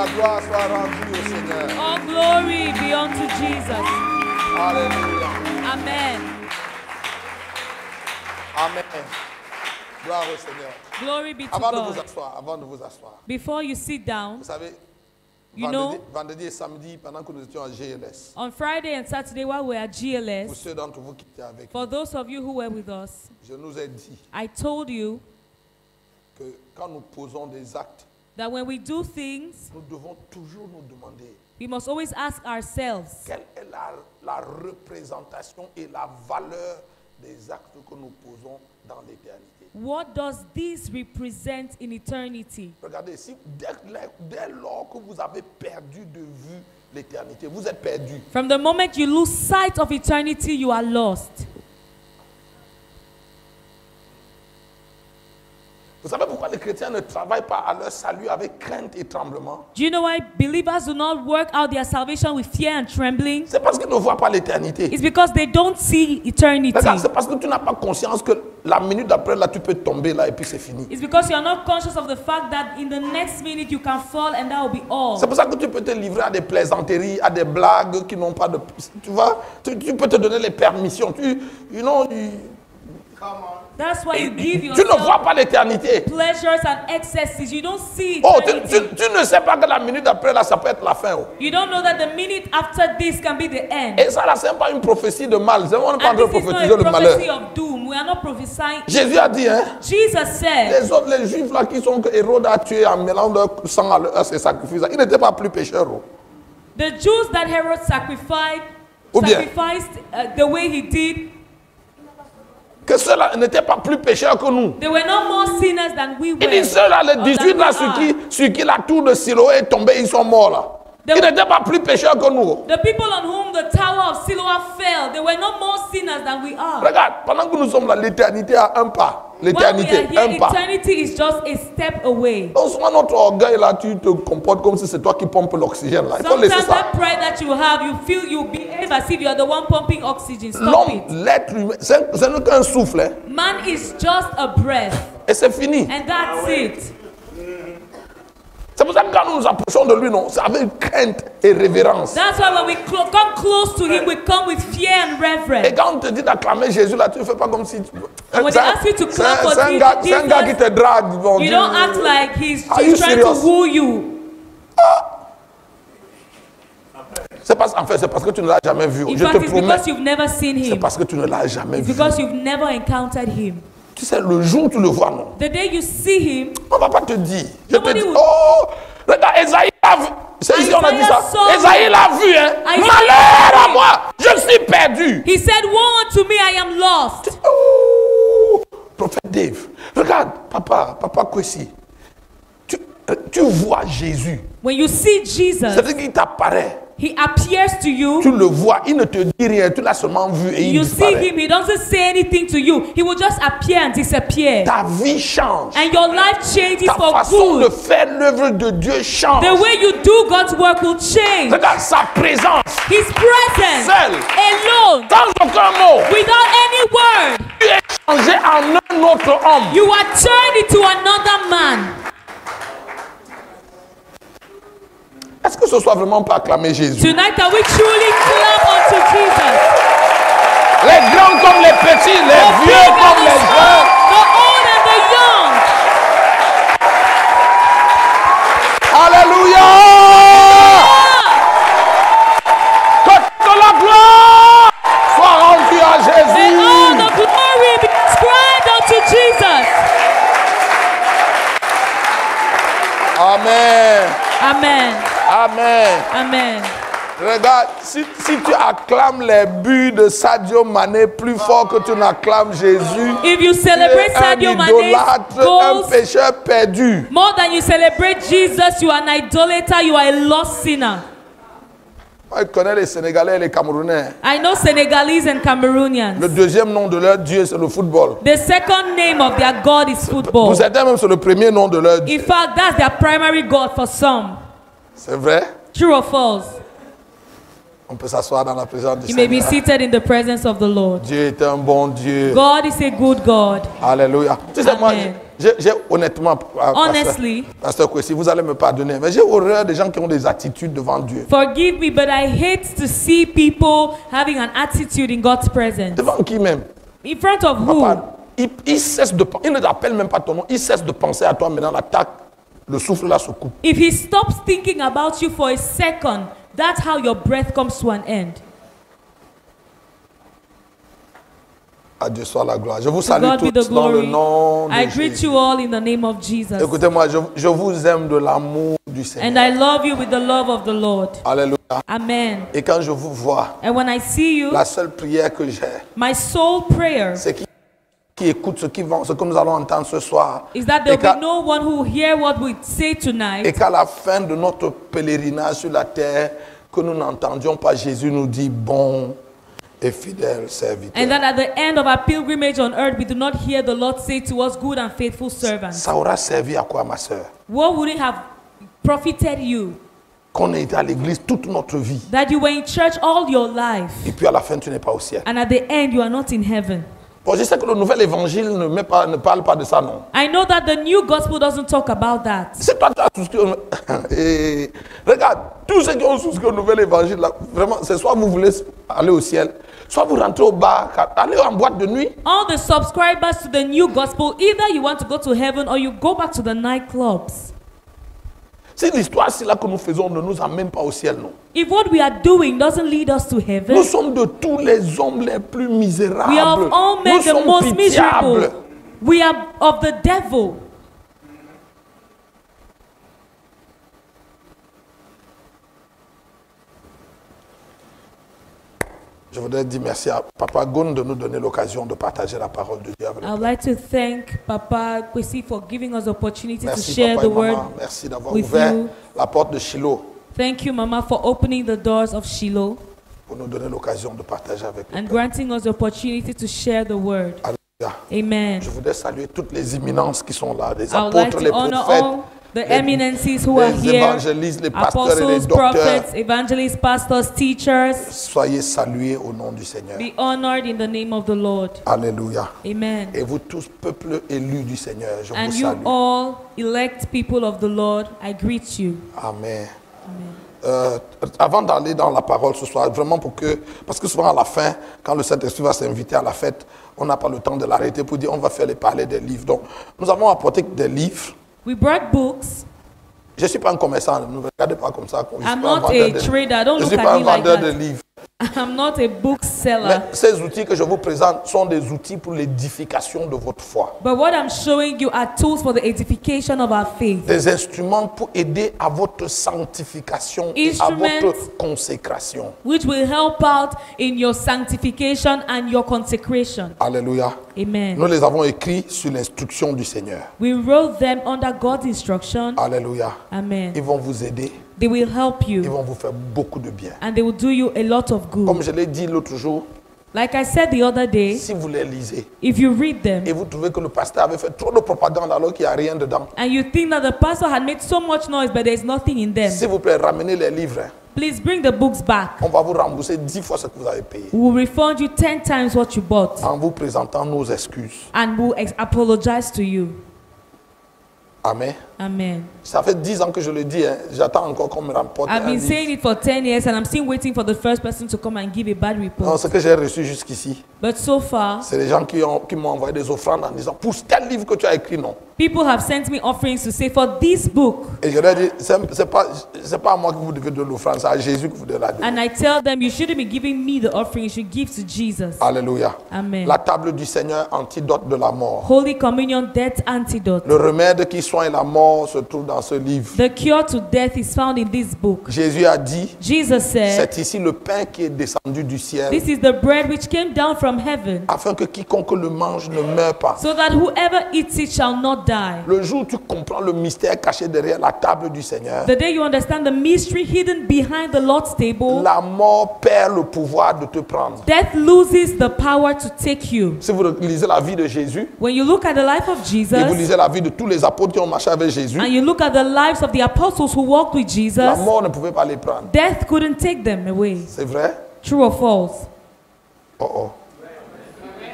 la gloire soit rendue au Seigneur. All glory be unto Jesus. Alléluia. Amen. Amen. Gloire au Seigneur. Glory be to Avant de God. vous asseoir. Before you sit down, Vous savez, you know, vendredi et samedi, pendant que nous étions à GLS, on Friday and Saturday while we were at pour GLS, ceux d'entre vous qui étaient avec for nous, those of you who were with us, je nous ai dit I told you que quand nous posons des actes, that when we do things, nous devons toujours nous demander we must always ask ourselves, quelle est la représentation et la valeur des actes que nous posons dans l'éternité. what does this represent in eternity? Regardez, si dès lors que vous avez perdu de vue l'éternité, vous êtes perdu. From the moment you lose sight of eternity, you are lost. Vous savez pourquoi les chrétiens ne travaillent pas à leur salut avec crainte et tremblement? Do you know why believers do not work out their salvation with fear and trembling? C'est parce qu'ils ne voient pas l'éternité. It's because they don't see eternity. Regarde, c'est parce que tu n'as pas conscience que la minute d'après, là, tu peux tomber là et puis c'est fini. It's because you are not conscious of the fact that in the next minute you can fall and that will be all. C'est pour ça que tu peux te livrer à des plaisanteries, à des blagues qui n'ont pas de... Tu vois, tu peux te donner les permissions. That's why you give Tu ne vois yourself pas l'éternité. pleasures and excesses. You don't see Oh, eternity. tu ne sais pas que la minute d'après, là, ça peut être la fin. Oh. You don't know that the minute after this can be the end. Et ça, là, c'est pas une prophétie de mal. On n'est pas en And train de this is not prophétiser a le malheur. prophecy of doom. We are not prophesying. Jésus a dit, hein, Jesus said, les autres, les juifs là, qui sont que Hérode a tué en mêlant leur sang à ses sacrifices, ils n'étaient pas plus pécheurs. Oh. the Jews that Herod sacrificed Ou bien- the way he did, Que ceux-là n'étaient pas plus pécheurs que nous. they were not more sinners than we were. Il dit ceux-là, les or 18 than là, we are. sur qui la tour de Siloé est tombée, ils sont morts là. Ils n'étaient pas plus pécheurs que nous. The people on whom the tower of Siloam fell, they were not more sinners than we are. Regarde, pendant que nous sommes là, l'éternité a un pas. While we L'éternité, are here, un pas. eternity is just a step away. Donc souvent notre orgueil là, tu te comportes comme si c'est toi qui pompe l'oxygène là. Il faut laisser Sometimes ça. that pride that you have, you behave as if you are the one pumping oxygen. Stop L'homme, it. l'être humain, ce n'est qu'un souffle. Hein. Man is just a breath, Et c'est fini. and that's it. C'est pour ça que quand nous nous approchons de lui, non, c'est avec crainte et révérence. That's why when we come close to him, we come with fear and Et reverence. quand on te dit d'acclamer Jésus là, tu ne fais pas comme si... when they ask you to clap for c'est un gars qui Jesus, te drague. Bon, You Dieu. don't act like he's Are you trying serious? to woo you. C'est parce que tu ne l'as jamais vu. In Je fact, te it's promets, because you've never seen c'est him. parce que tu ne l'as jamais It's vu. because you've never encountered him. Tu sais, le jour où tu le vois, non, The day you see him, on ne va pas te dire. Je te Nobody dis, will- oh, regarde, Esaïe a vu. C'est ici on a dit ça. Isaiah saw Esaïe l'a vu, hein. Isaiah Malheur saw à him. moi, je suis perdu. he said, "Woe unto me, I am lost." Oh, prophète Dave, regarde, papa Kwesi, tu vois Jésus. When you see Jesus, C'est-à-dire qu'il t'apparaît. he appears to you. Tu le vois, il ne te dit rien, tu l'as seulement vu et il You see disparaît. him, he doesn't say anything to you. He will just appear and disappear. Ta vie change. And your life changes Ta for façon de good. faire l'œuvre de Dieu change. The way you do God's work will change. Regarde sa présence, His presence seul, alone, sans aucun mot, without any word, tu es changé en un autre homme. you are turned into another man. Est-ce que ce soit vraiment pas acclamer Jésus? Tonight, are we truly clap unto Jesus? Les grands comme les petits, les The big vieux and comme the les small, jeunes. the old and the young. Alléluia! Que la gloire soit rendue à And Jésus. all the glory be ascribed unto Jesus. Amen. Amen. Amen. Amen. Regarde, si tu acclames les buts de Sadio Mané plus fort que tu n'acclames Jésus, If you tu celebrate es un Sadio Mane's idolâtre, un goals pécheur perdu. more than you celebrate Jesus, you are an idolater, you are a lost sinner. Moi, je connais les Sénégalais et les Camerounais. I know Senegalese and Cameroonians. Le deuxième nom de leur Dieu, c'est le football. The second name of their God is Pour football. certains, même, c'est le premier nom de leur Dieu. In fact, that's their primary God for some. C'est vrai? True or false? On peut s'asseoir dans la présence du You may be Seigneur. seated in the presence of the Lord. Dieu est un bon Dieu. God is a good God. Alléluia. Tu sais, moi, Amen. J'ai honnêtement, Honestly, Pasteur Kwesi, vous allez me pardonner, mais j'ai horreur des gens qui ont des attitudes devant Dieu. forgive me, but I hate to see people having an attitude in God's presence. Devant qui même? In front of who? Papa, il cesse de, il ne t'appelle même pas ton nom, il cesse de penser à toi maintenant, l'attaque, le souffle là se coupe. If he stops thinking about you for a second, that's how your breath comes to an end. À Dieu soit la gloire. Je vous To salue God be the tous dans le glory. nom de I greet Jésus. you all in the name of Jesus. Écoutez-moi, je vous aime de l'amour du And Seigneur. I love you with the love of the Lord. Alléluia. Amen. Et quand je vous vois, And when I see you, la seule prière que j'ai, my sole prayer c'est qui écoute ce que nous allons entendre ce soir. is that Et there will be no one who will hear what we say et tonight. qu'à la fin de notre pèlerinage sur la terre, que nous n'entendions pas Jésus nous dire bon et fidèle serviteur. And that at the end of our pilgrimage on earth, we do not hear the Lord say to us, good and faithful servant. Ça aura servi à quoi, ma soeur? What would it have profited you? Qu'on ait été à l'église toute notre vie. That you were in church all your life, Et puis à la fin, tu n'es pas au ciel. and at the end, you are not in heaven. Bon, je sais que le nouvel évangile ne parle pas de ça, non. I know that the new gospel doesn't talk about that. C'est toi qui as souscrit au... Et regarde, tous ceux qui ont souscrit au nouvel évangile, là, vraiment, c'est soit vous voulez aller au ciel, soit vous rentrez au bar, allez en boîte de nuit. All the subscribers to the new gospel, either you want to go to heaven or you go back to the nightclubs. Si l'histoire, c'est là que nous faisons, ne nous amène pas au ciel, non. If what we are doing doesn't lead us to Nous heaven, sommes de tous les hommes les plus misérables. we are of all men Nous the sommes most pitiables. miserable. We are of the devil. Je voudrais dire merci à Papa Gon de nous donner l'occasion de partager la parole de Dieu avec I nous. would like to thank Papa Kwesi for giving us the opportunity to Merci share Papa the et word. Maman. Merci d'avoir with ouvert you. la porte de Shiloh Thank you, Mama, for opening the doors of Shiloh pour nous donner l'occasion de partager avec nous. and granting us the opportunity to share the word. Alléluia. Amen. Je voudrais saluer toutes les imminences qui sont là, les I would like apôtres, les to honor prophètes, all the eminences who are les here, évangélistes, les pasteurs et les apostles, docteurs. prophets, evangelists, pastors, teachers. Soyez salués au nom du Seigneur. Be honored in the name of the Lord. Alléluia. Amen. Et vous tous, peuple élu du Seigneur, je And vous you salue. all elect people of the Lord, I greet you. Amen. Amen. Avant d'aller dans la parole ce soir, vraiment parce que souvent à la fin, quand le Saint-Esprit va s'inviter à la fête, on n'a pas le temps de l'arrêter pour dire on va faire les parler des livres. Donc, nous avons apporté des livres. We brought books. Je ne suis pas un commerçant, ne me regardez pas comme ça. Je suis I'm pas un not vendeur a de livres. trader. Don't Je ne look suis pas at un me like vendeur de that. livres. I'm not a bookseller. Mais ces outils que je vous présente sont des outils pour l'édification de votre foi. But what I'm showing you are tools for the edification of our faith. Des instruments pour aider à votre sanctification et à Instruments. votre consécration. Which will help out in your sanctification and your consecration. Alléluia. Amen. Nous les avons écrits sur l'instruction du Seigneur. We wrote them under God's instruction. Alléluia. Amen. Ils vont vous aider. They will help Ils you vont vous faire beaucoup de bien. and they will do you a lot of Comme good. je l'ai dit l'autre jour, Like I said the other day, si vous les lisez if you read them et vous trouvez que le pasteur avait fait trop de propagande alors qu'il n'y a rien dedans, and you think that the pastor had made so much noise but there's nothing in them, s'il vous plaît, ramenez les livres. Hein. please bring the books back. On va vous rembourser 10 fois ce que vous avez payé We will refund you 10 times what you bought en vous présentant nos excuses. and we'll apologize to you. Amen. Amen. Ça fait 10 ans que je le dis. Hein. J'attends encore qu'on me rapporte I've un been livre. saying it for 10 years and I'm still waiting for the first person to come and give a bad Non, report. ce que j'ai reçu jusqu'ici, But so far, c'est les gens qui m'ont envoyé des offrandes en disant pour tel livre que tu as écrit, non. people have sent me offerings to say, for this book. Et je leur ai dit, c'est pas à moi que vous devez donner l'offrande, c'est à Jésus que vous devez la donner. And I tell them, you shouldn't be giving me the offering, you should give to Jesus. Alléluia. Amen. La table du Seigneur, antidote de la mort. Holy Communion, death antidote. Le remède qui soigne la mort se trouve dans ce livre. The cure to death is found in this book. Jésus a dit, Jesus said, c'est ici le pain qui est descendu du ciel, this is the bread which came down from heaven, afin que quiconque le mange ne meure pas. so that whoever eats it shall not die. Le jour où tu comprends le mystère caché derrière la table du Seigneur, The day you understand the mystery hidden behind the Lord's table, la mort perd le pouvoir de te prendre. death loses the power to take you. Si vous lisez la vie de Jésus, When you look at the life of et vous Jesus, lisez la vie de tous les apôtres qui ont marché avec Jésus, and you look at the lives of the apostles who walked with la Jesus, mort ne pouvait pas les prendre. death couldn't take them away. C'est vrai? True or false? Oh oh.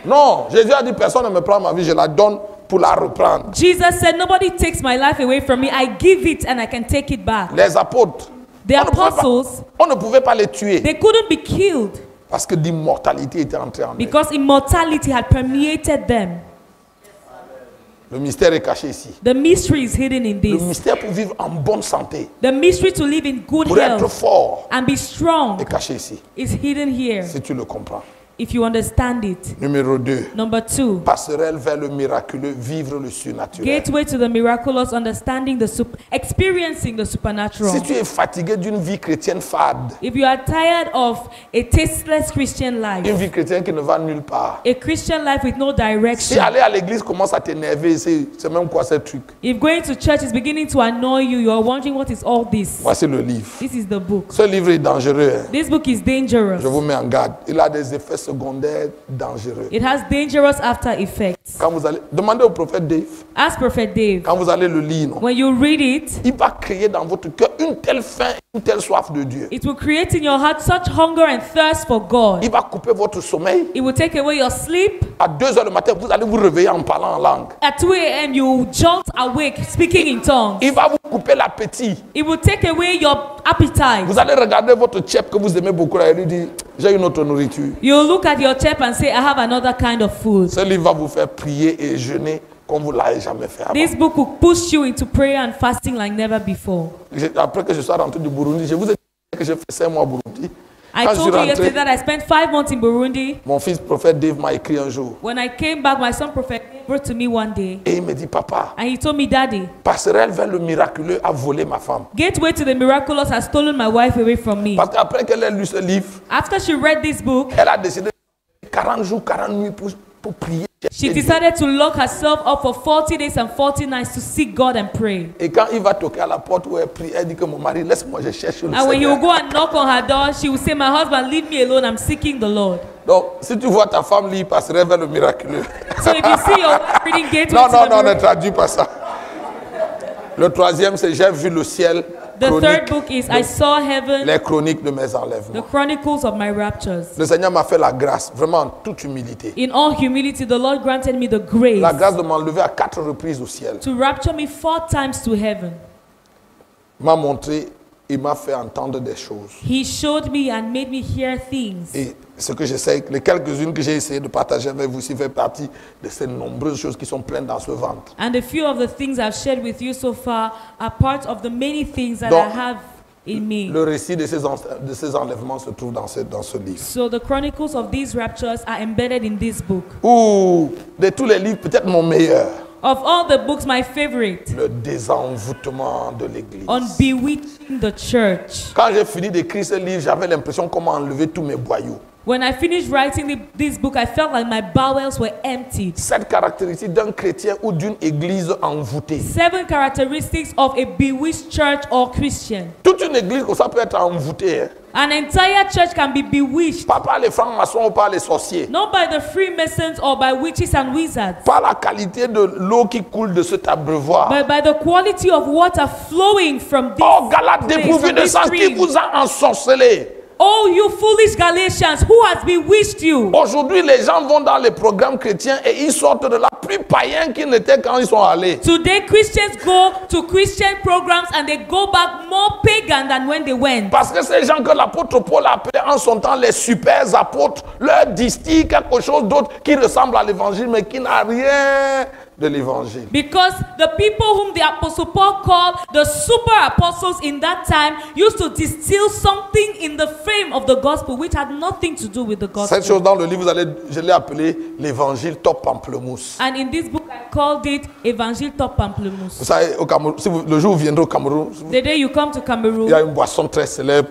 Non, Jésus a dit personne ne me prend ma vie, je la donne pour la reprendre. Jesus said, nobody takes my life away from me. I give it and I can take it back. Les apôtres, The apostles, on ne pouvait pas les tuer they couldn't be killed parce que l'immortalité était entrée en eux. because immortality had permeated them. Le mystère est caché ici. The mystery is hidden in Le this. mystère pour vivre en bonne santé, The mystery to live in good pour être health fort, and be strong est caché ici. is hidden here, Si tu le comprends. if you understand it. Numéro 2. Number 2, Passerelle vers le miraculeux, vivre le surnaturel. gateway to the miraculous, understanding the experiencing the supernatural. Si tu es fatigué d'une vie chrétienne fade, If you are tired of a tasteless Christian une life, vie chrétienne qui ne va nulle part, a Christian life with no si direction, aller à l'église commence à t'énerver, c'est même quoi ce truc? if going to church is beginning to annoy you, you are wondering what is all this. Voici le livre. This is the book. Ce livre est dangereux. Hein. This book is dangerous. Je vous mets en garde. Il a des effets secondaires dangereux. It has dangerous after effects. Quand vous allez, demandez au prophète Dave, Ask Prophet Dave. quand vous allez le lire, non? When you read it, Il va créer dans votre cœur une telle faim, une telle soif de Dieu. it will create in your heart such hunger and thirst for God. Il va couper votre sommeil. It will take away your sleep. À 2 heures du matin, vous allez vous réveiller en parlant en langue. At 2 a.m., you jolt awake speaking in tongues. Il va vous couper l'appétit. It will take away your appetite. Vous allez regarder votre chef que vous aimez beaucoup et lui dire, j'ai une autre nourriture. You'll look at your chef and say, I have another kind of food. Ce livre va vous faire prier et jeûner comme vous ne l'avez jamais fait avant. This book will push you into prayer and fasting like never before. Après que je sois rentré du Burundi, je vous ai dit que j'ai fait 5 mois au Burundi. I Quand je suis told you yesterday rentré, that I spent 5 months in Burundi. mon fils prophète Dave m'a écrit un jour. When I came back, my son prophet wrote to me one day Et il me dit, papa, and he told me, Daddy, passerelle vers le miraculeux a volé ma femme. gateway to the miraculous has stolen my wife away from me. Parce qu'après qu'elle ait lu ce livre, After she read this book, elle a décidé de 40 jours, 40 nuits pour prier. she decided to lock herself up for 40 days and 40 nights to seek God and pray. Et quand il va toquer à la porte où elle prie, elle dit que mon mari, laisse-moi, je cherche le And when he will Seigneur. go and knock on her door, she will say, my husband, leave me alone, I'm seeking the Lord. Donc, si tu vois ta femme lire, passerait vers le miraculeux. So if you see your wife reading gateway Non, to non, the non, ne miraculous, traduis pas ça. Le troisième, c'est j'ai vu le ciel. the third Chronique, book is I saw heaven, les chroniques de mes the enlèvements. chronicles of my raptures. Le Seigneur m'a fait la grâce, vraiment en toute humilité. In all humility, the Lord granted me the grace La grâce de m'enlever à 4 reprises au ciel. to rapture me 4 times to heaven. Il m'a montré, il m'a fait entendre des choses. He showed me and made me hear things. Et ce que j'essaie, les quelques-unes que j'ai essayé de partager avec vous aussi fait partie de ces nombreuses choses qui sont pleines dans ce ventre. And a few of the things I've shared with you so far are part of the many things that Donc, I have in me. Le récit de ces enlèvements se trouve dans ce livre. So the chronicles of these raptures are embedded in this book. Ou de tous les livres, peut-être mon meilleur, Of all the books, my favorite, le désenvoûtement de l'Église. on bewitching the church. Quand j'ai fini d'écrire ce livre, j'avais l'impression qu'on m'a enlevé tous mes boyaux. When I finished writing this book, I felt like my bowels were emptied. 7 caractéristiques d'un chrétien ou d'une église envoûtée. 7 characteristics of a bewitched church or Christian. Toute une église comme ça peut être envoûtée. Hein. An entire church can be bewitched, Pas par les francs-maçons ou par les sorciers. not by the Freemasons or by witches and wizards, Par la qualité de l'eau qui coule de cet abreuvoir. but by the quality of water flowing from this Oh, Galates place, dépourvus from de this sens, qui stream. vous a ensorcelé. Oh, you foolish Galatians, who has bewitched you? Aujourd'hui, les gens vont dans les programmes chrétiens et ils sortent de là plus païens qu'ils n'étaient quand ils sont allés. Today, Christians go to Christian programs and they go back more pagan than when they went. Parce que ces gens que l'apôtre Paul appelait en son temps les super apôtres, leur distillent quelque chose d'autre qui ressemble à l'évangile mais qui n'a rien de l'évangile. Because the people whom the Apostle Paul called the super apostles in that time used to distill something in the frame of the gospel which had nothing to do with the Cette gospel. chose dans le livre, je l'ai appelé l'évangile top pamplemousse. And in this book, I called it Evangile Top Vous Pamplemousse. savez, au Cameroun, le jour où vous viendrez au Cameroun, The day you come to il y a Cameroon, une boisson très célèbre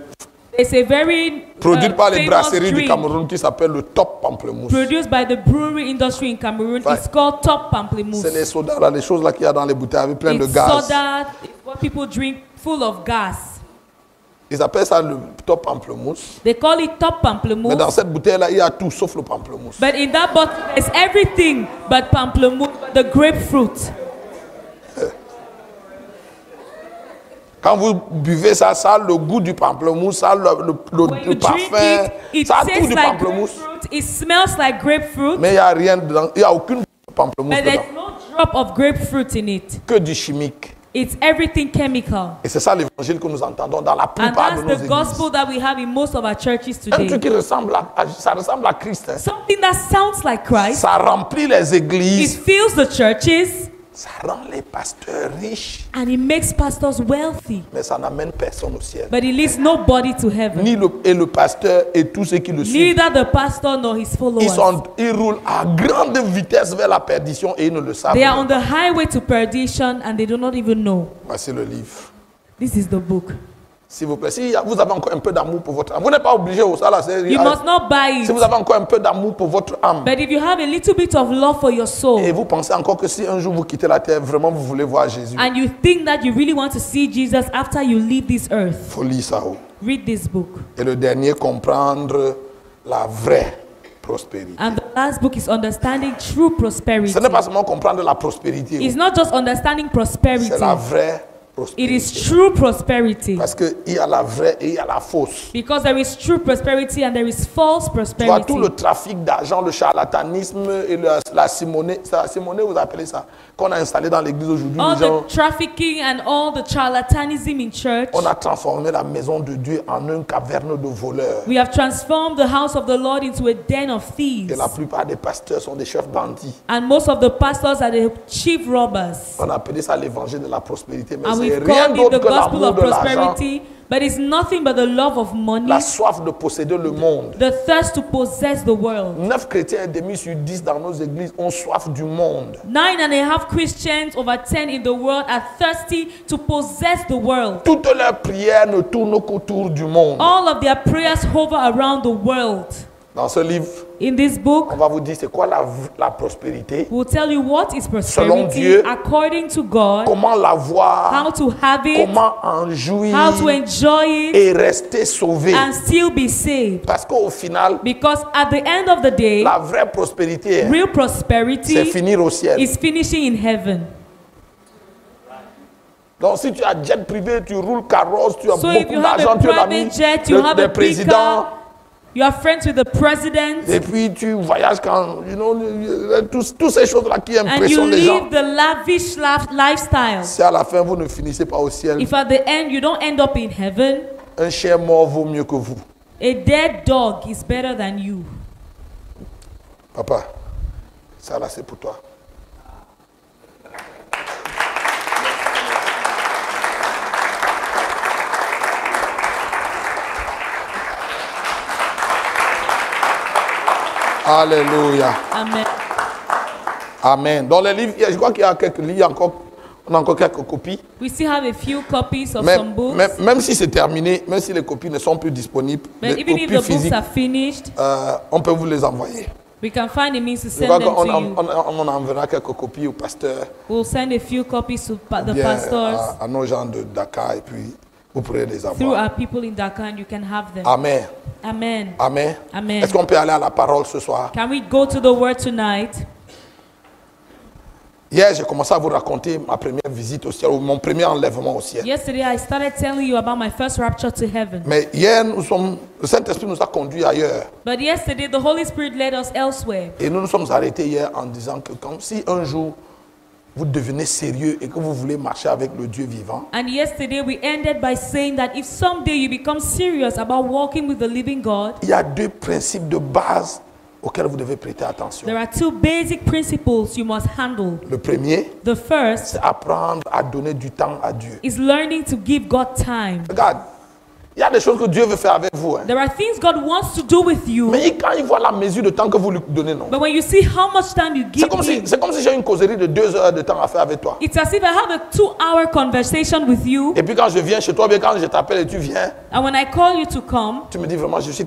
it's a very produite par les famous brasseries du drink Cameroun qui s'appelle le top pamplemousse. produced by the brewery industry in Cameroon. Ouais. It's called Top C'est Pamplemousse. les sodas, là, les choses là qu'il y a dans les bouteilles avec plein de It's gaz. soda, it's what people drink full of gas. Ils appellent ça le top pamplemousse. They call it Top Mais dans Pamplemousse. cette bouteille-là, il y a tout sauf le pamplemousse. But in that bottle, there's everything but pamplemousse, the grapefruit. Quand vous buvez ça, ça a le goût du pamplemousse, ça a When you le drink parfum, it ça a tout tastes du like pamplemousse. grapefruit. It smells like grapefruit, Mais il n'y a rien dedans, il n'y a aucune pamplemousse but dedans. there's no drop of grapefruit in it. que du chimique. It's everything chemical. Et c'est ça l'évangile que nous entendons dans la And plupart de that's nos the églises. gospel that we have in most of our churches Un truc today. qui ressemble ça ressemble à Christ. Hein. Something that sounds like Christ. Ça remplit les It églises. fills the churches Ça rend les pasteurs riches. and it makes pastors wealthy. Mais ça n'amène personne au ciel. But it leads nobody to heaven. Et le pasteur et tous ceux qui le suivent. Neither the pastor nor his followers. Ils roulent à grande vitesse vers la perdition et ils ne le savent They are pas. on the highway to perdition and they do not even know. Voici le livre. This is the book. S'il vous plaît, si vous avez encore un peu d'amour pour votre âme, vous n'êtes pas obligé au ça là. You must not buy Si vous it. avez encore un peu d'amour pour votre âme, But if you have a little bit of love for your et soul vous pensez encore que si un jour vous quittez la terre, vraiment vous voulez voir Jésus, and you think that you really want to see Jesus after you leave this earth, il faut lire ça. read this book. Et le dernier, comprendre la vraie prospérité. And the last book is understanding true prosperity. Ce n'est pas seulement comprendre la prospérité, It's not just understanding prosperity. c'est la vraie It prospérité. is true prosperity. Parce qu'il y a la vraie et il y a la fausse. Because there is true prosperity and there is false Tu vois, prosperity. tout le trafic d'argent, le charlatanisme et la simonée, vous appelez ça, qu'on a installé dans l'église aujourd'hui, All les gens, the trafficking and all the charlatanism in church. on a transformé la maison de Dieu en une caverne de voleurs. We have transformed the house of the Lord into a den of thieves. Et la plupart des pasteurs sont des chefs bandits. And most of the pastors are the chief robbers. On a appelé ça l'évangile de la prospérité, mais And c'est we've rien called it d'autre the que gospel l'amour of de l'argent, prosperity, but it's nothing but the love of money, la soif de posséder le monde. the thirst to possess the world. 9 chrétiens et demi sur 10 dans nos églises ont soif du monde. 9.5 Christians over 10 in the world are thirsty to possess the world. Toutes leurs prières ne tournent qu'autour du monde. All of their prayers hover around the world. Dans ce livre, In this book, on va vous dire c'est quoi la prospérité, we'll tell you what is Selon prosperity Dieu, according to God, comment l'avoir, how to have it, comment en jouir how to enjoy it, et rester sauvé. and still be saved. Parce qu'au final, Because at the end of the day, la vraie prospérité, real c'est prosperity finir au ciel. is finishing in heaven. Donc si tu as jet privé, tu roules carrosse, tu as So if beaucoup you have d'argent, a tu es l'ami private jet, you have des a big présidents, car, you are friends with the president, et puis tu voyages quand, toutes ces choses-là qui and you impressionnent les gens. live the lavish lifestyle. Si à la fin vous ne finissez pas au ciel, If at the end you don't end up in heaven, un chien mort vaut mieux que vous. a dead dog is better than you. Papa, ça là c'est pour toi. Alléluia. Amen. Amen. Dans les livres, je crois qu'il y a quelques livres encore, on a encore quelques copies. We still have a few copies of Mais, some books. même si c'est terminé, même si les copies ne sont plus disponibles, But les even if copies the books physiques, are finished, on peut vous les envoyer. we can find a means to Je send crois them qu'on to you. on enverra quelques copies au pasteur, We'll send a few copies to the bien pastors à nos gens de Dakar, et puis vous pourrez les through avoir. our people in Dhaka, and you can have them. Amen. Amen. Amen. Amen. Est-ce qu'on peut aller à la parole ce soir? Can we go to the word tonight? Hier, j'ai commencé à vous raconter ma première visite au ciel, ou mon premier enlèvement au ciel. Yesterday, I started telling you about my first rapture to heaven. Mais hier, le Saint-Esprit nous a conduits ailleurs. But yesterday, the Holy Spirit led us elsewhere. Et nous nous sommes arrêtés hier en disant que si un jour vous devenez sérieux et que vous voulez marcher avec le Dieu vivant, And yesterday, we ended by saying that if someday you become serious about walking with the living God, il y a 2 principes de base auxquels vous devez prêter attention. there are 2 basic principles you must handle. Le premier, The first c'est apprendre à donner du temps à Dieu. is learning to give God time. Regarde, il y a des choses que Dieu veut faire avec vous. Hein. There are things God wants to do with you, Mais quand il voit la mesure de temps que vous lui donnez, non. but when you see how much time you give him, C'est comme si j'ai une causerie de 2 heures de temps à faire avec toi. it's as if I have a 2-hour conversation with you, Et puis quand je viens chez toi, bien quand je t'appelle et tu viens, and when I call you to come, tu me dis vraiment, je suis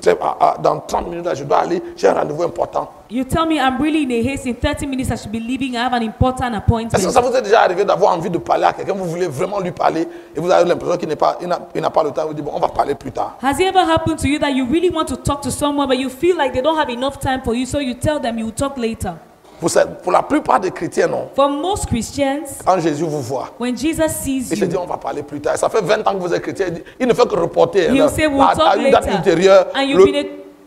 dans 30 minutes, là, je dois aller, j'ai un rendez-vous important. you tell me I'm really in a haste. In 30 minutes, I should be leaving. I have an important Est-ce que appointment. ça vous est déjà arrivé d'avoir envie de parler à quelqu'un, vous voulez vraiment lui parler et vous avez l'impression qu'il n'a pas le temps, vous dites, bon, on va parler plus tard. Has it ever happened to you that you really want to talk to someone, but you feel like they don't have enough time for you, so you tell them you will talk later? Pour la plupart des chrétiens, non. For most Christians, Quand Jésus vous voit, when Jesus sees il se dit, you, on va parler plus tard. Ça fait 20 ans que vous êtes chrétien, il ne fait que reporter He'll say, we'll à talk une date later. ultérieure. And you've been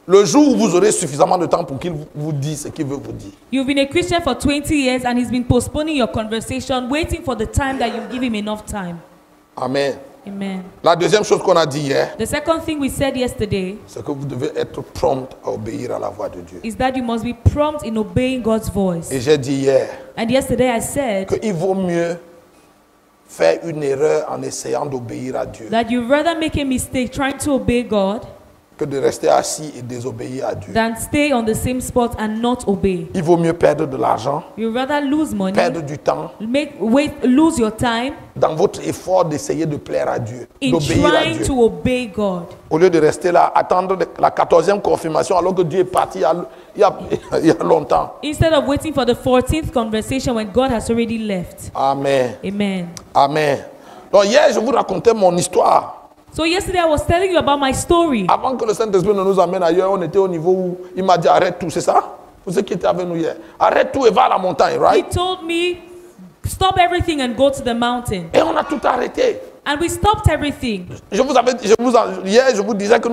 Le jour où vous aurez suffisamment de temps pour qu'il vous dise ce qu'il veut vous dire. You've been a Christian for 20 years and he's been postponing your conversation, waiting for the time that you give him enough time. Amen. Amen. La deuxième chose qu'on a dit hier, The second thing we said yesterday c'est que vous devez être prompt à obéir à la voix de Dieu. is that you must be prompt in obeying God's voice. Et j'ai dit hier And yesterday I said qu'il vaut mieux faire une erreur en essayant d'obéir à Dieu that you'd rather make a mistake trying to obey God que de rester assis et désobéir à Dieu. than stay on the same spot and not obey. Il vaut mieux perdre de l'argent, You'd rather lose money, perdre du temps lose your time dans votre effort d'essayer de plaire à Dieu, in d'obéir à trying Dieu. to obey God. Au lieu de rester là, attendre la 14e confirmation alors que Dieu est parti il y a longtemps. Instead of waiting for the 14th conversation when God has already left. Amen. Amen. Amen. Donc hier, je vous racontais mon histoire. So yesterday I was telling you about my story. Avant que le Saint-Esprit ne nous amène ailleurs, on était au niveau où il m'a dit arrête tout, c'est ça? Vous ceux qui étaient avec nous hier. Arrête tout et va à la montagne, He right? told me, stop everything and go to the mountain. Et on a tout arrêté. And we stopped everything. Hier, je vous disais que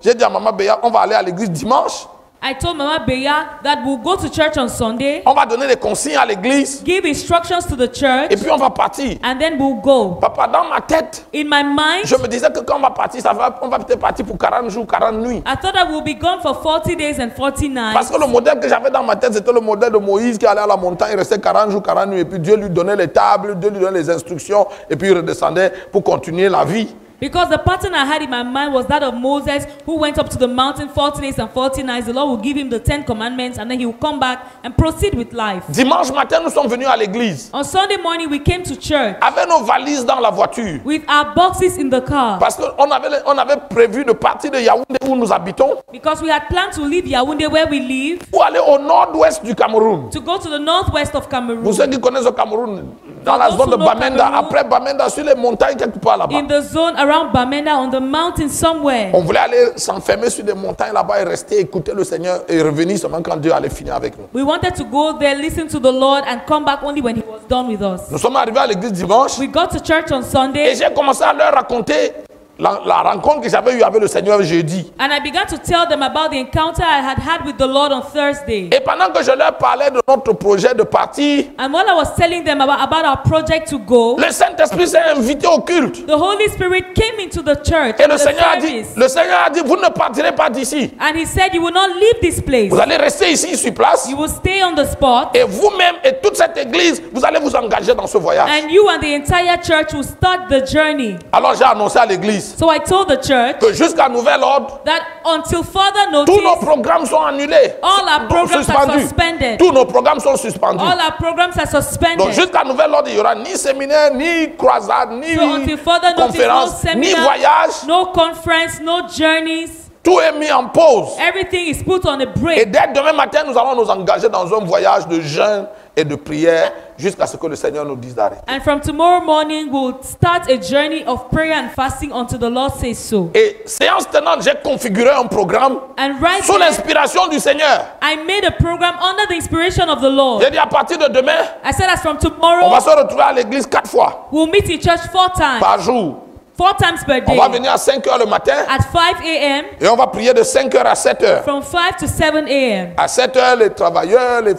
j'ai dit à Maman Béa, on va aller à l'église dimanche. I told Mama Beya that we'll go to church on Sunday, On va donner des consignes à l'église. give instructions to the church, Et puis on va partir. and then we'll go. Papa, dans ma tête, In my mind, je me disais que quand on va partir, on va peut-être partir pour 40 jours, 40 nuits. I thought that we'll be gone for 40 days and 40 nights. Parce que le modèle que j'avais dans ma tête, c'était le modèle de Moïse qui allait à la montagne, il restait 40 jours, 40 nuits. Et puis Dieu lui donnait les tables, Dieu lui donnait les instructions. Et puis il redescendait pour continuer la vie. Because the pattern I had in my mind was that of Moses, who went up to the mountain 40 days and 40 nights. The Lord will give him the 10 commandments, and then he will come back and proceed with life. Dimanche matin, nous sommes venus à l'église On Sunday morning, we came to church avec nos valises dans la voiture. with our boxes in the car. Parce qu'on avait prévu de partir de Yaoundé où nous habitons Because we had planned to leave Yaoundé, where we live, pour aller au nord-ouest du Cameroun. to go to the northwest of Pour Cameroon. ceux qui connaissent le Cameroun, dans For la those zone de who know Bamenda, Cameroun, après Bamenda, sur les montagnes quelque part là-bas. In the zone around Bamenda, on the mountain somewhere. On voulait aller s'enfermer sur des montagnes là-bas et rester écouter le Seigneur et revenir seulement quand Dieu allait finir avec nous. We wanted to go there, listen to the Lord, and come back only when He was done with us. Nous sommes arrivés à l'église dimanche We got to church on et Sunday, j'ai commencé à leur raconter la rencontre que j'avais eue avec le Seigneur jeudi. and I began to tell them about the encounter I had had with the Lord on Thursday. Et pendant que je leur parlais de notre projet de partir, And while I was telling them about our project to go, le Saint-Esprit s'est invité au culte. the Holy Spirit came into the church, Et the service, le Seigneur a dit, vous ne partirez pas d'ici. and He said, "You will not leave this place. Vous allez rester ici sur place. You will stay on the spot, Et vous-même et toute cette église, vous allez vous engager dans ce voyage. and you and the entire church will start the journey." Alors j'ai annoncé à l'église So I told the church que jusqu'à nouvel ordre, that until further tous nos notice, programmes sont annulés. all our programs are Suspendus. suspended. Tous nos programmes sont suspendus. All our programs are Donc suspended. jusqu'à nouvel ordre, il n'y aura ni séminaire, ni croisade, ni So until further notice, no conférence, ni seminar, voyage. no conference, no journeys. Tout est mis en pause. Everything is put on a Et break. dès demain matin, nous allons nous engager dans un voyage de jeûne et de prière jusqu'à ce que le Seigneur nous dise d'arrêter. And from tomorrow morning, we'll start a journey of prayer and fasting until the Lord says so. Et séance tenante, j'ai configuré un programme And right sous there, l'inspiration du Seigneur. I made a program under the inspiration of the Lord. J'ai dit à partir de demain, I said as from on va tomorrow, se retrouver à l'église 4 fois we'll meet in church 4 times. par jour. 4 times per On va day. venir à 5 heures le matin At 5 a.m., et on va prier de 5 heures à 7 heures. from 5 to 7 a.m. À 7 heures, les travailleurs, les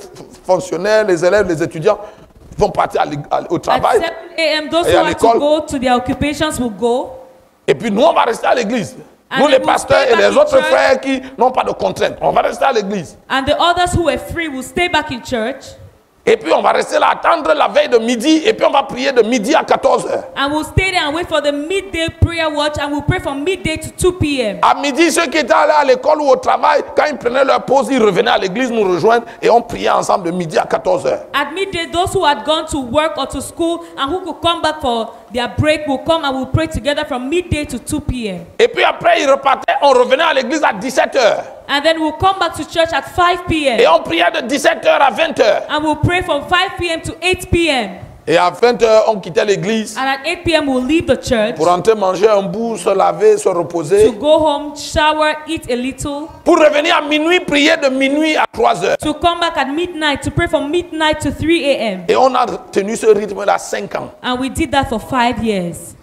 fonctionnaires, les élèves, les étudiants vont partir au At travail. 7 a.m., those Et who à have to l'école. go to their occupations will go. Et puis nous, on va rester à l'église. And Nous, then les we'll pasteurs stay et back les in autres church. frères qui n'ont pas de contraintes, on va rester à l'église. And the others who were free will stay back in church. Et puis on va rester là, attendre la veille de midi, et puis on va prier de midi à 14 heures. And we'll stay there and wait for the midday prayer watch, and we'll pray from midday to 2 p.m. À midi, ceux qui étaient allés à l'école ou au travail, quand ils prenaient leur pause, ils revenaient à l'église nous rejoindre et on priait ensemble de midi à 14 heures. At midday, those who had gone to work or to school and who could come back for their break will come and we'll pray together from midday to 2 p.m. Et puis après, ils repartaient, on revenait à l'église à 17 heures. And then we'll come back to church at 5 Et p.m. on priait de 17 heures à 20 heures. And we'll pray from 5 p.m. to 8 p.m. Et à 20 heures, on quittait l'église And at 8 p.m. we'll leave the church pour rentrer manger un bout, se laver, se to reposer. go home, shower, eat a little, Pour revenir à minuit, prier de minuit à 3 heures. to come back at midnight, to pray from midnight to 3 a.m. Et on a tenu ce rythme-là 5 ans. And we did that for 5 years.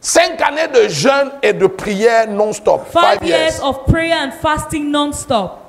5 années de jeûne et de prière non-stop. 5 years of prayer and fasting non-stop.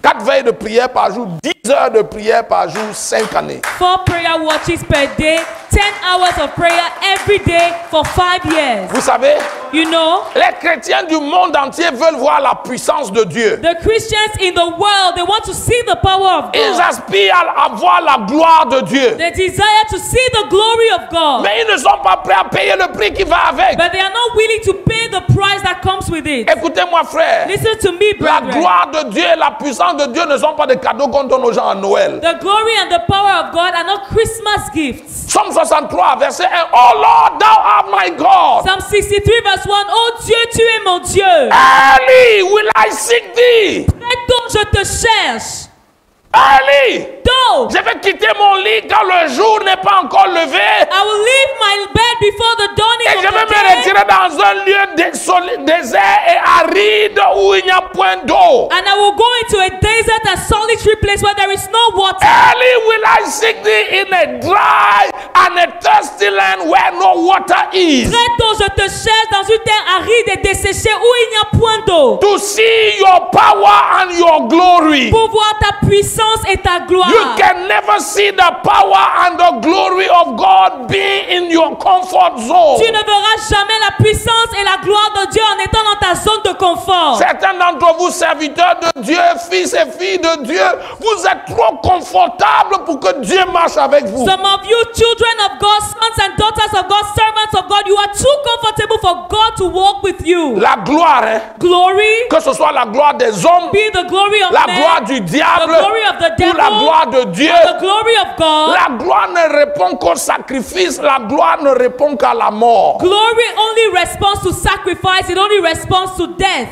4 veilles de prière par jour, 10 heures de prière par jour, 5 années. 4 prayer watches per day, 10 hours of prayer every day for 5 years. Vous savez, You know, les chrétiens du monde entier veulent voir la puissance de Dieu. the Christians in the world, they want to see the power of Ils God. aspirent à voir la gloire de Dieu. They desire to see the glory of God. Mais ils ne sont pas prêts à payer le prix qui va avec. But they are not willing to pay the price that comes with it. Écoutez-moi, frère. Listen to me, La brethren. gloire de Dieu et la puissance de Dieu ne sont pas des cadeaux qu'on donne aux gens à Noël. The glory and the power of God are not Christmas gifts. Psaume 63, verset 1. Oh Lord, thou art my God. Psalm 63 verse 1. Oh Dieu, tu es mon Dieu. Early will I seek thee. Très tôt je te cherche. Early. Tôt. Je vais quitter mon lit quand le jour n'est pas encore levé. I will leave my bed before the Et dawning je of vais the me day. retirer dans un lieu désert et aride où il n'y a point d'eau. And I will go into a desert and solitary place where there is no water. Early will I seek thee in a dry and a thirsty land where no water is. Très tôt je te cherche dans une terre aride et desséchée où il n'y a point d'eau. To see your power and your glory. Pour voir ta puissance et ta gloire. You can never see the power and the glory of God being in your comfort zone. Tu ne verras jamais la puissance et la gloire de Dieu en étant dans ta zone de confort. Certains d'entre vous, serviteurs de Dieu, fils et filles de Dieu, vous êtes trop confortables pour que Dieu marche avec vous. Some of you, children of God, sons and daughters of God, servants of God, you are too comfortable for God to walk with you. La gloire, hein, Glory, que ce soit la gloire des hommes, be the glory of la men, gloire du the diable glory of the ou devil, la gloire de Dieu. the glory of God. La gloire ne répond qu'au sacrifice, la gloire ne répond qu'à la mort. Glory only responds to sacrifice, it only responds to death.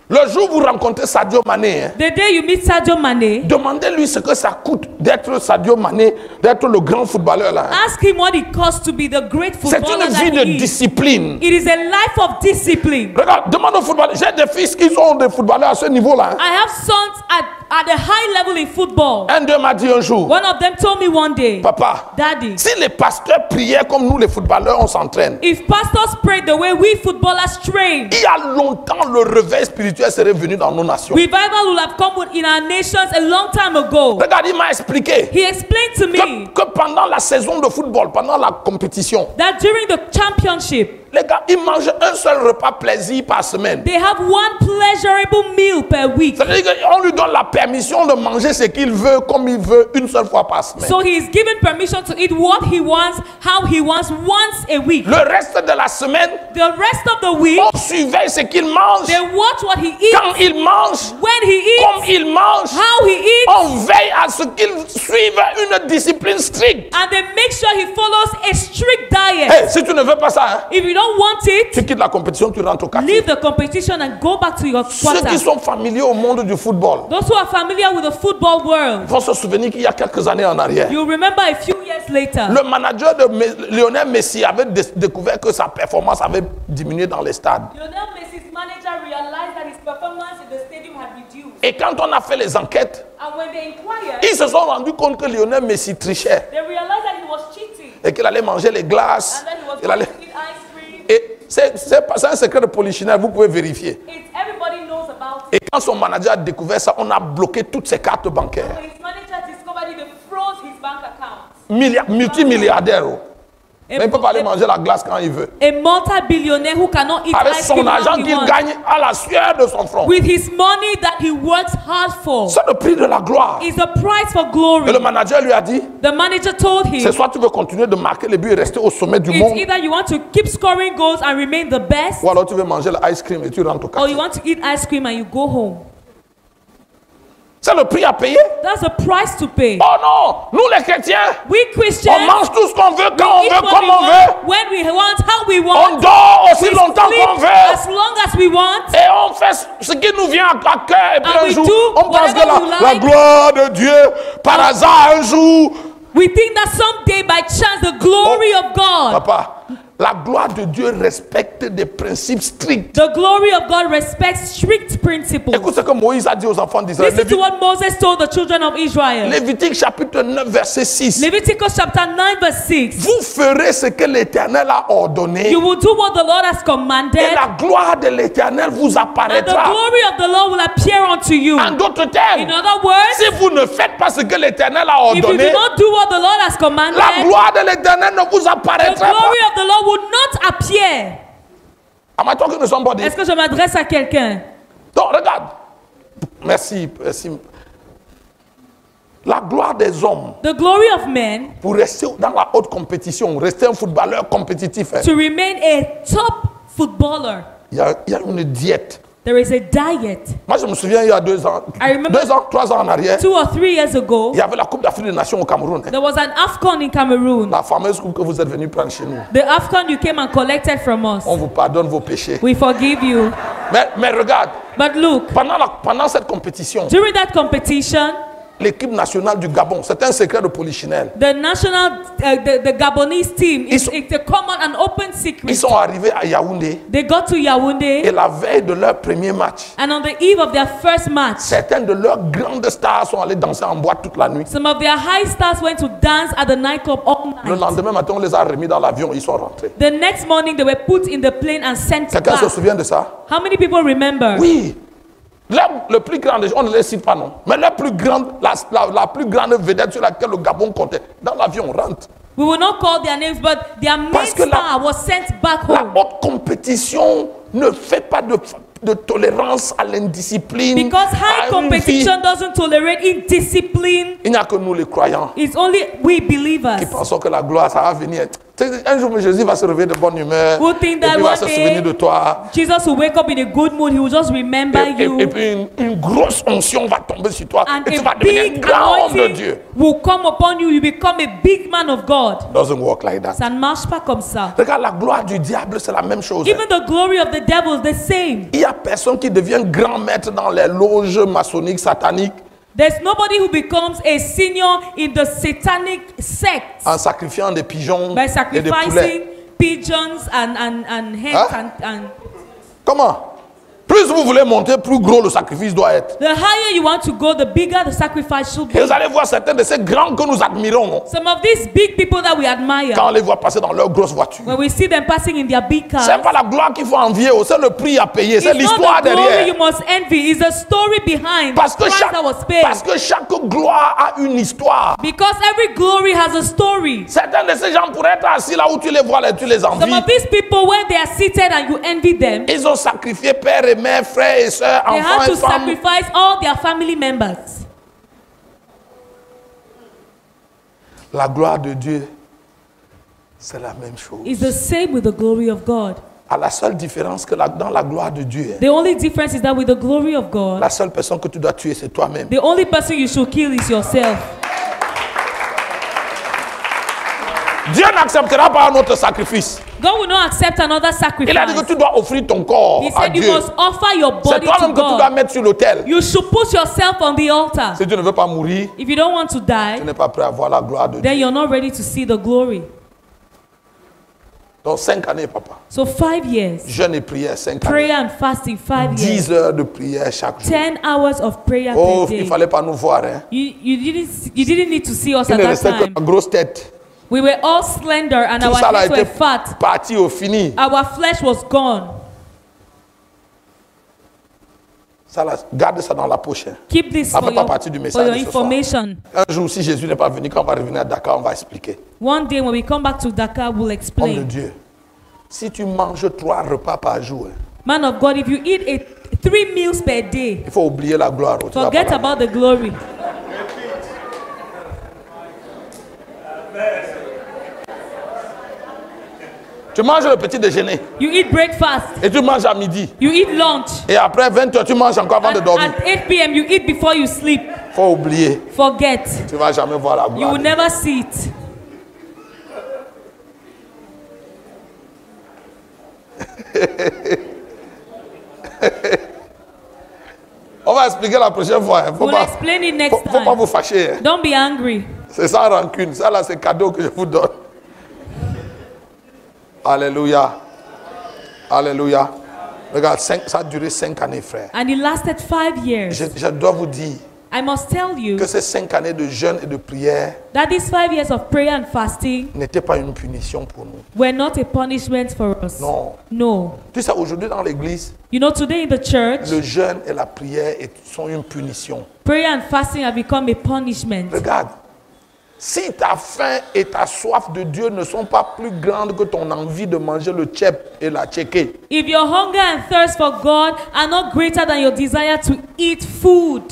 Le jour où vous rencontrez Sadio Mané, hein, The day you meet Sadio Mane, demandez-lui ce que ça coûte d'être Sadio Mané, d'être le grand footballeur là. hein. ask him what it costs to be the great C'est footballer une that vie de he is. discipline. It is a life of discipline. Regarde, demande aux footballeurs. J'ai des fils qui sont des footballeurs à ce niveau-là. hein. I have sons at a high level in football. Un d'eux m'a dit un jour, One of them told me one day, papa, Daddy, si les pasteurs priaient comme nous les footballeurs, on s'entraîne. if pastors pray the way we footballers train, Il y a longtemps, le réveil spirituel serait venu dans nos nations. revival will have come in our nations a long time ago. Regarde, il m'a expliqué He explained to me que pendant la saison de football, pendant la compétition, that during the championship, les gars, ils mangent un seul repas plaisir par semaine. they have one pleasurable meal per week. C'est-à-dire qu'on lui donne la permission de manger ce qu'il veut, comme il veut, une seule fois par semaine. So he is given permission to eat what he wants, how he wants, once a week. Le reste de la semaine, The rest of the week, on surveille ce qu'il mange, they watch what he eats, quand il mange, when he comme eats, il mange. how he eats, On veille à ce qu'il suive une discipline stricte. and they make sure he follows a strict diet. Hey, si tu ne veux pas ça, hein, If you don't want tu it, quittes la compétition, tu rentres au quartier. leave the competition and go back to your Ceux qui quarter. sont familiers au monde du football Those who are familiar with the football world, vont se souvenir qu'il y a quelques années en arrière, you remember a few years later, le manager de Lionel Messi avait découvert que sa performance avait diminué dans les stades. Lionel Messi's manager realized that his performance in the stadium had reduced. Et quand on a fait les enquêtes, And when they inquired, ils se sont rendus compte que Lionel Messi trichait they realized that he was cheating. et qu'il allait manger les glaces. And then he was Il going allait... to eat ice cream. Et c'est un secret de polichinelle, vous pouvez vérifier. Everybody knows about Et it. quand son manager a découvert ça, on a bloqué toutes ses cartes bancaires. When his manager discovered it, they froze his bank account. Multimilliardaire. Mais il ne peut pas aller A manger la glace quand il veut. multi-billionaire who cannot eat Avec ice son cream argent how he qu'il wants. gagne à la sueur de son front. With his money that he works hard for. C'est le prix de la gloire. Is the price for Et glory. le manager lui a dit, The manager told him, c'est soit tu veux continuer de marquer les buts et rester au sommet du it's monde, either you want to keep scoring goals and remain the best, ou alors tu veux manger l'ice cream et tu rentres au or you quartier. want to eat ice cream and you go home. C'est le prix à payer. That's a price to pay. Oh non, nous les chrétiens, We on Christians, mange tout ce qu'on veut, we quand on eat veut, what comme we on veut. want, when we want, how we On want. dort aussi We longtemps sleep qu'on veut. as long as we want. Et on fait ce qui nous vient à cœur. Et puis And un we jour, do on pense que whatever we la like. gloire de Dieu, par hasard, un jour, We think that someday by chance the glory of God. papa, La gloire de Dieu respecte des principes stricts. The glory of God respects strict principles. Écoute ce que Moïse a dit aux enfants d'Israël. Listen to what Moses told the children of Israel. Lévitique chapitre 9 verset 6. Leviticus chapter 9 verse 6. Vous ferez ce que l'Éternel a ordonné. You will do what the Lord has commanded. Et la gloire de l'Éternel vous And the apparaîtra. glory of the Lord will appear unto you. En d'autres termes, In other words, si vous ne faites pas ce que l'Éternel a if you do ordonné, not do what the Lord has commanded, la gloire de l'Éternel ne vous the apparaîtra glory pas. of the Lord will not appear. Am I talking to somebody? Est-ce que je m'adresse à quelqu'un? Donc, regarde. Merci, merci. La gloire des hommes, The glory of men, pour rester dans la haute compétition, rester un footballeur compétitif, hein, to remain a top footballer, il y a une diète. there is a diet. Moi, je me souviens, il y a 2 ans, I remember 2 ans, 3 ans en arrière, 2 or 3 years ago, il y avait la Coupe d'Afrique des Nations au Cameroun. Hein. there was an AFCON in Cameroon. La fameuse coupe que vous êtes venu prendre chez nous. The AFCON you came and collected from us. On vous pardonne vos péchés. We forgive you. Mais regarde, But look, pendant cette compétition, during that competition, l'équipe nationale du Gabon, c'est un secret de Polichinelle. the national, the Gabonese team, Ils sont- it's a common and open Ils secret. sont arrivés à Yaoundé They got to et Yaoundé, la veille de leur premier match, and on the eve of their first match, certains de leurs grandes stars sont allés danser en boîte toute la nuit. some of their high stars went to dance at the nightclub all Le night. lendemain matin, on les a remis dans l'avion, ils sont rentrés. The next morning, they were put in the plane and sent Quelqu'un se back. souvient de ça? How many people remember? Oui. Le plus grand, on ne les cite pas, non. Mais la plus grande vedette sur laquelle le Gabon comptait, dans l'avion, rentre. We will not call their names, but their main Parce que star was sent back La home. haute compétition ne fait pas de tolérance à l'indiscipline. Because high à une vie. competition doesn't tolerate indiscipline. Il n'y a que nous les croyants It's only we qui believers pensons que la gloire, ça va venir. Un jour, Jésus va se réveiller de bonne humeur. who think Et that puis il va one se souvenir de day toi. Jesus will wake up in a good mood. He will just remember Et you. puis une grosse onction va tomber sur toi. And Et tu a vas devenir un big grand homme de anointing Dieu. will come upon you. You become a big man of God. Doesn't work like that. Ça ne marche pas comme ça. Regarde, la gloire du diable, c'est la même chose. Even the glory of the devil is the same. Il n'y a personne qui devient grand maître dans les loges maçonniques, sataniques, There's nobody who becomes a senior in the satanic sect en sacrifiant des pigeons by et des sacrificing poulets. pigeons and hens Hein? and Comment? Plus vous voulez monter, plus gros le sacrifice doit être. the higher you want to go, the bigger the sacrifice should Et be. vous allez voir certains de ces grands que nous admirons, Some of these big people that we admire, quand on les voit passer dans leur grosse voiture. when we see them passing in their big cars, C'est pas la gloire qu'il faut envier, c'est le prix à payer, c'est it's l'histoire not the glory derrière. you must envy, it's the story behind Parce the que, price that was paid. parce que chaque gloire a une histoire. Because every glory has a story. Certains de ces gens pourraient être assis là où tu les vois, là, tu les Some envies. of these people, when they are seated and you envy them, Ils ont sacrifié père et mère, frères et sœurs, they enfants had et to femmes. sacrifice all their family members. La gloire de Dieu, c'est la même chose. It's the same with the glory of God. À la seule différence que dans la gloire de Dieu, The only difference is that with the glory of God, la seule personne que tu dois tuer, c'est toi-même. the only person you should kill is yourself. Dieu n'acceptera pas un autre sacrifice. God will not accept another Il a dit que sacrifice. tu dois offrir ton corps He à said you Dieu. must offer your C'est body to toi-même que tu dois God. mettre sur l'autel. You should put yourself on the altar. Si tu ne veux pas mourir, If you don't want to tu die, n'es pas prêt à voir la gloire de Dieu. then you're not ready to see the glory. Donc 5 années, papa. So 5 years, Jeûne et prière, 5 années. prayer and fasting, 5 years, 10 heures de prière chaque jour. 10 hours of prayer Oh, per il ne day. fallait pas nous voir. Hein. You didn't need to see us Il at ne that restait que time. la grosse tête. We were all slender and Tout our ça là heads were était fat. parti au fini. Our flesh was gone. Ça là, garde ça dans la poche. Hein. Keep this Ça for fait pas your, partie du for message your de ce soir. information. Un jour, si Jésus n'est pas venu, quand on va revenir à Dakar, on va expliquer. One day when we come back to Dakar, we'll Homme de explain. Dieu, si tu manges 3 repas par jour, hein, Man of God, if you eat 3 meals per day, il faut oublier la gloire. Tu vas forget pas la- about the glory. Tu manges le petit déjeuner You eat breakfast, et tu manges à midi. you eat lunch, Et après 20 heures, tu manges encore avant de dormir. at 8 p.m. you eat before you sleep. Il faut oublier. Forget. Tu ne vas jamais voir la You gloire. will never see it. On va expliquer la prochaine fois. Il ne faut We'll pas, explain it next faut pas time. vous fâcher. Hein. Don't be angry. C'est sans rancune. Ça là, c'est cadeau que je vous donne. Alléluia. Alléluia. Regarde, ça a duré 5 années, frère. And it lasted 5 years. Je dois vous dire I must tell you que ces 5 années de jeûne et de prière that these 5 years of prayer and fasting n'étaient pas une punition pour nous. were not a punishment for us. Non. No. Tu sais, aujourd'hui dans l'église, You know, today in the church, le jeûne et la prière sont une punition. prayer and fasting have become a punishment. Regarde, si ta faim et ta soif de Dieu ne sont pas plus grandes que ton envie de manger le tchèp et la tchéké, If your hunger and thirst for God are not greater than your desire to eat food,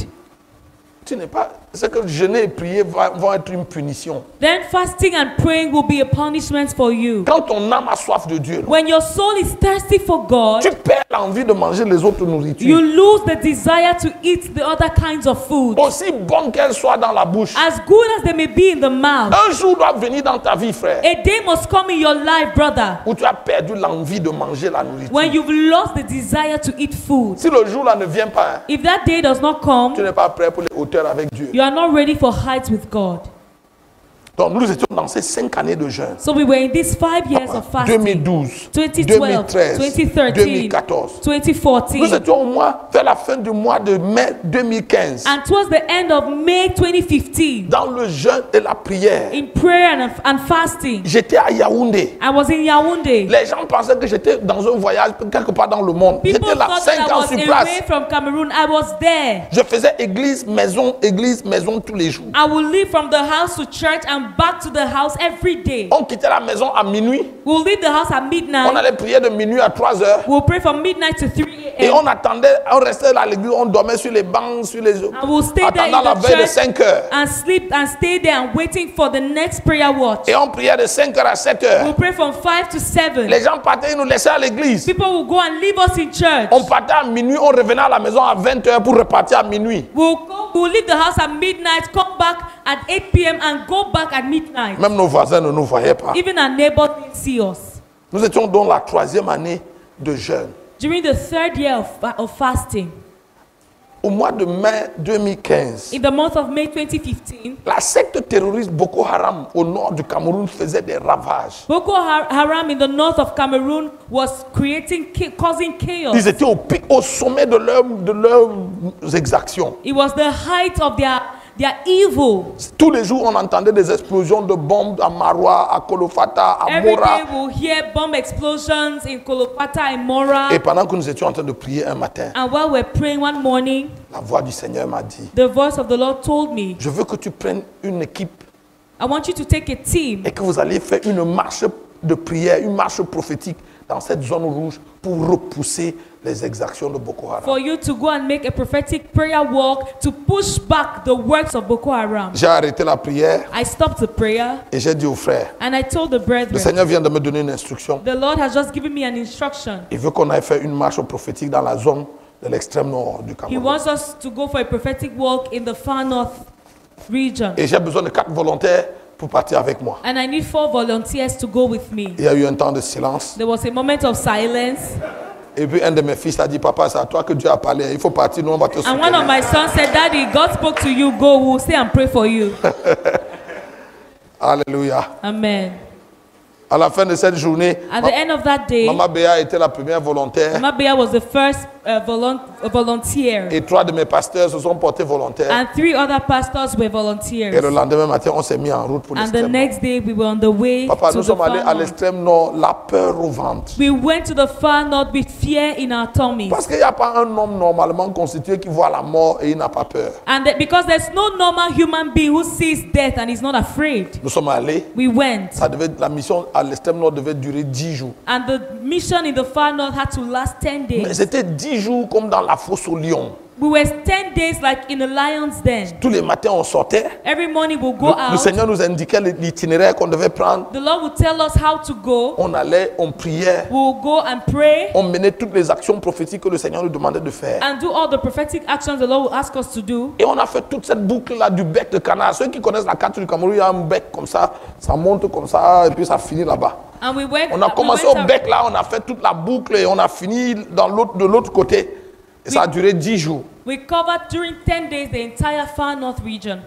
tu n'es pas. C'est que jeûner et prier vont être une punition. then fasting and praying will be a punishment for you. Quand ton âme a soif de Dieu, When your soul is thirsty for God, tu perds l'envie de manger les autres nourritures. you lose the desire to eat the other kinds of food. Aussi bonne qu'elle soit dans la bouche. As good as they may be in the mouth, Un jour doit venir dans ta vie, frère, a day must come in your life, brother, où tu as perdu l'envie de manger la nourriture. when you've lost the desire to eat food. Si le jour là ne vient pas, If that day does not tu come, n'es pas prêt pour les hauteurs avec Dieu. you are not ready for heights with God. Donc nous étions dans ces 5 années de jeûne. So we were in these 5 years of fasting. 2012, 2012, 2013, 2013, 2014. Nous 2014. étions au mois, vers la fin du mois de mai 2015, And towards the end of May 2015, dans le jeûne et la prière. in prayer and fasting, J'étais à Yaoundé. I was in Yaoundé. Les gens pensaient que j'étais dans un voyage quelque part dans le monde. People J'étais là, thought that 5 I ans was sur place. away from Cameroon. I was there. Je faisais église, maison tous les jours. I would leave from the house to church and back to the house every day. On quittait la maison à minuit. We'll leave the house at On midnight. allait prier de minuit à 3 heures. We'll pray from midnight to 3 Et a.m. on attendait, on restait là à l'église, on dormait sur les bancs, sur les I will stay there attendant la in the veille de church 5 heures. and sleep and stay there and waiting for the next prayer watch. Et on priait de 5 heures à 7 heures. We'll pray from 5 to 7. Les gens partaient, ils nous laissaient à l'église. People will go and leave us in church. On partait à minuit, on revenait à la maison à 20 heures pour repartir à minuit. We'll leave the house at midnight, come back at 8 p.m. and go back at midnight. Même nos voisins ne nous voyaient pas. Even our neighbors didn't see us. Nous étions dans la 3e année de jeûne. During the 3rd year of fasting, Au mois de mai 2015, in the month of May 2015, la secte terroriste Boko Haram au nord du Cameroun faisait des ravages. Boko Haram in the north of Cameroon was causing chaos. Ils étaient au pic, au sommet de leurs exactions. It was the height of their evil. Tous les jours, on entendait des explosions de bombes à Maroua, à Kolofata, à Every Mora. day we'll hear bomb explosions in Kolopata and Mora. Et pendant que nous étions en train de prier un matin, And while we're praying one morning, la voix du Seigneur m'a dit, the voice of the Lord told me, je veux que tu prennes une équipe I want you to take a team et que vous allez faire une marche de prière, une marche prophétique dans cette zone rouge pour repousser les exactions de Boko Haram. for you to go and make a prophetic prayer walk to push back the works of Boko Haram. J'ai arrêté la prière I stopped the prayer et j'ai dit aux frères, and I told the le brethren, Seigneur vient de me donner une instruction. the Lord has just given me an instruction. Il veut qu'on aille faire une marche prophétique dans la zone de l'extrême nord du He Cameroun. wants us to go for a prophetic walk in the far north region. Et j'ai besoin de 4 volontaires pour partir avec moi. And I need 4 volunteers to go with me. Il y a eu un temps de silence. There was a moment of silence. Et puis un de mes fils a dit, papa, c'est à toi que Dieu a parlé. Il faut partir, nous on va te And one of soutenir. my sons said, Daddy, God spoke to you. Go, we'll stay and pray for you. Alléluia. Amen. À la fin de cette journée, At the end of that day, Maman Béa était la première volontaire. Mama Bea was the first volunteer. Et 3 de mes pasteurs se sont portés volontaires. And 3 other pastors were Et le volunteers. lendemain matin, on s'est mis en route pour And the l'extrême nord. next day, we were on the way Papa, to nous the sommes allés far à north. l'extrême nord, la peur au ventre. We went to the far north with fear in our tummies. Parce qu'il n'y a pas un homme normalement constitué qui voit la mort et il n'a pas peur. And because there's no normal human being who sees death and is not afraid. Nous sommes allés. We went. La mission à l'extrême nord devait durer 10 jours. And the mission in the far north had to last 10 Mais days. c'était 10 jours comme dans la fosse au lion. We were 10 days like in a lion's den. Tous les matins, on sortait. Every morning we'll go Le out. Seigneur nous indiquait l'itinéraire qu'on devait prendre. The Lord would tell us how to go. On allait, on priait. We'll go and pray On menait toutes les actions prophétiques que le Seigneur nous demandait de faire. and do all the prophetic actions the Lord will ask us to do. Et on a fait toute cette boucle-là du bec de canard. Ceux qui connaissent la carte du Cameroun, il y a un bec comme ça. Ça monte comme ça et puis ça finit là-bas. And we went, On a commencé we au went bec là, on a fait toute la boucle et on a fini de l'autre côté. Et ça a duré 10 jours. We covered during 10 days the entire far north region.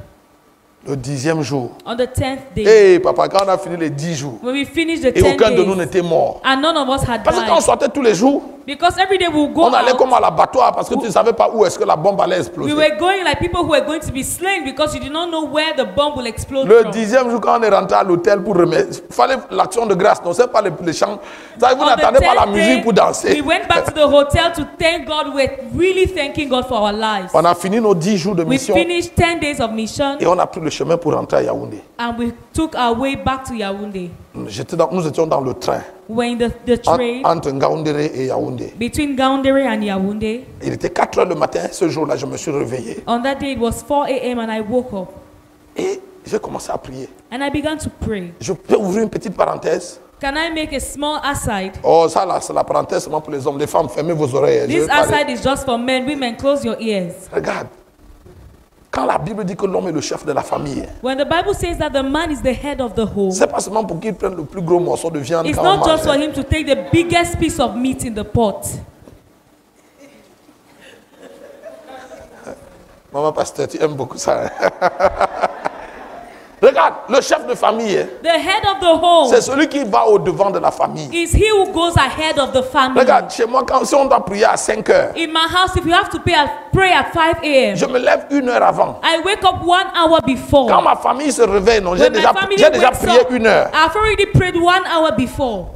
Le 10e jour. On the 10th day. Hey, papa, quand on a fini les 10 jours, When we finished the et 10 aucun de nous days, n'était mort. and none of us had Parce que quand on died. sortait tous les jours, Because every day we would go on allait out, comme à l'abattoir parce que tu ne savais pas où est-ce que la bombe allait exploser. we were going like people who were going to be slain because you did not know where the bomb will explode Le from. 10e jour, quand on est rentré à l'hôtel pour remettre, il fallait l'action de grâce. Non, c'est pas les chants. Vous On the n'attendez pas la 10th musique day, pour danser. we went back to the hotel to thank God. We're really thanking God for our lives. On a fini nos 10 jours de We mission finished 10 days of mission et on a pris le chemin pour rentrer à Yaoundé. and we took our way back to Yaoundé. Nous étions dans le train We're in the train entre Ngaoundéré et Yaoundé. between Gaoundéré and Yaoundé. Il était 4 heures le matin. Ce jour-là, je me suis réveillé On that day, it was 4 a.m. and I woke up et j'ai commencé à prier. and I began to pray. Je peux ouvrir une petite parenthèse. Can I make a small aside? Oh, ça là, c'est la parenthèse seulement pour les hommes. Les femmes, fermez vos oreilles. Je This vais parler. aside is just for men. Women, close your ears. Regarde. Quand la Bible dit que l'homme est le chef de la famille, When the Bible says that the man is the head of the home, c'est pas seulement pour qu'il prenne le plus gros morceau de viande it's quand on not just for mange. him to take the biggest piece of meat in the pot. Maman pasteur, tu aimes beaucoup ça. Hein? Regarde, le chef de famille, hein, The head of the home c'est celui qui va au devant de la famille. is he who goes ahead of the family. Regarde, chez moi, si on doit prier à 5 heures, In my house, if you have to pray at 5 a.m., je me lève 1 heure avant. I wake up 1 hour before. Quand ma famille se réveille, non, j'ai When my déjà family wakes prié up, 1 heure. I've already prayed 1 hour before.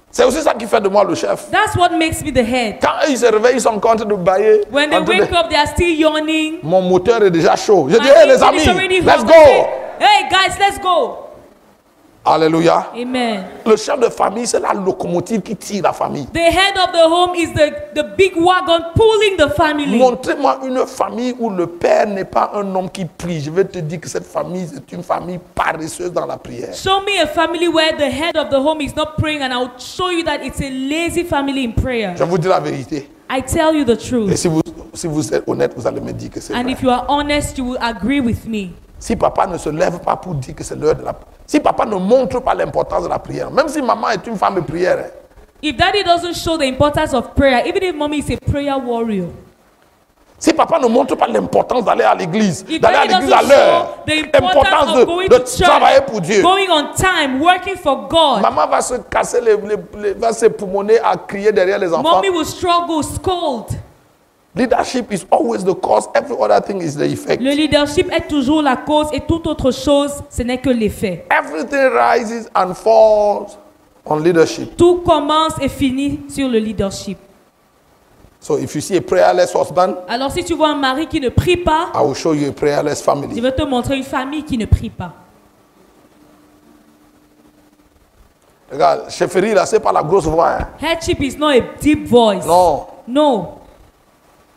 C'est aussi ça qui fait de moi le chef. That's what makes me the head. Quand eux, ils se réveillent, ils sont en train de bailler. When they en train de- wake up, they are still yawning. Mon moteur est déjà chaud. Je dis, My hey les engine amis, is already let's hot. go. Hey guys, let's go. Alléluia. Amen. Le chef de famille, c'est la locomotive qui tire la famille. The head of the home is the big wagon pulling the family. Montrez-moi une famille où le père n'est pas un homme qui prie. Je vais te dire que cette famille, c'est une famille paresseuse dans la prière. Show me a family where the head of the home is not praying, and I'll show you that it's a lazy family in prayer. Je vous dis la vérité. I tell you the Et truth. si vous êtes honnête, vous allez me dire que c'est And vrai. if you are honest, you will agree with me. Si papa ne se lève pas pour dire que c'est l'heure de la prière, si papa ne montre pas l'importance de la prière, même si maman est une femme de prière, hein, If daddy doesn't show the importance of prayer, even if mommy is a prayer warrior, si papa ne montre pas l'importance d'aller à l'église, if d'aller à daddy l'église à doesn't l'heure, show the importance l'importance of going de to travailler pour Dieu, church, going on time, working for God, maman va se casser va se poumonner à crier derrière les enfants. mommy will struggle, scold. Leadership is always the cause, every other thing is the effect. Le leadership est toujours la cause et toute autre chose, ce n'est que l'effet. Everything rises and falls on leadership. Tout commence et finit sur le leadership. So if you see a prayerless husband, Alors si tu vois un mari qui ne prie pas, I will show you a prayerless je family. vais te montrer une famille qui ne prie pas. Regarde, chefferie là, c'est pas la grosse voix. Hein. Headship is not a deep voice. Non. No.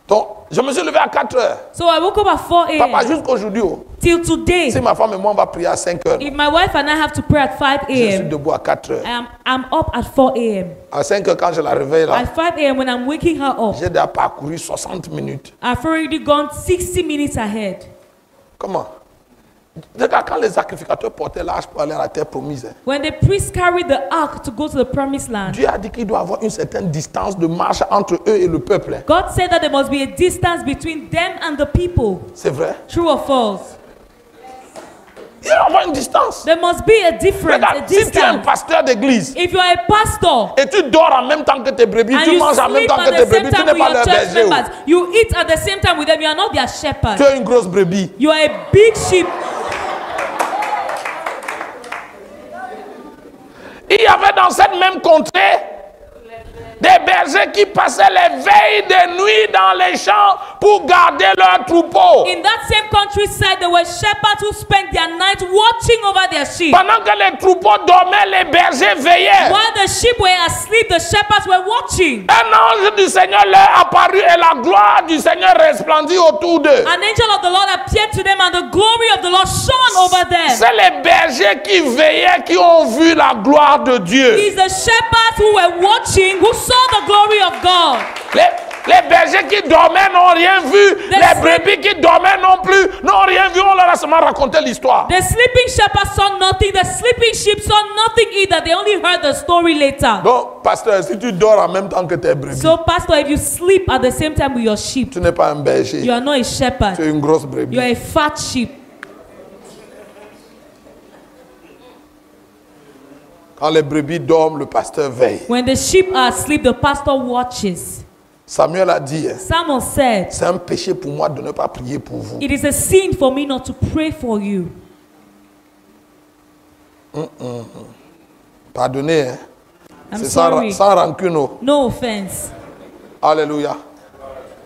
Donc, je me suis levé à 4 heures. So I woke up at 4 Papa, a.m. jusqu'aujourd'hui, oh, Till today. si ma femme et moi on va prier à 5 heures, If my wife and I have to pray at 5 je suis a.m., debout à 4 heures. I'm up at 4 a.m. À 5 heures, quand je la réveille là, At 5 a.m. when I'm waking her up, j'ai déjà parcouru 60 minutes. I've already gone 60 minutes ahead. Comment? Regarde, quand les sacrificateurs portaient l'arche pour aller à la terre promise, hein, When the priests carried the ark to go to the promised land, Dieu a dit qu'il doit y avoir une certaine distance de marche entre eux et le peuple. Hein. God said that there must be a distance between them and the people. C'est vrai? True or false? Il doit y avoir une distance. There must be a difference, a Regarde, si tu es un distance. pasteur d'église If you are a pastor et tu dors en même temps que tes brebis, and tu you manges en même sleep temps que at tes the same brebis, tu time n'es with pas your leur church berger. members, you eat at the same time with them, you are not their shepherd. Tu es une grosse brebis. You are a big sheep. Il y avait dans cette même contrée des bergers qui passaient les veilles de nuit dans les champs pour garder leurs troupeaux. In that same countryside, there were shepherds who spent their night watching over their sheep. Pendant que les troupeaux dormaient, les bergers veillaient. While the sheep were asleep, the shepherds were watching. Un ange du Seigneur leur apparut et la gloire du Seigneur resplendit autour d'eux. An angel of the Lord appeared to them, and the glory of the Lord shone over them. C'est les bergers qui veillaient qui ont vu la gloire de Dieu. It's the shepherds who were watching, who saw the glory of God. Les bergers qui dormaient n'ont rien vu. Les brebis qui dormaient non plus n'ont rien vu. On leur a seulement raconté l'histoire. The sleeping shepherds saw nothing. The sleeping sheep saw nothing either. They only heard the story later. Donc, pasteur, si tu dors en même temps que tes brebis, So, pastor, if you sleep at the same time with your sheep, tu n'es pas un berger. you are not a shepherd. Tu es une grosse brebis. You are a fat sheep. Quand les brebis dorment, le pasteur veille. When the sheep are asleep, the pastor watches. Samuel a dit, Samuel said, c'est un péché pour moi de ne pas prier pour vous. it is a sin for me not to pray for you. Pardonnez, hein. I'm C'est sorry. sans rancune. Oh. No offense. Alléluia.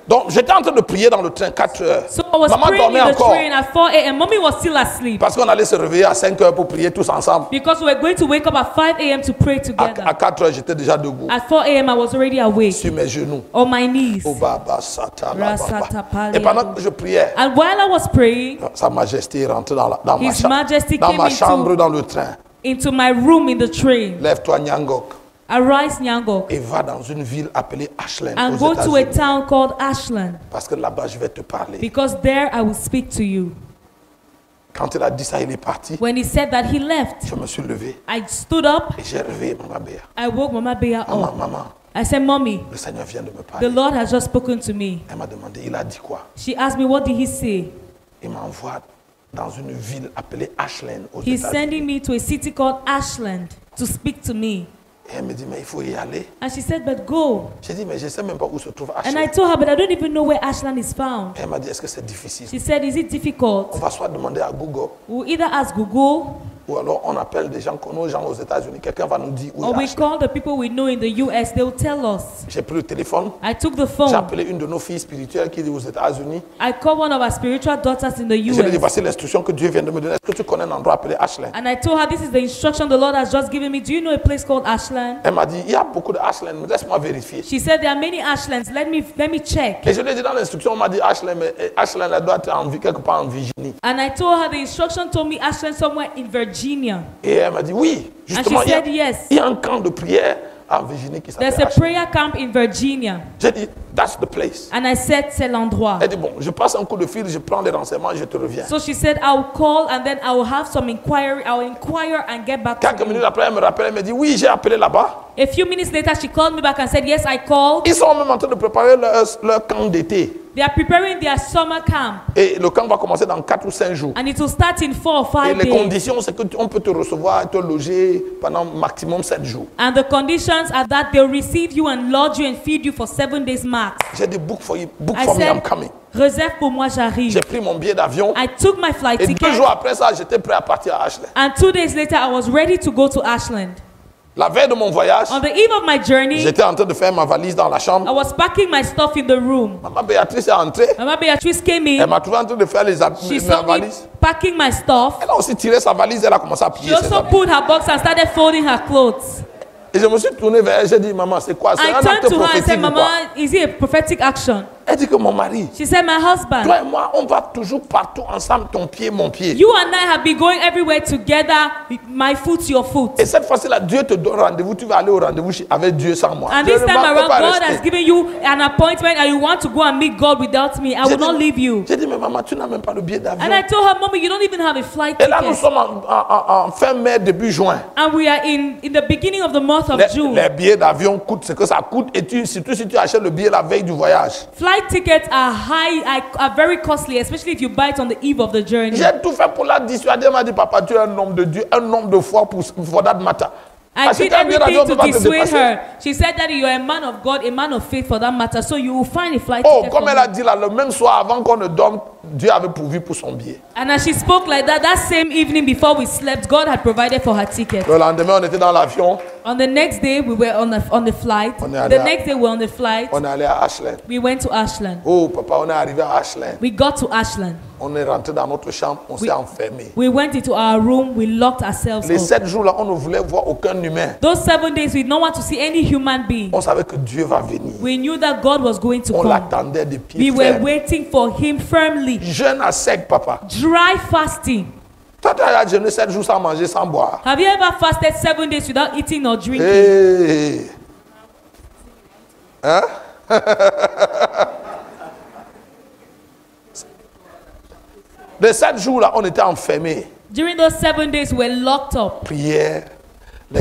Donc, j'étais en train de prier dans le train 4 heures. So I was Maman praying dormait in the encore. train at 4 a.m. Mommy was still asleep Parce qu'on allait se réveiller à 5 heures pour prier tous ensemble. because we were going to wake up at 5 a.m. to pray together. À 4 heures, j'étais déjà debout. At 4 a.m. I was already awake Sur mes genoux. on my knees. Oh, baba, sata, la, baba. Rasatapali. Et pendant que je priais, And while I was praying, Sa Majesté est rentrée dans ma, His Majesty dans came ma chambre into, dans le train. into my room in the train. Lève-toi, Nyangok, Arise, Nyangok, et va dans une ville appelée Ashland, and aux go to a États-Unis. town called Ashland, Parce que là-bas, je vais te parler. because there I will speak to you. Quand il a dit ça, il est parti. When he said that, he left. Je me suis levé I stood up. et j'ai réveillé Maman Béa. I woke Mama Bea Maman, up. maman, I said, Mommy, le Seigneur vient de me the parler. Lord has just spoken to me. Elle m'a demandé, il a dit quoi? She asked me, what did he say? Il m'envoie dans une ville appelée Ashland, aux He's États-Unis. sending me to a city called Ashland to speak to me. Et elle me dit, mais il faut y aller. And she said, but go. J'ai dit, mais je ne sais même pas où se trouve And I Ashland. told her, but I don't even know where Ashland is found. Elle m'a dit, est-ce que c'est difficile? She said, is it difficult? On va soit demander à Google, We'll either ask Google ou alors on appelle des gens, nos gens aux États-Unis. Quelqu'un va nous dire où or est we Ashland. call the people we know in the US. They'll tell us. J'ai pris le téléphone, I took the j'ai phone. appelé une de nos filles spirituelles qui est aux États-Unis. I called one of our spiritual daughters in the Je lui ai dit, US. voici l'instruction que Dieu vient de me donner. Est-ce que tu connais un endroit appelé Ashland? And I told her, this is the instruction the Lord has just given me. Do you know a place called Ashland? Elle m'a dit, il y a beaucoup de Ashland, mais laisse-moi vérifier. She said, there are many Ashlands. Let me check. Et je lui ai dit, dans l'instruction, on m'a dit Ashland, mais Ashland, elle doit être quelque part en Virginie. And I told her the instruction told me Ashland somewhere in Virginia. Et elle m'a dit, oui, justement, she said yes. il y a un camp de prière en Virginie qui s'appelle There's a Ashland. prayer camp in Virginia. J'ai dit, that's the place. And I said, c'est l'endroit. Elle dit, bon, je passe un coup de fil, je prends les renseignements et je te reviens. So she said, I'll call and then I'll have some inquiry. I'll inquire and get back to Quelques you. minutes après, elle me rappelle, elle me dit, oui, j'ai appelé là-bas. A few minutes later, she called me back and said, yes, I called. Ils sont même en train de préparer leur camp d'été. They are preparing their summer camp. Et le camp va commencer dans 4 ou 5 jours. And it will start in 4 or Et 5 les days. conditions, c'est qu'on peut te recevoir et te loger pendant maximum 7 jours. And the conditions are that they'll receive you and lodge you and feed you for 7 days max. J'ai dit, book for you, book I for me, I'm said, coming. réserve pour moi, j'arrive. J'ai pris mon billet d'avion. I took my flight Et 2 ticket. jours après ça, j'étais prêt à partir à Ashland. And 2 days later, I was ready to go to Ashland. La veille de mon voyage, On the eve of my journey, j'étais en train de faire ma valise dans la I chambre. was packing my stuff in the room. Maman Béatrice est entrée. Mama Beatrice came Elle in. m'a trouvé en train de faire She ma saw me valise. packing my stuff. Elle a aussi tiré sa valise, elle a commencé à She plier ses also habits. pulled her box and started folding her clothes. Et je me suis tourné vers elle, j'ai dit, maman, c'est quoi? C'est I un turned acte to her and prophétique said, ou quoi? Mama, is it a prophetic action? Elle dit que mon mari, She said, my husband, toi et moi, on va toujours partout ensemble, ton pied, mon pied. you and I have been going everywhere together, my foot, your foot. Et cette fois-ci, là, Dieu te donne rendez-vous, tu vas aller au rendez-vous avec Dieu sans moi. And Je this ne time peux around, pas God rester. has given you an appointment and you want to go and meet God without me. I will not leave you. J'ai dit, mais maman, tu n'as même pas le billet d'avion. And I told her, Mommy, you don't even have a flight Et là, nous ticket. sommes en fin mai, début juin. And we are in the beginning of the month of June. Les billets d'avion coûtent ce que ça coûte. Et surtout si tu achètes le billet la veille du voyage. Flight tickets are are very costly, especially if you buy it on the eve of the journey. J'ai tout fait pour la dissuader. Elle m'a dit, papa, tu es un homme de Dieu, un homme de foi for that matter. I did Acheter un billet d'avion, everything on to peut pas te dissuade dépasser. her. She said that you are a man of God, a man of faith for that matter, so you will find a flight Oh, ticket. comme for elle me. a dit là, le même soir avant qu'on ne dorme, Dieu avait pourvu pour son billet. And as she spoke like that, that same evening before we slept, God had provided for her ticket. Le lendemain, on était dans l'avion. On the next day, we were on the flight. On est allé The à- next day, we were on the flight. On est allé à Ashland. We went to Ashland. Oh, papa, on est arrivé à Ashland. We got to Ashland. On est rentré dans notre chambre, on s'est enfermé. We went into our room. We locked ourselves Les up. 7 jours-là, on ne voulait voir aucun humain. Those 7 days, we didn't want to see any human being. On savait que Dieu va venir. We knew that God was going to On come. l'attendait de We pied were ferme. waiting for Him firmly. Jeûne à sec, papa. Dry fasting. Toi, tu as jeûné 7 jours sans manger, sans boire. Have you ever fasted 7 days without eating or drinking? Hey. Hein? Les 7 jours-là, on était enfermés. During those 7 days, we were locked up, Prière,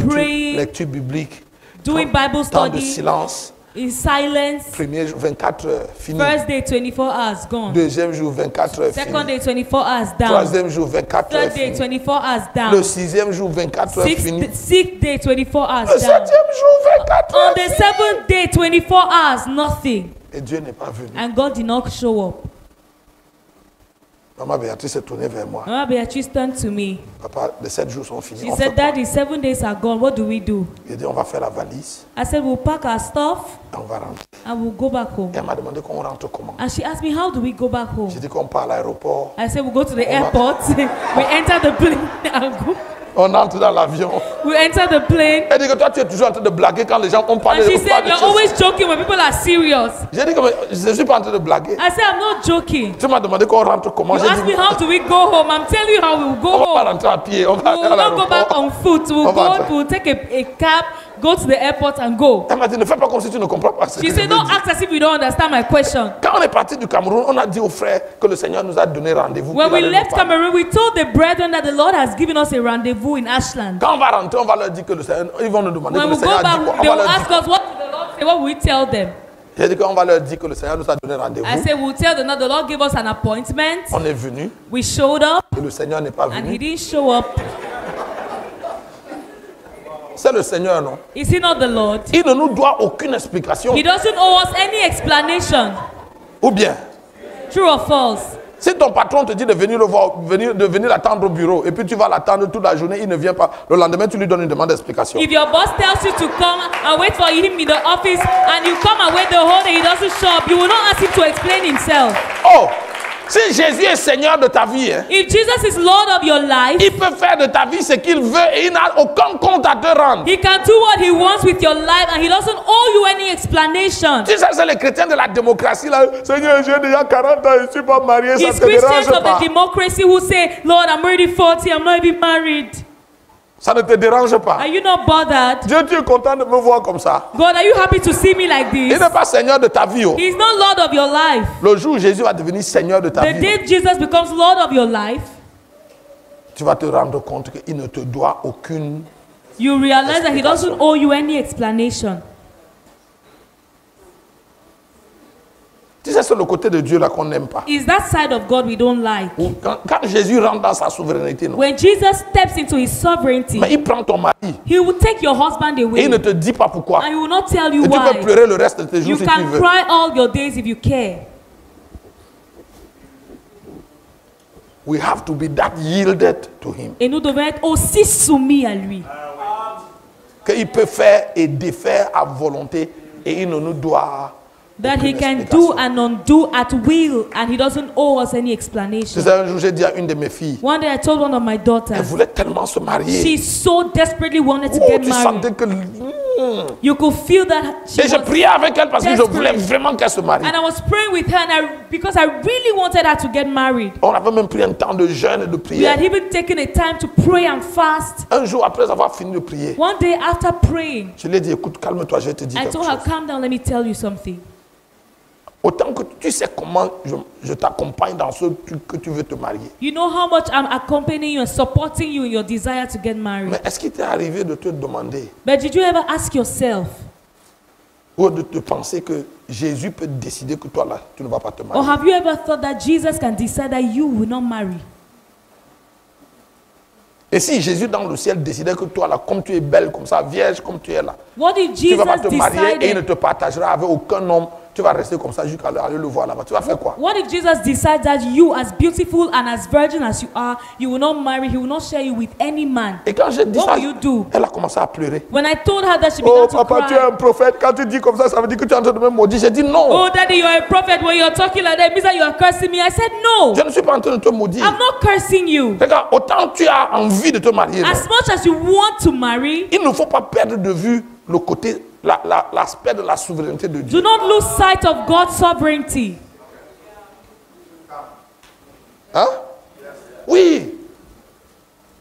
Praying, lecture biblique, doing Bible temps de study, silence, In silence. Premier jour, 24 heures, fini. First day, 24 hours gone. Deuxième jour, 24 heures, Second fini. day, 24 hours down. Troisième jour, 24 heures, Third day, fini. 24 hours down. Le sixième jour, 24 heures, fini. Sixth day, 24 hours Le down. septième jour, 24 On heures, the fini. seventh day, 24 hours, nothing. Et Dieu n'est pas venu. And God did not show up. Maman Béatrice s'est tournée vers moi. Mama Beatrice turned to me. Papa, les 7 jours sont finis. She On fait said, quoi? Daddy, 7 days are gone. What do we do? J'ai dit, on va faire la valise I said, we'll pack our stuff et on va rentrer. and we'll go back home. Et elle m'a demandé qu'on rentre comment. And she asked me, how do we go back home? J'ai dit qu'on part à l'aéroport. I said, we'll go to the airport. We enter the plane and go. On entre dans l'avion. We enter the plane. Elle dit que toi, tu es toujours en train de blaguer quand les gens ont parlé And she de said, you're always joking when people are serious. J'ai dit que je ne suis pas en train de blaguer. I said, I'm not joking. Tu m'as demandé qu'on rentre comment. You J'ai asked me dit, how do we go home. I'm telling you how we'll go on va pas home. rentrer à pied. On va We aller will à not go back l'aéroport. on foot. We'll On va go. entrer. We'll take a cab, go to the airport and go. Elle m'a dit, ne fais pas comme si tu ne comprends pas ce que She je said, veux don't dire. act as if you don't understand my question. Quand on est parti du Cameroun, on a dit aux frères que le Seigneur nous a donné rendez-vous. When qu'il we allait left nous parler. Cameroon, we told the brethren that the Lord has given us a rendezvous in Ashland. Quand on va rentrer, on va leur dire que le Seigneur, ils vont nous demander When que le we go Seigneur a dit quoi. back, On they va will leur ask dire. us, what did the Lord say? What will we tell them? J'ai dit qu'on va leur dire que le Seigneur nous a donné rendez-vous. I said, we'll tell them that the Lord gave us an appointment. On est venu We showed up et le Seigneur n'est pas and he venu. didn't show up. C'est le Seigneur, non? Is he not the Lord? Il ne nous doit aucune explication. He doesn't owe us any explanation. Ou bien, True or false? si ton patron te dit de venir le voir, de venir l'attendre au bureau, et puis tu vas l'attendre toute la journée, il ne vient pas. Le lendemain, tu lui donnes une demande d'explication. If your boss tells you to come and wait for him in the office and you come and wait the whole day, he doesn't show up, you will not ask him to explain himself. Oh, si Jésus est Seigneur de ta vie, hein, If Jesus is Lord of your life, il peut faire de ta vie ce qu'il veut et il n'a aucun compte à te rendre. he can do what he wants with your life and he doesn't owe you any explanation. Tu sais, c'est les chrétiens de la démocratie là. Seigneur, j'ai déjà 40 ans, je ne suis pas marié, ça It's ne te Christians dérange of pas. the democracy who say, Lord, I'm already 40, I'm not even married. Ça ne te dérange pas. Are you not bothered? Dieu, tu es content de me voir comme ça. God, are you happy to see me like Il this? n'est pas Seigneur de ta vie. Oh. He's not Lord of your life. Le jour où Jésus va devenir Seigneur de ta The vie, day Jesus becomes Lord of your life, tu vas te rendre compte qu'il ne te doit aucune. you realize that he doesn't owe you any explanation. Tu sais, c'est le côté de Dieu là qu'on n'aime pas. It's that side of God we don't like. Ou quand Jésus rentre dans sa souveraineté, non. When Jesus steps into his sovereignty, Mais il prend ton mari he will take your husband et away il ne te dit pas pourquoi. and he will not tell you Et tu peux why. pleurer le reste de tes jours You si tu can veux. cry all your days if you care. We have to be that yielded to him. Et nous devons être aussi soumis à lui. Qu'il peut faire et défaire à volonté et il ne nous doit. That he aucune can explication. do and undo at will and he doesn't owe us any Tu explanation. sais, un jour j'ai dit à une de mes filles, One day I told one of my elle daughters, voulait tellement se marier. she so desperately wanted to Oh, get tu married. sentais que. You could feel that she Et je was, priais avec elle parce que je desperate. voulais vraiment qu'elle se marie. and I was praying with her and because I really wanted her to get married. On avait même pris un temps de jeûne et de We prière. had even taken a time to pray and fast. Un jour après avoir fini de prier, One day after praying, je lui ai dit, écoute, calme-toi, je vais te dire I quelque told her, chose. calm down, let me tell you something. Autant que tu sais comment je t'accompagne dans ce que tu veux te marier. You know how much I'm accompanying you and supporting you in your desire to get married. Mais est-ce qu'il t'est arrivé de te demander But did you ever ask yourself, ou de te penser que Jésus peut décider que toi là, tu ne vas pas te or marier? have you ever thought that Jesus can decide that you will not marry? Et si Jésus dans le ciel décidait que toi là, comme tu es belle, comme ça, vierge, comme tu es là, What if tu ne vas pas te Jesus marier et il ne decided? te partagera avec aucun homme. Tu vas rester comme ça jusqu'à aller le voir là-bas. Tu vas faire quoi? What if Jesus decides that you, as beautiful and as virgin as you will not marry, he will not share you with any man? Et quand j'ai dit What ça, will you do? elle a commencé à pleurer. When I told her that, she Oh began to papa, tu es cry. un prophète. Quand tu dis comme ça veut dire que tu es en train de me maudire. J'ai dit non. Oh, daddy, you're a prophet. When you're talking like that, it means that you are cursing me. I said, no, Je ne suis pas en train de te maudire. I'm not cursing you. Regarde, autant tu as envie de te marier, non, As much as you want to marry, il ne faut pas perdre de vue le côté, l'aspect de la souveraineté de Dieu. do not lose sight of God's sovereignty. Hein? Oui.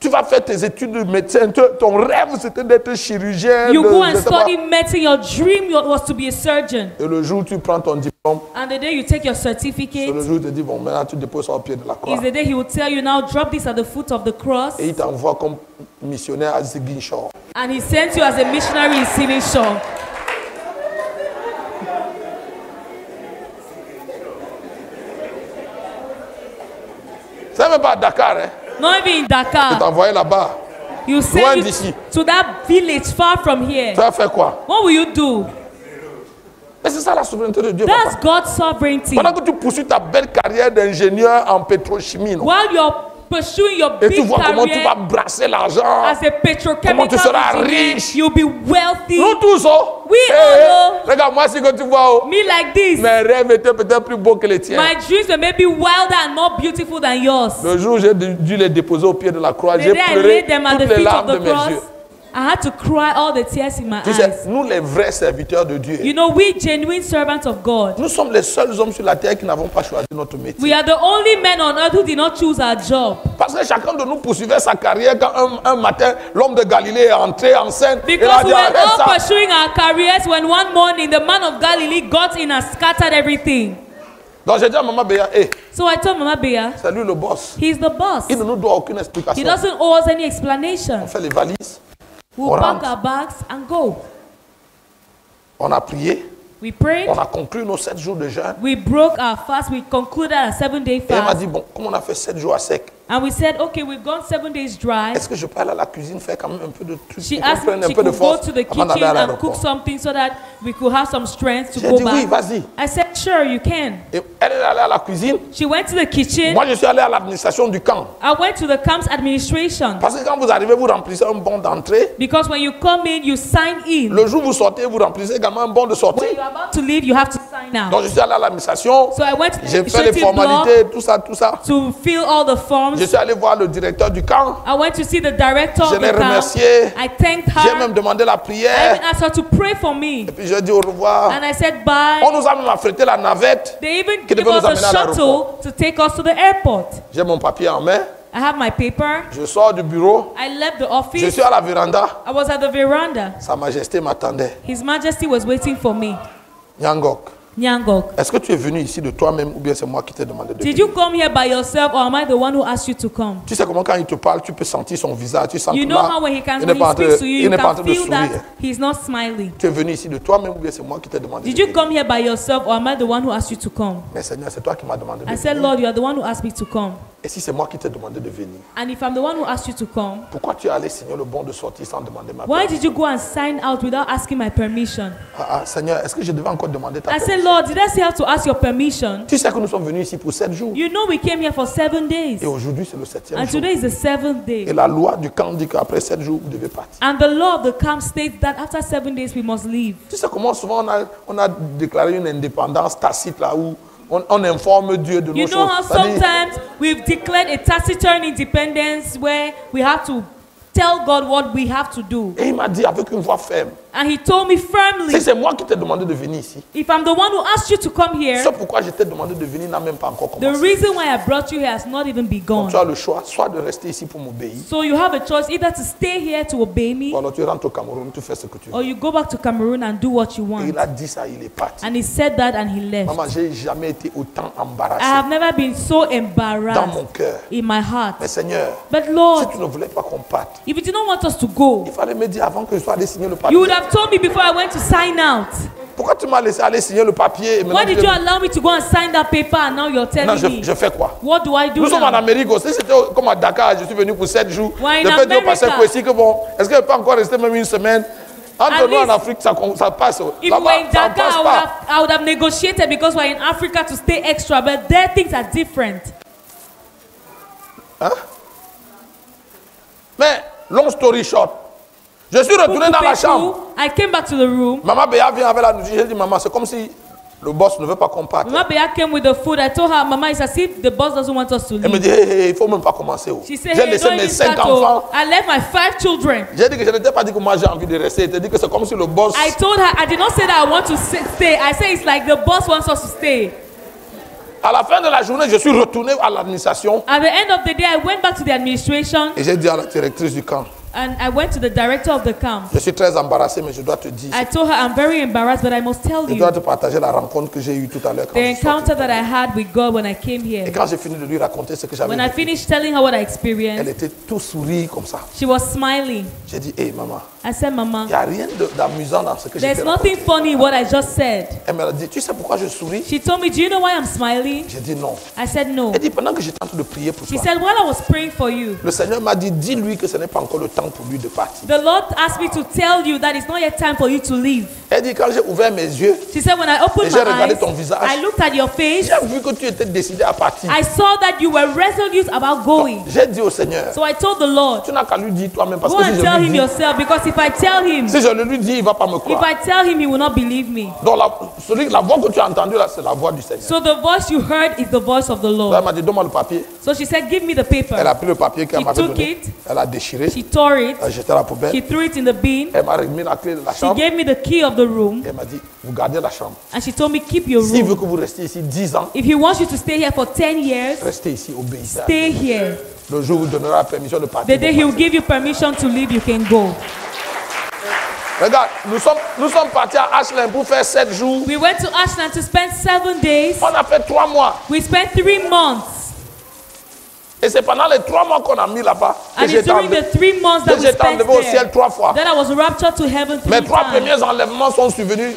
Tu vas faire tes études de médecin. Ton rêve, c'était d'être chirurgien. You go je and sais pas. study medicine. Your dream was to be a surgeon. Et le jour où tu prends ton diplôme, And the day you take your c'est certificate le jour où il te dit, bon, maintenant tu déposes ça au pied de la croix. is the day he will tell you, now drop this at the foot of the cross. Et il t'envoie comme missionnaire à Ziguinchor. And he sends you as a missionary in Silling Shore. C'est même pas à Dakar, hein. Not even in Je Dakar. t'envoyais là-bas. You Loin send you d'ici. to that village far from here. Tu vas faire quoi? What will you do? Mais c'est ça la souveraineté de Dieu. That's Papa. God's sovereignty. Pendant que tu poursuis ta belle carrière d'ingénieur en pétrochimie, non? While you're pursuing your Et tu big vois comment tu vas career brasser l'argent. as a Comment tu petrochemical seras engineer, riche. you'll be wealthy. Nous tous, oh. We all know. Regarde, moi, si que tu vois, oh. Me like this. Mes rêves étaient peut-être plus beaux que les tiens. My dreams were maybe wilder and more beautiful than yours. Le jour où j'ai dû les déposer au pied de la croix, The j'ai day I pleuré laid them at the toutes les feet of larmes de the mes cross, yeux. I had to cry all the tears in my Tu sais, eyes. nous les vrais serviteurs de Dieu, You know, we genuine servants of God. nous sommes les seuls hommes sur la terre qui n'avons pas choisi notre métier. We are the only men on earth who did not choose our job. Parce que chacun de nous poursuivait sa carrière quand un matin, l'homme de Galilée est entré en scène. Et il a Because we dit, were arrête all ça. pursuing our careers when one morning the man of Galilee got in and scattered everything. Donc j'ai dit à Maman Béa, hey, So I told Mama Bea, c'est lui le boss. he's the boss. Il ne nous doit aucune He explication. doesn't owe us any explanation. On fait les valises, We'll on pack rentre. our bags and go. On a prié, We prayed. on a conclu nos 7 jours de jeûne. We broke our fast. We concluded a 7-day Et elle m'a fast. dit, bon, comme on a fait 7 jours à sec, And we said, okay, we've gone 7 days dry. est-ce que je peux aller à la cuisine faire quand même un peu de trucs She pour qu'on asked prenne me un she peu de could go force to the avant d'aller kitchen à and l'aéroport. cook something so that we could have some strength to J'ai go dit oui, back. vas-y. I said, sure, you can. Et elle est allée à la cuisine. She went to the kitchen. Moi, je suis allé à l'administration du camp. I went to the camp's administration. Parce que quand vous arrivez, vous remplissez un bon d'entrée. Because when you come in, you sign in. Le jour où vous sortez, vous remplissez également un bon de sortie. When you're about to leave, you have to sign out. Donc, je suis allé à l'administration. So I went to the J'ai fait les administrative block formalités, tout ça, tout ça. to fill all the Je forms. suis allé voir le directeur du camp. I went to see the director Je of l'ai the camp. remercié. I thanked J'ai her. même demandé la I prière. even asked her to pray for me. Et puis, j'ai dit au revoir. And I said bye. On nous a même affrété la navette. They even Qui gave devait us nous a amener à l'aéroport. shuttle to take us to the airport. J'ai mon papier en main. I have my paper. Je sors du bureau. I left the Je office. suis à la véranda. I was at the veranda. Sa Majesté m'attendait. His Majesty was waiting for me. Nyangok, Nyangok, est-ce que tu es venu ici de toi-même ou bien c'est moi qui t'ai demandé de did venir? you come here by yourself or am I the one who asked you to come? Tu sais comment quand il te parle, tu peux sentir son visage, tu sens You que know là, how when he il n'est pas en train speaks to you, il you n'est pas en can train de feel that sourire. he's not smiling. Tu es venu ici de toi-même ou bien c'est moi qui t'ai demandé Did de you venir? come here by yourself or am I the one who asked you to come? Mais Seigneur, c'est toi qui m'as demandé de I said, venir. Lord, you are the one who asked me to come. Et si c'est moi qui t'ai demandé de venir, And if I'm the one who asked you to come, pourquoi tu es allé signer le bon de sortie sans demander ma why permission? did you go and sign out without asking my permission? Seigneur, est-ce que je devais encore demander ta I said, permission? Lord, did I still have to ask your permission? Tu sais que nous sommes venus ici pour 7 jours. You know we came here for 7 days. Et aujourd'hui, c'est le 7e And jour. today is the 7th Et day. la loi du camp dit qu'après 7 jours, vous devez partir. And the law of the camp states that after 7 days we must leave. Tu sais comment souvent on a déclaré une indépendance tacite là où on informe Dieu de nos You know how choses. C'est-à-dire, sometimes we've declared a taciturn independence where we have to tell God what we have to do. et il m'a dit avec une voix ferme, And he told me si firmly, c'est moi qui t'ai demandé de venir ici, if I'm the one who asked you to come c'est here, pourquoi je t'ai demandé de venir n'a même pas encore the commencé. reason why I brought you here has not even Donc, begun. tu as le choix, soit de rester ici pour m'obéir, So you have a choice either to stay here to obey me ou alors tu rentres au Cameroun, tu fais ce que tu veux. or you go back to Cameroon and do what you Et want. il a dit ça, il est parti. And he said that and he left. Maman, j'ai jamais été autant I embarrassé have never been so dans mon embarrassed cœur. in my heart. Mais Seigneur, But si Lord, tu ne voulais pas qu'on parte, if you did not want us to go, il fallait me dire avant que je sois allé signer le papier. you would have told me before I went to sign out. Pourquoi tu m'as laissé aller signer le papier et maintenant Why did you allow me to go and sign that paper and now you're maintenant, telling me? je fais quoi? What do I do Nous sommes en now? Amérique aussi, c'était comme à Dakar, je suis venu pour 7 jours. We're in Le fait de passer America. ici que bon, est-ce qu'elle peut encore rester même une semaine? Entre At nous en least, Afrique, ça passe. If Là-bas, we're in ça Dakar, passe pas. I would have negotiated because we're in Africa to stay extra, but there things are different. Hein? Mais, long story short, je suis retourné dans la chambre. I came back to the room. Maman Béa vient avec la nourriture. J'ai dit, maman, c'est comme si le boss ne veut pas qu'on parte. Mama Bea came with the food. I told her, Mama, it's as if the boss doesn't want us to Elle me leave. dit, hey, il ne faut même pas commencer. Oh. She said, J'ai hey, laissé don't mes even 5 start. enfants. I left my 5 children. J'ai dit que je n'étais pas dit que moi j'ai envie de rester. J'ai dit que c'est comme si le boss... I told her, I did not say that I want to stay. I said it's like the boss wants us to stay. À la fin de la journée, je suis retourné à l'administration. At the end of the day, I went back to the administration Et j'ai dit à la directrice du camp, And I went to the director of the camp. Je suis très embarrassé, mais je dois te dire. I told her I'm very embarrassed, but I must tell Je you dois te partager la rencontre que j'ai eue tout à l'heure. the encounter that I had with God when I came Et here. quand j'ai fini de lui raconter ce que j'avais When I vécu, finished telling her what I elle experienced, était tout sourire comme ça. she was smiling. J'ai dit, hé maman, I said, il Mama, n'y a rien d'amusant dans ce que j'ai there's fait. nothing funny in what I just said. Elle m'a dit, tu sais pourquoi je souris? She told me, do you know why I'm smiling? J'ai dit non. I said, no. Elle dit, pendant que j'étais en train de prier pour She toi, said, while I was praying for you, le Seigneur m'a dit, dis-lui que ce n'est pas encore le temps pour lui de partir. the Lord asked me to tell you that it's not yet time for you to leave. Elle dit, quand j'ai ouvert mes yeux, She said, when I et opened j'ai my regardé eyes, ton visage, I looked at your face. j'ai vu que tu étais décidé à partir. I saw that you were resolute about going. J'ai dit au Seigneur, So I told the Lord, tu n'as qu'à lui dire toi-même, parce go que si and je tell lui him dis, yourself, because if I tell him, si je le lui dis, il ne va pas me if croire. I tell him, he will not believe me. Donc la voix que tu as entendue là, c'est la voix du Seigneur. So the voice you heard is the voice of the Elle Lord. m'a dit, donne-moi le papier. So she said, give me the Elle paper. a pris le papier qu'elle She m'avait took donné. it. Elle a déchiré. She tore it. Elle a jeté à la poubelle. She threw it in the bin. Elle m'a remis la clé de la She chambre. gave me the key of the room. Elle m'a dit, vous gardez la chambre. And she told me, keep your S'il veut room. que vous restiez ici 10 ans, If he wants you to stay here for 10 years, restez ici, obéissez à stay here. Dieu. Le jour où vous donnera la permission de partir. The day he will give you permission to leave, you can go. Regarde, nous sommes partis à Ashland pour faire 7 jours. We went to Ashland to spend 7 days. On a fait 3 mois. We spent 3 months. Et c'est pendant les 3 mois qu'on a mis là-bas que And j'ai it's été during the 3 months that we enlevé spent au ciel there 3 fois. that I was raptured to heaven 3 Mes 3 times. premiers enlèvements sont survenus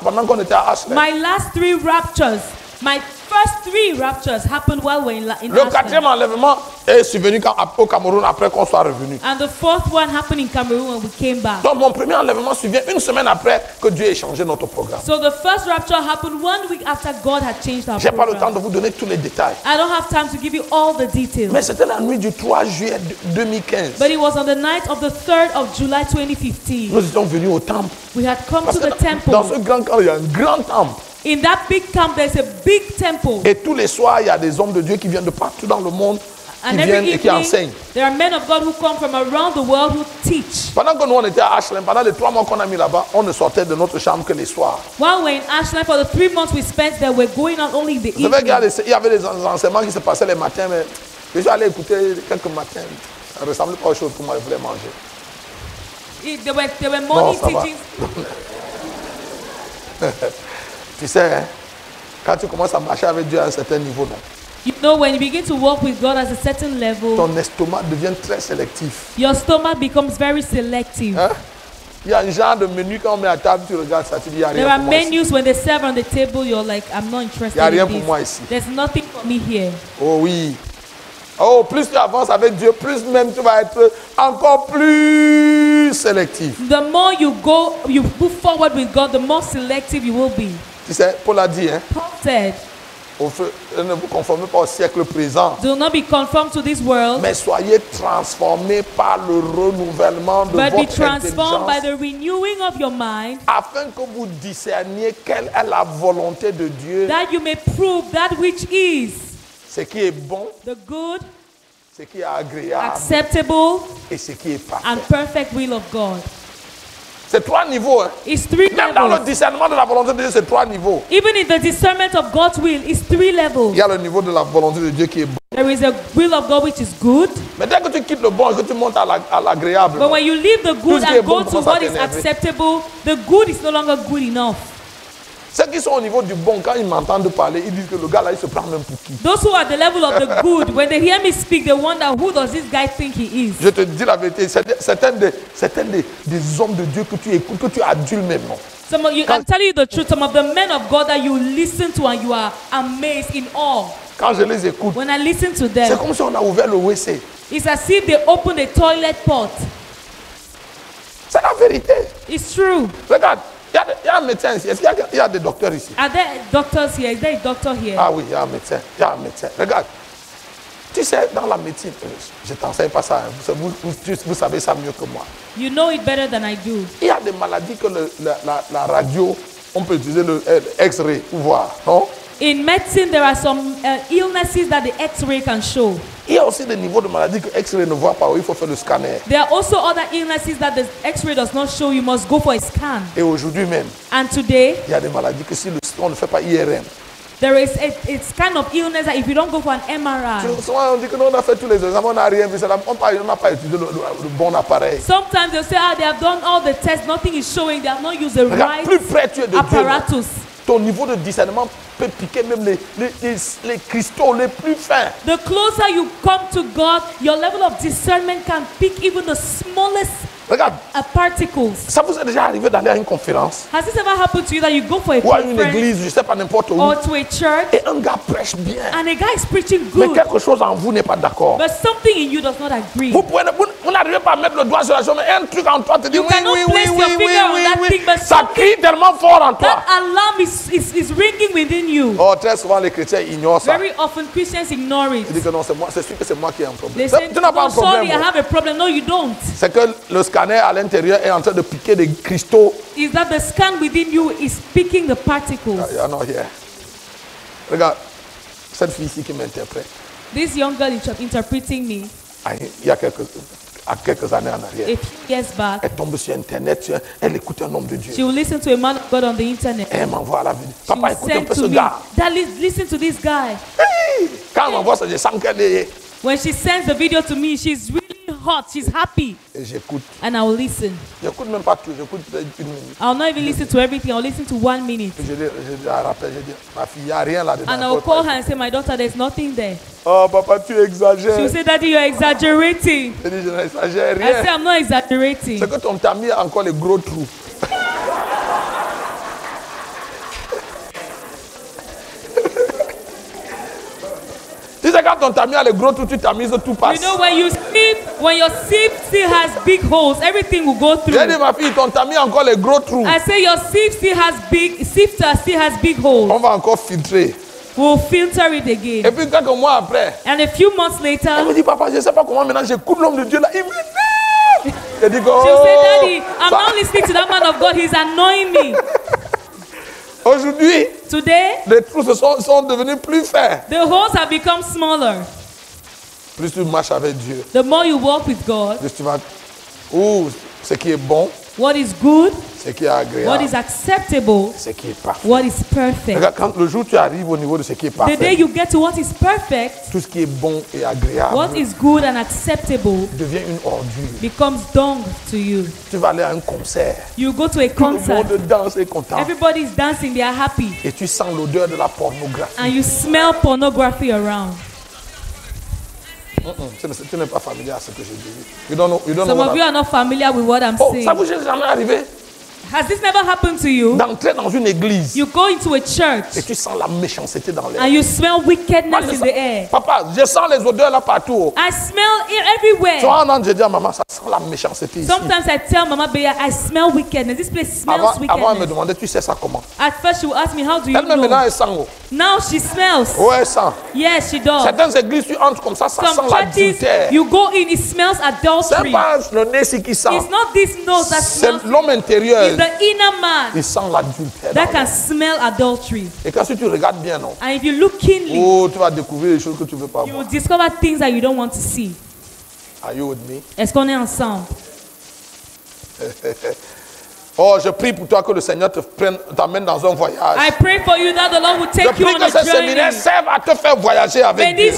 pendant qu'on était à Ashland. My last 3 raptures, my first 3 raptures happened while we're in Le 4e Ashland. enlèvement est survenu au Cameroun après qu'on soit revenu. And the 4th one happened in Cameroon when we came back. Donc mon premier enlèvement survient 1 semaine après que Dieu ait changé notre programme. So the first rapture happened 1 week after God had changed our Je n'ai pas le temps program. de vous donner tous les détails. I don't have time to give you all the details. Mais c'était la nuit du 3 juillet 2015. But it was on the night of the 3rd of July 2015. Nous étions venus au temple. We had come Parce to the que dans ce temple. grand camp, il y a un grand temple. In that big camp, there's a big temple. Et tous les soirs, il y a des hommes de Dieu qui viennent de partout dans le monde, qui And viennent every et qui enseignent. evening, there are men of God who come from around the world who teach. Pendant que nous, on était à Ashland, pendant les 3 mois qu'on a mis là-bas, on ne sortait de notre chambre que les soirs. While we're in Ashland, for the 3 months we spent there, we're going out only in the C'est vrai qu'il y evening. il y avait des enseignements qui se passaient les matins, mais je suis allé écouter quelques matins. Ça ne ressemblait pas aux choses que moi je voulais manger. There were morning ça va. teachings. Tu sais, hein, quand tu commences à marcher avec Dieu à un certain niveau, non, You know, when you begin to walk with God at a certain level, ton estomac devient très sélectif. your stomach becomes very selective. Hein? Il y a un genre de menu quand on met à table, tu regardes ça, tu dis, il n'y a There rien are pour moi ici. menus when they serve on the table, you're like, I'm not interested Il y a rien in pour moi this. ici. There's nothing for me here. Oh oui. Oh, plus tu avances avec Dieu, plus même tu vas être encore plus sélectif. The more you go, you move forward with God, the more selective you will be. Tu sais, Paul a dit, hein, Paul said, ne vous conformez pas au siècle présent, do not be conformed to this world, mais soyez transformés par le renouvellement de but be votre transformed by intelligence, the renewing of your mind, afin que vous discerniez quelle est la volonté de Dieu, that you may prove that which is ce qui est bon, the good, ce qui est agréable acceptable, et ce qui est parfait. and perfect will of God. C'est 3 niveaux. Hein. It's 3 Même dans le levels. discernement de la volonté de Dieu, c'est 3 niveaux. Even in the discernment of God's will, it's 3 Il levels. y a le niveau de la volonté de Dieu qui est bon. There is a will of God which is good, Mais dès que tu quittes le bon et que tu montes à l'agréable, but when you leave the good ce qui est and bon go to commence à what is t'énerver. acceptable, the good is no longer good enough. ceux qui sont au niveau du bon, quand ils m'entendent parler, ils disent que le gars là, il se prend même pour qui. Those who are at the level of the good, when they hear me speak, they wonder, who does this guy think he is? Je te dis la vérité, certains des hommes de Dieu que tu écoutes, que tu adules même. Non. Some of you, I'm telling you the truth, some of the men of God that you listen to and you are amazed in awe. Quand je les écoute, When I listen to c'est them, comme si on a ouvert le WC. it's as if they open the toilet pot. C'est la vérité. It's true. Regarde, il y a un médecin ici. Est-ce qu'il y a des docteurs ici? Are there doctors here? Is there a doctor here? Ah oui, il y a un médecin. Il y a un médecin. Regarde, tu sais, dans la médecine, je ne t'enseigne pas ça. Hein. Vous savez ça mieux que moi. You know it better than I do. Il y a des maladies que la radio, on peut utiliser le X-ray pour voir, non? In medicine, there are some illnesses that the X-ray can show. Il y a aussi des niveaux de maladies que X-ray ne voit pas, où il faut faire le scanner. There are also other illnesses that the X-ray does not show. You must go for a scan. Et aujourd'hui même, And today, il y a des maladies que si on ne fait pas IRM, There is it's kind of illness that if you don't go for an MRI. Souvent on dit que nous on a fait tous les examens, on n'a rien vu. On n'a pas utilisé le bon appareil. Sometimes they'll say, they have done all the tests, nothing is showing. They have not used the Regarde, right plus près tu es de Dieu, apparatus. ton niveau de discernement peut piquer même les cristaux les plus fins. The closer you come to God, your level of discernment can pick even the smallest Regarde, particles. ça vous est déjà arrivé d'aller à une conférence Has this ever happened to you that you go for a ou à une conference église, je sais pas n'importe où, or to a church et un gars prêche bien, and a guy is preaching mais good, quelque chose en vous n'est pas d'accord. but something in you does not agree? Vous n'arrivez pas à mettre le doigt sur la jambe, mais un truc en toi te dit You oui, cannot oui, place oui, your oui, finger oui, on oui, that oui. thing, but Ça crie tellement fort en toi. That alarm is ringing within you. Oh, très souvent les chrétiens ignorent ça. Very often Christians ignore it. Ils disent que non, c'est moi, c'est sûr que c'est moi qui ai un problème. They say, Tu n'as pas un "No, sorry, I problème. have a problem." No, you don't. C'est que le scanner à l'intérieur est en train de piquer des cristaux. Is that the scan within you is picking the particles? You are not here. Regarde, cette fille ici qui m'interprète, This young girl is interpreting me il y a quelques années en arrière, a few years back. elle tombe sur Internet, elle écoute un homme de Dieu. She will listen to a man of God on the internet. Elle m'envoie à la vidéo. She Papa, will écoute un send peu ce to me, gars. "Dad, listen to this guy." Hey! Quand elle m'envoie ça, je sens qu'elle est... When she sends the video to me, she's really hot. She's happy, Et j'écoute. and I will listen. J'écoute même pas tout, j'écoute peut-être une minute. I'll not even listen to everything. I'll listen to 1 minute, Je dis, rappelle, je dis, ma fille, il n'y a rien là-dedans. and I will call her and say, "My daughter, there's nothing there." Oh, papa, tu exagères. She will say, "Daddy, you're exaggerating." Je dis, je n'exagère I say, rien. "I'm not exaggerating." C'est que ton tamis a encore les gros trous. Tu sais, quand ton tamis a les gros trous, tu tamises, tout passe. You know, when your sieve still has big holes, everything will go through. J'ai dit, ma fille, ton tamis a encore les gros trous. I say your sieve still has big holes. On va encore filtrer. We'll filter it Et again. puis, quelques mois après, And a few months elle me later, dit, papa, je ne sais pas comment maintenant j'écoute l'homme de Dieu là. Il m'énerve. Je dis, oh, she'll say, "Daddy, I'm ça- not listening to that man of God. He's annoying me." Aujourd'hui, Today, les trous sont devenus plus fins. the holes have become smaller. Plus tu marches avec Dieu, The more you walk with God, plus tu vas... Ouh, ce qui est bon, what is good, ce qui est what agréable, is acceptable, ce qui est parfait. what is perfect. Regarde, quand le jour où tu arrives au niveau de ce qui est The day parfait, you get to what is perfect, tout ce qui est bon et agréable what is good and acceptable devient une ordure. becomes dung to you. Tu vas aller à un concert, You go to a tout le concert, monde danse et est content. everybody is dancing, they are happy, Et tu sens l'odeur de la pornographie. and you smell pornography around. Tu n'es pas familier à ce que je dis. You don't know Some what of you are not familiar with what I'm Oh, saying. ça vous est jamais arrivé Has this never happened to you? d'entrer dans une église You go into a et church tu sens la méchanceté dans l'air. and you smell Moi, wickedness je in sens- the air. Papa, je sens les odeurs là partout. I smell it everywhere. Souvent, je dis à maman, ça sent la méchanceté ici. Sometimes I tell Mama Beya, I smell wickedness. This place smells Avant, elle me wickedness. demandait, tu sais ça comment? At first she will ask me, how do you Elle-même maintenant, know? elle sent. Oh, Now she smells. ouais, elle sent. Yes, she does. Certaines églises, tu entres comme ça Some sent churches, l'adultère. you go in, it smells C'est adultery. pas le nez ici qui sent. It's not this nose that C'est smells. l'homme intérieur. It's the inner man Il sent l'adultère. that dans can l'air. smell adultery. Et quand si tu regardes bien, non? And if you look keenly, Oh, tu vas découvrir des choses que tu ne veux pas you voir. will discover things that you don't want to see. Are you with me? Est-ce qu'on est ensemble? Oh, je prie pour toi que le Seigneur t'amène dans un voyage. I pray for you that the Lord will Je take you prie on que a ce séminaire journey. serve à te faire voyager May avec Dieu.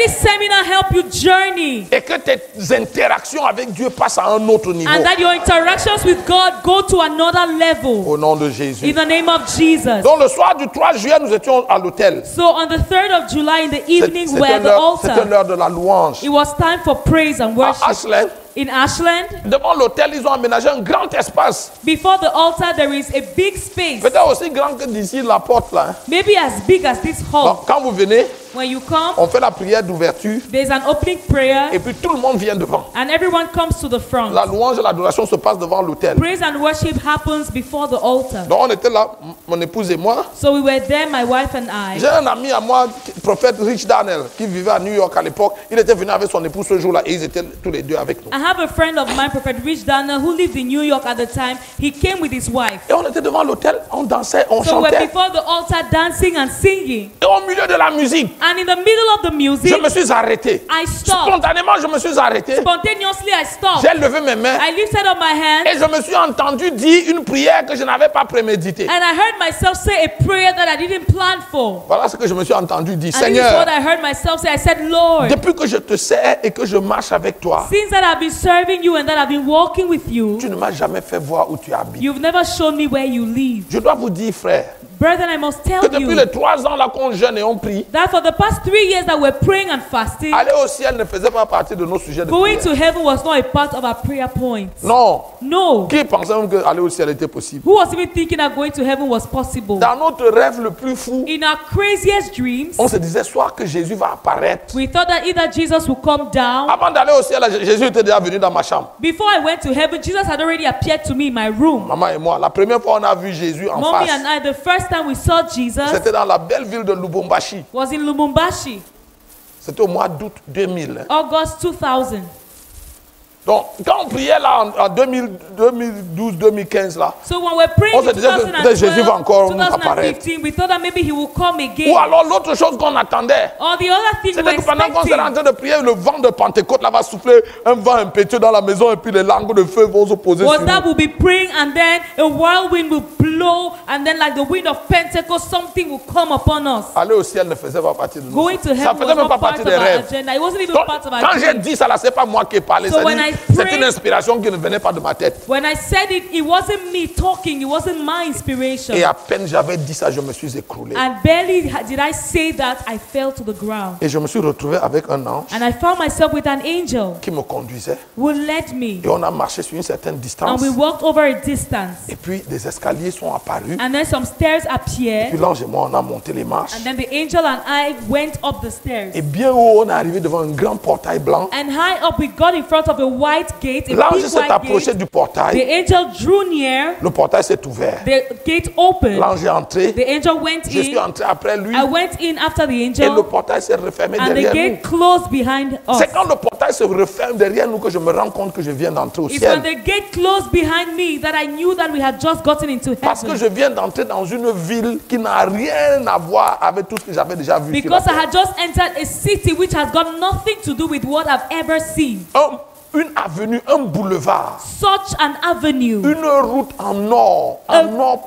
this seminar help you journey. Et que tes interactions avec Dieu passent à un autre niveau. And that your interactions with God go to another level. Au nom de Jésus. In the name of Jesus. Donc le soir du 3 juillet, nous étions à l'hôtel. So on the 3rd of July in the evening, we were at the C'était altar. l'heure de la louange. It was time for praise and À worship. Ashland, In Ashland, devant l'hôtel, ils ont aménagé un grand espace. before the altar, there is a big space. Peut-être aussi grand que d'ici la porte là. Maybe as big as this Donc, hall. quand vous venez, When you come, on fait la prière d'ouverture there's an opening prayer, et puis tout le monde vient devant. and everyone comes to the front. La louange et l'adoration se passent devant l'autel. Praise and worship happens before the altar. Donc on était là, mon épouse et moi. So we were there, my wife and I. J'ai un ami à moi, prophète Rich Daniel, qui vivait à New York à l'époque. Il était venu avec son épouse ce jour-là et ils étaient tous les deux avec nous. I have a friend of mine, Prophet Rich Dana, who lived in New York at the time. He came with his wife. Et on était devant l'autel, on dansait, on So we're chantait. before the altar dancing and singing. Et au milieu de la musique, And in the middle of the music, je me suis arrêté. I stopped. Spontanément, je me suis arrêté. Spontaneously, I stopped. J'ai levé mes mains I lifted up my hands. et je me suis entendu dire une prière que je n'avais pas préméditée. And I heard myself say a prayer that I didn't plan for. Voilà ce que je me suis entendu dire. And this is what Seigneur, I heard myself say. I said, Lord, depuis que je te sers et que je marche avec toi, since that I've been serving you and that I've been walking with you, tu ne m'as jamais fait voir où tu habites. you've never shown me where you live. Je dois vous dire, frère, Brethren, I must que tell depuis you les 3 ans là qu'on jeûne et on prie, that for the past 3 years that we're praying and fasting, aller au ciel ne faisait pas partie de nos sujets de going prière. to heaven was not a part of our prayer points. Non. No. Qui pensait même que aller au ciel était possible? Who was even thinking that going to heaven was possible? Dans notre rêve le plus fou, In our craziest dreams, on se disait soit que Jésus va apparaître. we thought that either Jesus would come down. Avant d'aller au ciel, Jésus était déjà venu dans ma chambre. Before I went to heaven, Jesus had already appeared to me in my room. Maman et moi, la première fois on a vu Jésus en Mommy face, and I, the first time we saw Jesus c'était dans la belle ville de Lubumbashi. was in Lubumbashi, C'était au mois d'août 2000. August 2000. Donc, quand on priait là en 2012-2015 là, So when we're praying on se in disait que peut-être Jésus va encore 2012, apparaître. 2015, we thought that maybe he will come again. Ou alors l'autre chose qu'on attendait, Or the other thing we were c'était que pendant qu'on serait en expecting train de prier, le vent de Pentecôte là va souffler un vent impétueux dans la maison et puis les langues de feu vont se poser was sur that nous. we'll be praying and then a whirlwind will blow and then like the wind of Pentecost something will come upon us. Aller au ciel ne faisait pas partie de nous. Going to Ça heaven faisait was même pas not part partie of des our rêves. agenda. It wasn't even Donc, part of our quand j'ai dream. dit ça là, c'est pas moi qui ai parlé, So when I c'est prayed- une inspiration qui ne venait pas de ma tête. When I said it, it wasn't me talking, it wasn't my inspiration. Et à peine j'avais dit ça, je me suis écroulé. And barely did I say that, I fell to the ground. Et je me suis retrouvé avec un ange And I found myself with an angel qui me conduisait. who led me. Et on a marché sur une certaine And distance. we walked over a distance. Et puis des escaliers sont apparus. And then some stairs Puis appeared. l'ange et moi, on a monté les marches. And then the angel and I went up the stairs. Et bien haut, on est arrivé devant un grand portail blanc. And high up, we got in front of a white gate, a L'ange big s'est white approché gate. du The portail. angel drew near. Le portail s'est ouvert. The gate opened. L'ange est entré. The angel went Je suis in. entré après lui. I went in after the Et le angel. portail s'est refermé And the derrière nous. gate closed behind us. C'est quand le portail se referme derrière nous que je me rends compte que je viens d'entrer au It's when ciel. the gate closed behind me that I knew that we had just gotten into Parce que heaven. je viens d'entrer dans une ville qui n'a rien à voir avec tout ce que j'avais déjà vu sur la Because I terre. had just entered a city which has got nothing to do with what I've ever seen. Une avenue, un boulevard, Such an avenue. une route en or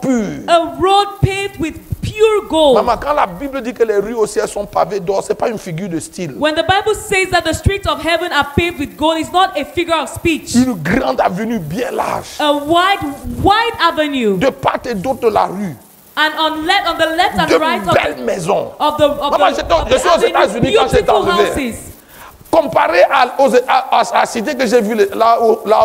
pur. A road paved with pure gold. Maman, quand la Bible dit que les rues au ciel sont pavées d'or, c'est pas une figure de style. When the Bible says that the streets of heaven are paved with gold, it's not a figure of speech. Une grande avenue bien large. A wide avenue. De part et d'autre de la rue. And on the left and De right belles maisons. of the Maman, je suis aux avenue, États-Unis quand j'étais beautiful enlevé. houses. Comparé à la cité que j'ai vue là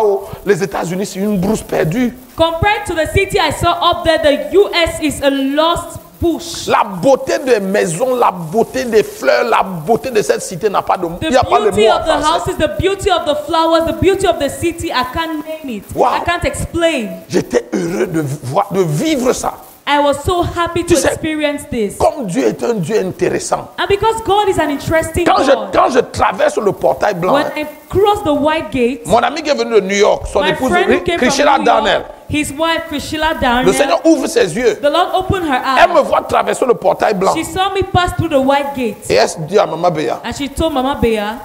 où les États-Unis, c'est une brousse perdue. Compared to the city I saw up there, the US is a lost bush. La beauté des maisons, la beauté des fleurs, la beauté de cette cité n'a pas de mot. The Il n'y a pas de beauty mot en of the français. houses, the beauty of the flowers, the beauty of the city, I can't name it. Wow. I can't explain. J'étais heureux de vivre ça. I was so happy to Tu sais, experience this. Comme Dieu est un Dieu intéressant. And because God is an interesting Quand God, je traverse le portail blanc, when I crossed the white gate, mon ami qui est venu de New York, son my épouse friend who came Christina from New Darnell, York, his wife Priscilla le Darnell, Seigneur ouvre ses yeux. the Lord opened her Elle me eyes. voit traverser le portail blanc. She saw me pass through the white gate. Et elle se dit à Maman Béa, And she told Mama Bea,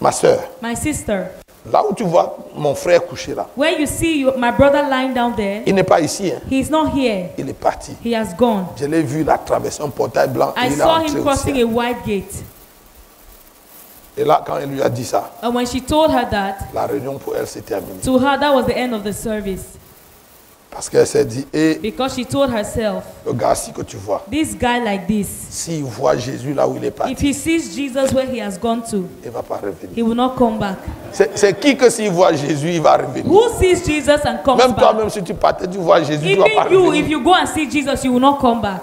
ma soeur, my sister, là où tu vois mon frère couché là, where you see my brother lying down there, il n'est pas ici, hein. he's not here. Il est parti. He has gone. Je l'ai vu, il a traversé un portail blanc et I il est saw entré him au crossing ciel. a white gate. Et là, quand elle lui a dit ça, And when she told her that, la réunion pour elle s'est terminée. to her that was the end of the service. Parce qu'elle s'est dit, et Because she told herself, le gars-ci que tu vois, this guy like this, s'il voit Jésus là où il est if parti, he sees Jesus where he has gone to, il ne va pas revenir. he will not come back. C'est qui que s'il voit Jésus, il va revenir. Who sees Jesus and comes Même back? toi-même, si tu partais, tu vois Jésus, tu ne vas pas Even you, if revenir. you go and see Jesus, you will not come back.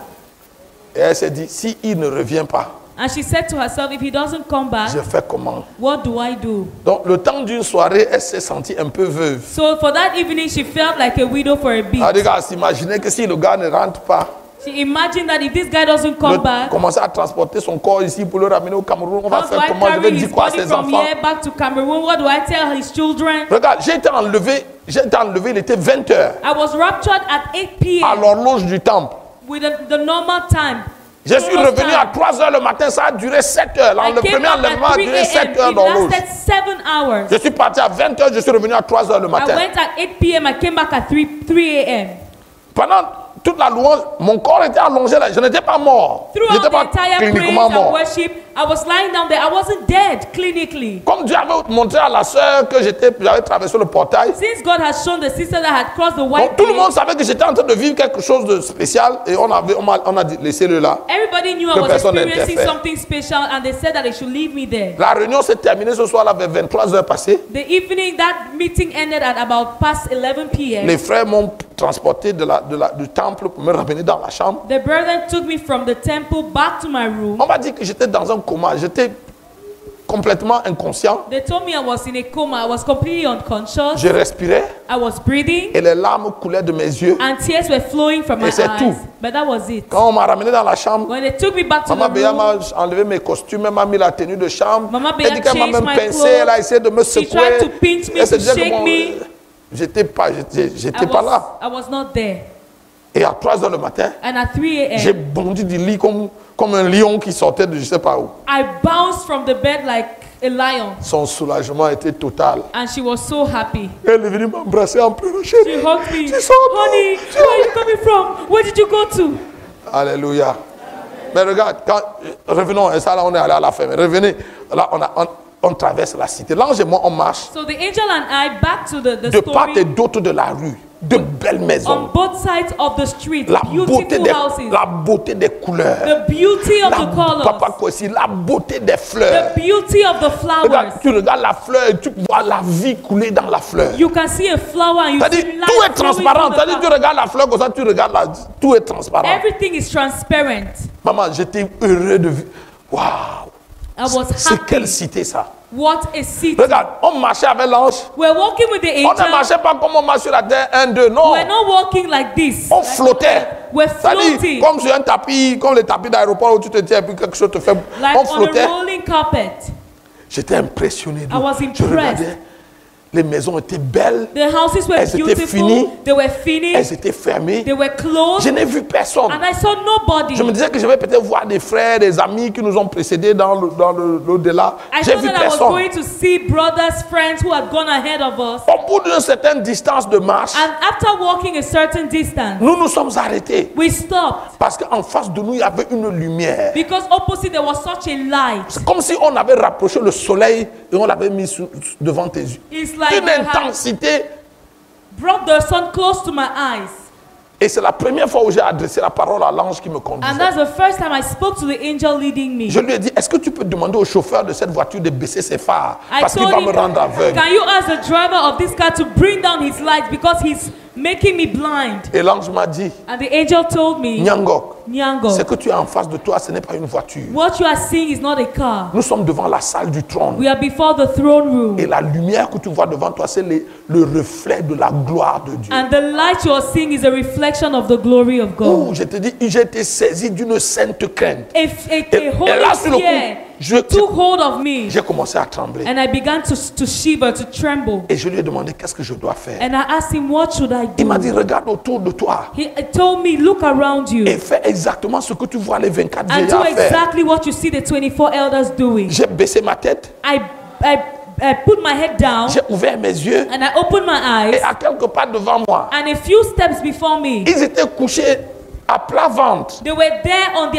Et elle s'est dit, s'il ne revient pas, And she said to herself, if he doesn't come back, je fais comment? what do I do? Donc, le temps d'une soirée, elle s'est sentie un peu veuve. So for that evening, she felt like a widow for a bit. Elle a s'imaginait que si le gars ne rentre pas, She imagined that if this guy doesn't come back, commencer à transporter son corps ici pour le ramener au Cameroun, on va how do faire I comment? Je vais carry his dire quoi à body ses from enfants? here back to Cameroon? What do I tell his children? Regarde, j'ai été enlevé, il était 20 h I was raptured at 8 à p.m. l'horloge du temple. with the normal time. Je suis revenu à 3 heures le matin, ça a duré 7 heures. I Le came premier back enlèvement at a 3 duré 7 heures a.m. dans It l'eau. lasted 7 hours. Je suis parti à 20 heures, je suis revenu à 3 heures le I matin. went at 8 p.m. I came back at 3 a.m. Pendant toute la louange, mon corps était allongé là. Je n'étais pas mort. Je Throughout n'étais the pas entire praise cliniquement and mort. worship, I was lying down there. I wasn't dead clinically. Comme Dieu avait montré à la sœur que j'avais traversé le portail, Since God has shown the sister that had crossed the donc white tout le monde gate, savait que j'étais en train de vivre quelque chose de spécial et on a laissé le là. everybody knew I Que was personne experiencing n'interfère. something special, and they said that they should leave me there. La réunion s'est terminée ce soir-là vers 23 heures passées. The evening, that meeting ended at about past 11 p.m. Les frères m'ont transporté du temple pour me ramener dans la chambre. The brethren took me from the temple back to my room. On m'a dit que j'étais dans un coma. J'étais complètement inconscient. They told me I was in a coma. I was completely unconscious. Je respirais I was breathing, et les larmes coulaient de mes yeux. and tears were flowing from my Et c'est eyes. tout. But that was it. Quand on m'a ramené dans la chambre, When they took me back to Maman the Béa room, m'a enlevé mes costumes, elle m'a mis la tenue de chambre. Maman Elle Béa dit qu'elle m'a changed même my pincé, clothes. elle a essayé de me She secouer. tried to pinch me, Elle se to disait que shake bon, me. j'étais pas là. I was not there. Et à 3 heures le matin, And at 3 j'ai a.m., bondi du lit comme un lion qui sortait de je sais pas où. I bounced from the bed like a lion. Son soulagement était total. And she was so happy. Elle est venue m'embrasser en pleurant. She Chérie, hugged me. tu sors d'où? Honey, where are you coming from? Where did you go to? Alléluia. Mais regarde, revenons, et ça là on est allé à la fin, mais revenez, là on traverse la cité. L'ange et moi on marche So the angel and I, back to the de part et story, d'autre de la rue, de belles on maisons, both sides of the street, la beauté beautiful des houses, couleurs, the beauty of the papa colors, Kwesi, la beauté des fleurs. the beauty of the Regarde, flowers. tu regardes la fleur et tu vois la vie couler dans la fleur. You can see a flower and you C'est-à-dire, see tout est light flowing transparent. from the C'est-à-dire, tu flower. regardes la fleur comme ça, tu regardes tout est transparent. Everything is transparent. Maman, j'étais heureux de vivre. Waouh! I was C'est happy. quelle cité ça? What a city. Regarde, on marchait avec l'ange. We're walking with the On ne angel. marchait pas comme on marche sur la terre, 1, 2, non. We're not walking like this. On flottait. We're C'est-à-dire, floating. comme sur un tapis, comme les tapis d'aéroport où tu te tiens et puis quelque chose te fait. Like On on flottait. a rolling carpet. J'étais impressionné. I was Je impressed. regardais. Les maisons étaient belles. The houses were Elles étaient finies. beautiful. They were finished. Elles étaient fermées. They were closed. Je n'ai vu personne. And I saw nobody. Je me disais que je vais peut-être voir des frères, des amis qui nous ont précédés dans l'au-delà. I J'ai thought vu that I was personne. going to see brothers, friends who had gone ahead of us. Au bout d'une certaine distance de marche, And after walking a certain distance, nous nous sommes arrêtés. we stopped. Parce qu'en face de nous, il y avait une lumière. Because opposite there was such a light. C'est comme si on avait rapproché le soleil et on l'avait mis devant tes yeux. It's like Une you had intensité. brought the sun close to my eyes. Et c'est la première fois où j'ai adressé la parole à l'ange qui me And conduisait. that's the first time I spoke to the angel leading me. Je lui ai dit, est-ce que tu peux demander au chauffeur de cette voiture de baisser ses phares? I Parce qu'il told va him, me rendre aveugle. can you ask the driver of this car to bring down his lights because he's making me blind? Et l'ange m'a dit, And the angel told me, Nyangok, ce Nyango, que tu as en face de toi, ce n'est pas une voiture. what you are seeing is not a car. Nous sommes devant la salle du trône. We are before the throne room. Et la lumière que tu vois devant toi, c'est le reflet de la gloire de Dieu. And the light you are seeing is a reflection of the glory of Oh, God. je te dis, j'ai été saisi d'une sainte crainte. A Et là, sur le holy fear coup, took hold of me. j'ai commencé à trembler. And I began to shiver, to tremble. Et je lui ai demandé, qu'est-ce que je dois faire? And I asked him, what should I Il m'a dit, do? regarde autour de toi. He told me, look around you Et fais exactement ce que tu vois les 24 and do vieillards faire. exactly what you see the 24 elders doing. J'ai baissé ma tête, I put my head down j'ai ouvert mes yeux. and I opened my Et eyes, à quelques pas devant moi, and a few steps before me, ils étaient couchés à plat ventre. they were there on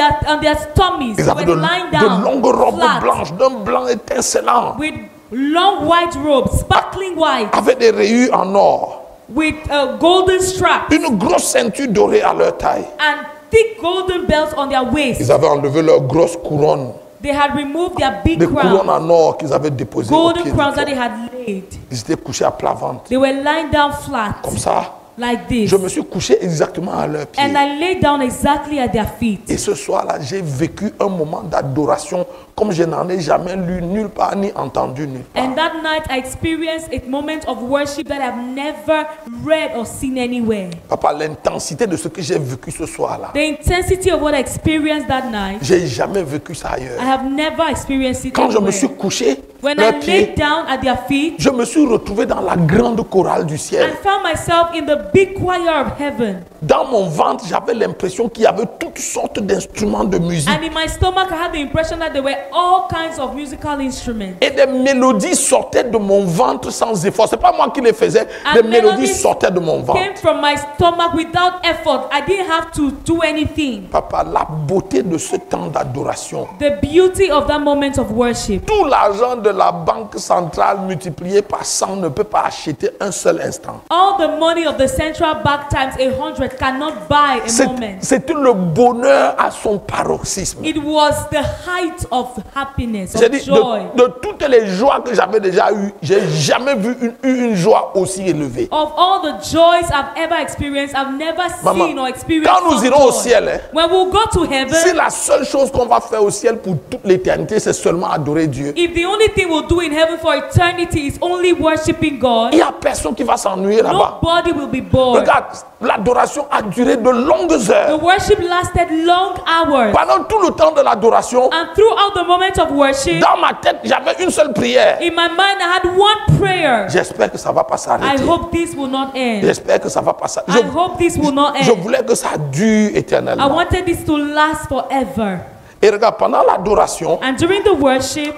their stomachs. Ils They avaient were lying de down longues robes flat blanches, d'un blanc étincelant, with long white robes, sparkling white, avec des rayures en or, with golden straps une grosse ceinture dorée à leur taille. and thick golden belts on their waist. Ils avaient enlevé leurs grosses couronnes, They had removed their big des couronnes crowns, en or qu'ils avaient déposées au pied golden du crowns that trône. they had laid. Ils étaient couchés à plat ventre, They were lying down flat comme ça. like this. Je me suis couché exactement à leurs pieds. And I lay down exactly at their feet. Et ce soir-là, j'ai vécu un moment d'adoration comme je n'en ai jamais lu nulle part ni entendu nulle part. And that night I experienced a moment of worship that I've never read or seen anywhere. Papa, l'intensité de ce que j'ai vécu ce soir-là, The intensity of what I experienced that night, j'ai jamais vécu ça ailleurs. I have never experienced it Quand je me anywhere. suis couché, When leurs I pieds, laid down at their feet, je me suis retrouvé dans la grande chorale du I ciel. found myself in the big choir of heaven. Dans mon ventre, j'avais l'impression qu'il y avait toutes sortes d'instruments de musique. And in my stomach, I had the impression that there were all kinds of musical instruments. Et des mélodies sortaient de mon ventre sans effort. C'est pas moi qui les faisais. And Des mélodies melodies sortaient de mon ventre. Came from my stomach without effort. I didn't have to do anything. Papa, la beauté de ce temps d'adoration. The beauty of that moment of worship. Tout l'argent de la banque centrale multiplié par 100 ne peut pas acheter un seul instant. All the money of the central bank times 100 cannot buy a moment. C'était le bonheur à son paroxysme. It was the height of happiness, J'ai of dit, joy. de toutes les joies que j'avais déjà eues, j'ai jamais vu une joie aussi élevée. Of all the joys I've ever experienced, I've never Maman, seen or experienced quand nous such irons au joy. ciel, hein, When we'll go to heaven, si la seule chose qu'on va faire au ciel pour toute l'éternité, c'est seulement adorer Dieu, if the only thing we'll do in heaven for eternity is only worshiping God, il n'y a personne qui va s'ennuyer là-bas. nobody will be bored. Regarde, l'adoration a duré de longues The heures. worship lasted long hours. Pendant tout le temps de l'adoration, And throughout the moment of worship, dans ma tête, j'avais une seule prière. in my mind, I had one prayer. J'espère que ça ne va pas I s'arrêter. hope this will not end. J'espère que ça va pas s'arrêter. I hope this will not Je end. voulais que ça dure I éternellement. wanted this to last forever. Et regarde, pendant l'adoration, And during the worship,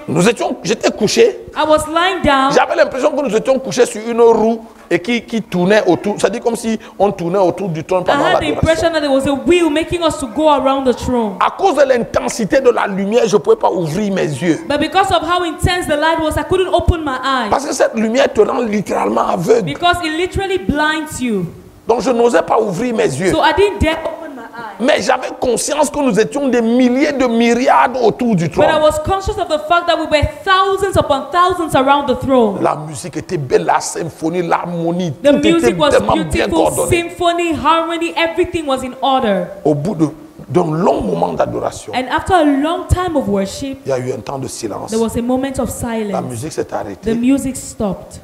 j'étais couché. I was lying down. J'avais l'impression que nous étions couchés sur une roue et qui tournait autour. C'est-à-dire comme si on tournait autour du trône I pendant had the l'adoration. impression that there was a wheel making us to go around the throne. À cause de l'intensité de la lumière, je ne pouvais pas ouvrir mes yeux. But because of how intense the light was, I couldn't open my eyes. Parce que cette lumière te rend littéralement aveugle. Because it literally blinds you. Donc je n'osais pas ouvrir mes yeux. So I didn't dare open my eyes. Mais j'avais conscience que nous étions des milliers de myriades autour du But I trône. was conscious of the fact that we were thousands upon thousands around the throne. La musique était belle, la symphonie, l'harmonie, The tout était music was tellement bien beautiful, coordonné. symphony, harmony, everything was in order. Au bout d'un long moment d'adoration, And after a long time of worship, il y a eu un temps de silence. there was a moment of La silence. musique s'est The arrêtée. music stopped.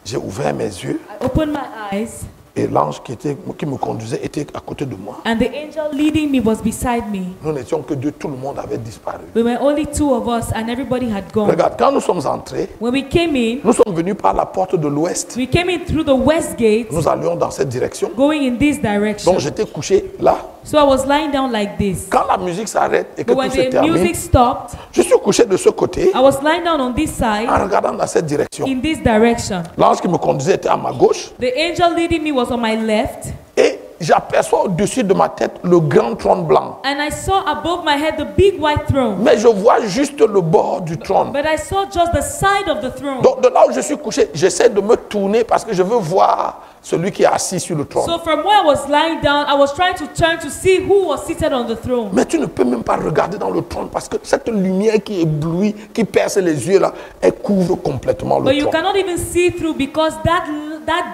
J'ai ouvert mes yeux I opened my eyes, et l'ange qui me conduisait était à côté de moi. and the angel leading me was beside me. Nous n'étions que deux, tout le monde avait disparu. We were only two of us, and everybody had gone. Regarde, quand nous sommes entrés, When we came in, nous sommes venus par la porte de l'ouest. we came in through the west gate, Nous allions dans cette direction. going in this direction. Donc j'étais couché là. So I was lying down like this. Quand la musique s'arrête et que But when tout se the termine, music stopped, je suis couché de ce côté I was lying down on this side, en regardant dans cette direction. in this direction. L'ange qui me conduisait était à ma gauche The angel leading me was on my left, et j'aperçois au-dessus de ma tête le grand trône blanc. and I saw above my head the big white throne. Mais je vois juste le bord du trône. But I saw just the side of the throne. Donc de là où je suis couché, j'essaie de me tourner parce que je veux voir celui qui est assis sur le trône. So from where I was lying down, I was trying to turn to see who was seated on the throne. Mais tu ne peux même pas regarder dans le trône parce que cette lumière qui éblouit, qui perce les yeux là, elle couvre complètement But le you trône. cannot even see through because that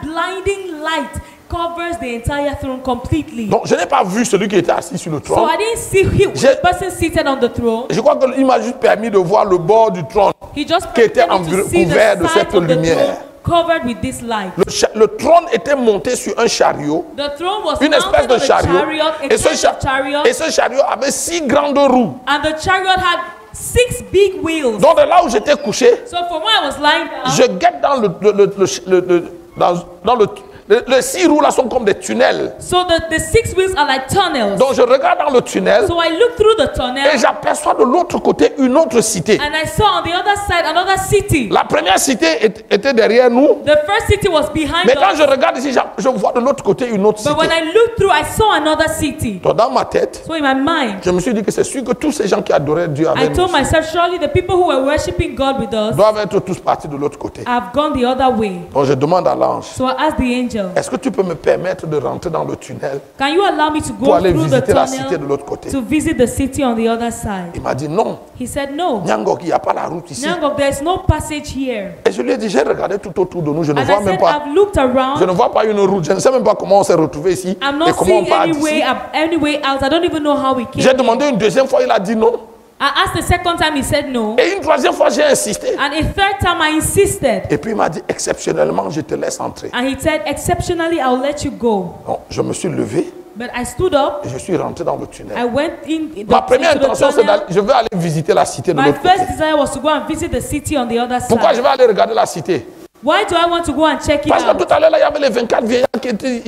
blinding light covers the entire throne completely. Donc je n'ai pas vu celui qui était assis sur le So trône. I didn't see the person seated on the throne. Je crois qu'il m'a juste permis de voir le bord du trône He just qui était permitted me to see the couvert de side cette of the lumière. throne covered with this light. Le trône était monté sur un chariot, The throne was une espèce mounted de on a chariot, chariot, a et ce, kind of chariot, et ce chariot avait 6 grandes roues. and the chariot had 6 big wheels. Donc de là où j'étais couché, So from where I was lying down, je guette dans les 6 roues là sont comme des tunnels. so the 6 wheels are like tunnels. Donc je regarde dans le tunnel So I looked through the tunnel, et j'aperçois de l'autre côté une autre cité. and I saw on the other side another city. La première cité était derrière nous, The first city was behind mais quand us. je regarde ici, je vois de l'autre côté une autre But when cité. I looked through, I saw another city. Donc dans ma tête, So in my mind, je me suis dit que c'est sûr que tous ces gens qui adoraient Dieu I avec told nous myself, surely the people who were worshiping God with us doivent être tous partis de l'autre côté. have gone the other way. Donc je demande à l'ange, So I asked the angel, est-ce que tu peux me permettre de rentrer dans le tunnel can you allow me to pour go aller through the visiter la cité de tunnel l'autre côté? to visit the city on the other side? Il m'a dit non, He said, no. Nyangok, il n'y a pas la route ici. Nyangok, there's no passage here. Et je lui ai dit, j'ai regardé tout autour de nous, je ne And vois I même said, pas. I've looked Je around. ne vois pas une route, je ne sais même pas comment on s'est retrouvé ici I'm et not comment on seeing part any d'ici. way out. I don't even know how we J'ai came. demandé une deuxième fois, il a dit non. I asked the second time, he said no. Et une troisième fois, j'ai insisté. And a third time, I insisted. Et puis il m'a dit, exceptionnellement, je te laisse entrer. And he said, exceptionally, I'll let you go. Donc, je me suis levé But I stood up. et je suis rentré dans le I tunnel. went in Ma première into the intention, c'est tunnel. d'aller, je vais aller visiter la cité de My l'autre first côté. desire was to go and visit the city on the other Pourquoi je side. vais aller regarder la cité? Why do I want to go and check it Parce que out? tout à l'heure, là, il y avait les 24 vieillards qui étaient,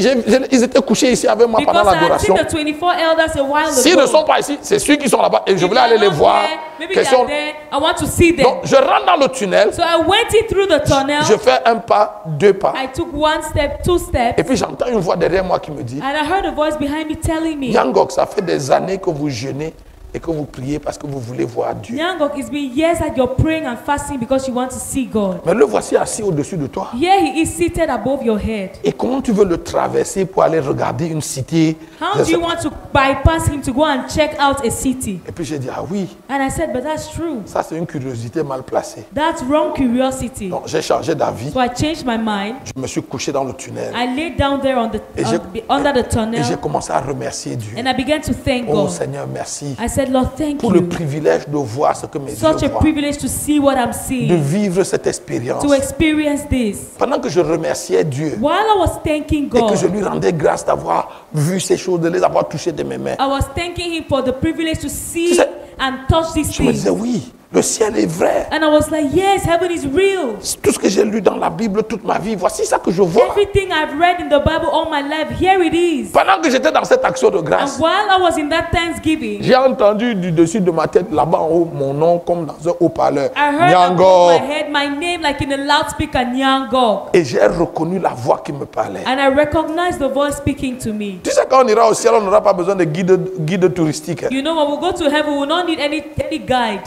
ils étaient couchés ici avec moi pendant Because I had seen l'adoration. the 24 elders a while S'ils ne ago. sont pas ici, c'est ceux qui sont là-bas et je If voulais they aller are les not voir. there, maybe they Question- are there. I want to see them. Donc, je rentre dans le tunnel, So I went in through the tunnel. je fais un pas, deux pas, I took one step, two steps, et puis j'entends une voix derrière moi qui me dit, and I heard a voice behind me telling me, Nyangok, ça fait des années que vous jeûnez et que vous priez parce que vous voulez voir Dieu. Nyangok, it's been years that you're praying and fasting because you want to see God. Mais le voici assis au-dessus de toi. Here he is seated above your head. Et comment tu veux le traverser pour aller regarder une cité? How Je do sais you pas. want to bypass him to go and check out a city? Et puis j'ai dit, ah oui, And I said, but that's true. ça c'est une curiosité mal placée. That's wrong curiosity. Donc j'ai changé d'avis, So I changed my mind. je me suis couché dans le tunnel I laid down there on the, Et j'ai- under the et j'ai tunnel commencé à remercier Dieu. and I began to thank Oh God. Seigneur, merci I said, Lord, thank pour le you. privilège de voir ce que mes Such yeux a voient, privilege to see what I'm de seeing, vivre cette expérience. to experience this. Pendant que je remerciais Dieu While I was thanking et que je God, lui rendais grâce d'avoir vu ces choses, de les avoir touchées de mes mains, I was thanking him for the privilege to see sais- and touch these je me disais, things. oui, le ciel est vrai. And I was like, yes, heaven is real. Tout ce que j'ai lu dans la Bible toute ma vie, voici ça que je vois. Everything I've read in the Bible all my life, here it is. Pendant que j'étais dans cette action de And grâce, while I was in that Thanksgiving, j'ai entendu du dessus de ma tête, là-bas en haut, mon nom comme dans un haut-parleur. I heard above Nyango. my head my name like in a loudspeaker, Nyangok. Et j'ai reconnu la voix qui me parlait. And I recognized the voice speaking to me. Tu sais, quand on ira au ciel, on n'aura pas besoin de guide touristique. Hein. You know, when we go to heaven, we will not need any guide.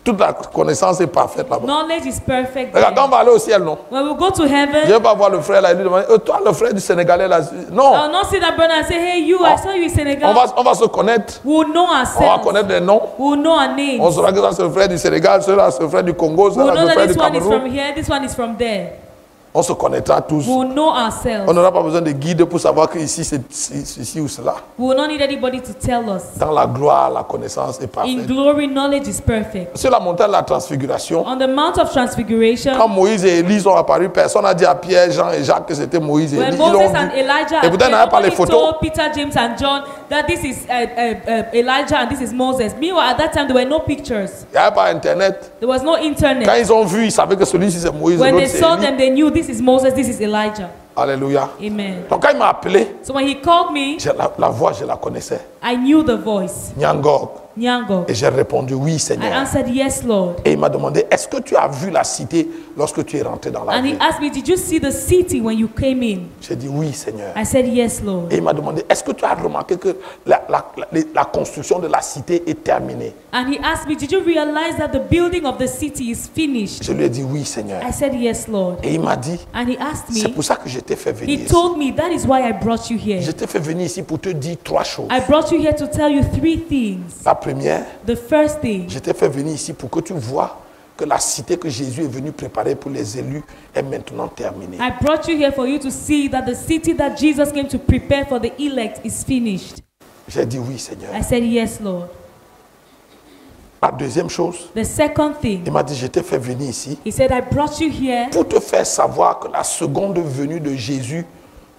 Toute la connaissance est parfaite là-bas. Knowledge is perfect. Regarde, quand on there. va aller au ciel, non? When we go to Je ne heaven, vais pas voir le frère là et lui demander, toi, le frère du Sénégalais là. Non, I'll not see that brother and say, hey, you, I saw you in Senegal. on va se connaître. We'll know On va ourselves. connaître des noms. We'll know our On names. saura que ça c'est le frère du Sénégal, celui-là c'est le frère du Congo, We'll celui-là know c'est le that frère this du one is from Cameroun. here, this one is from there. On se connaîtra tous. We'll know On ourselves. n'aura pas besoin de guide pour savoir que ici c'est ceci ou cela. We will not need anybody to tell us. Dans la gloire, la connaissance est In parfaite. glory, knowledge is perfect. Sur la montagne de la transfiguration, On the Mount of Transfiguration, quand Moïse et Élie sont apparus, personne n'a dit à Pierre, Jean et Jacques que c'était Moïse et when Élie. Ils Moses l'ont and vu. Elijah Et peut-être on n'avait pas les nobody photos. told Peter, James, and John that this is Elijah and this is Moses. Meanwhile, at that time, there were no pictures. Il n'y avait pas Internet. There was no Quand internet. ils ont vu, ils savaient que celui-ci c'est Moïse, When l'autre they c'est saw Élie. them, they knew this is Moses, this is Elijah. Alléluia. Amen. Donc quand il m'a appelé, So when he called me, la voix, je la connaissais. I knew the voice. Nyangog. Nyango. Et j'ai répondu, oui I Seigneur. answered, yes, Lord. Et il m'a demandé, est-ce que tu as vu la cité lorsque tu es rentré dans la And he ville? asked me, did you see the city when you came in? J'ai dit, oui Seigneur. I said, yes, Lord. Et il m'a demandé, est-ce que tu as remarqué que la construction de la cité est terminée? And he asked me, did you realize that the building of the city is finished? Je lui ai dit, oui Seigneur. I said, yes, Lord. Et il m'a dit, And he asked c'est me, pour ça que je t'ai fait venir he ici. told me, that is why I brought you here. Je t'ai fait venir ici pour te dire trois choses. I brought you here to tell you three things. La première, The first thing, je t'ai fait venir ici pour que tu vois que la cité que Jésus est venu préparer pour les élus est maintenant terminée. I brought you here for you to see that the city that Jesus came to prepare for the elect is finished. J'ai dit oui Seigneur. I said, yes, Lord. La deuxième chose, The second thing, il m'a dit, je t'ai fait venir ici he said, I brought you here pour te faire savoir que la seconde venue de Jésus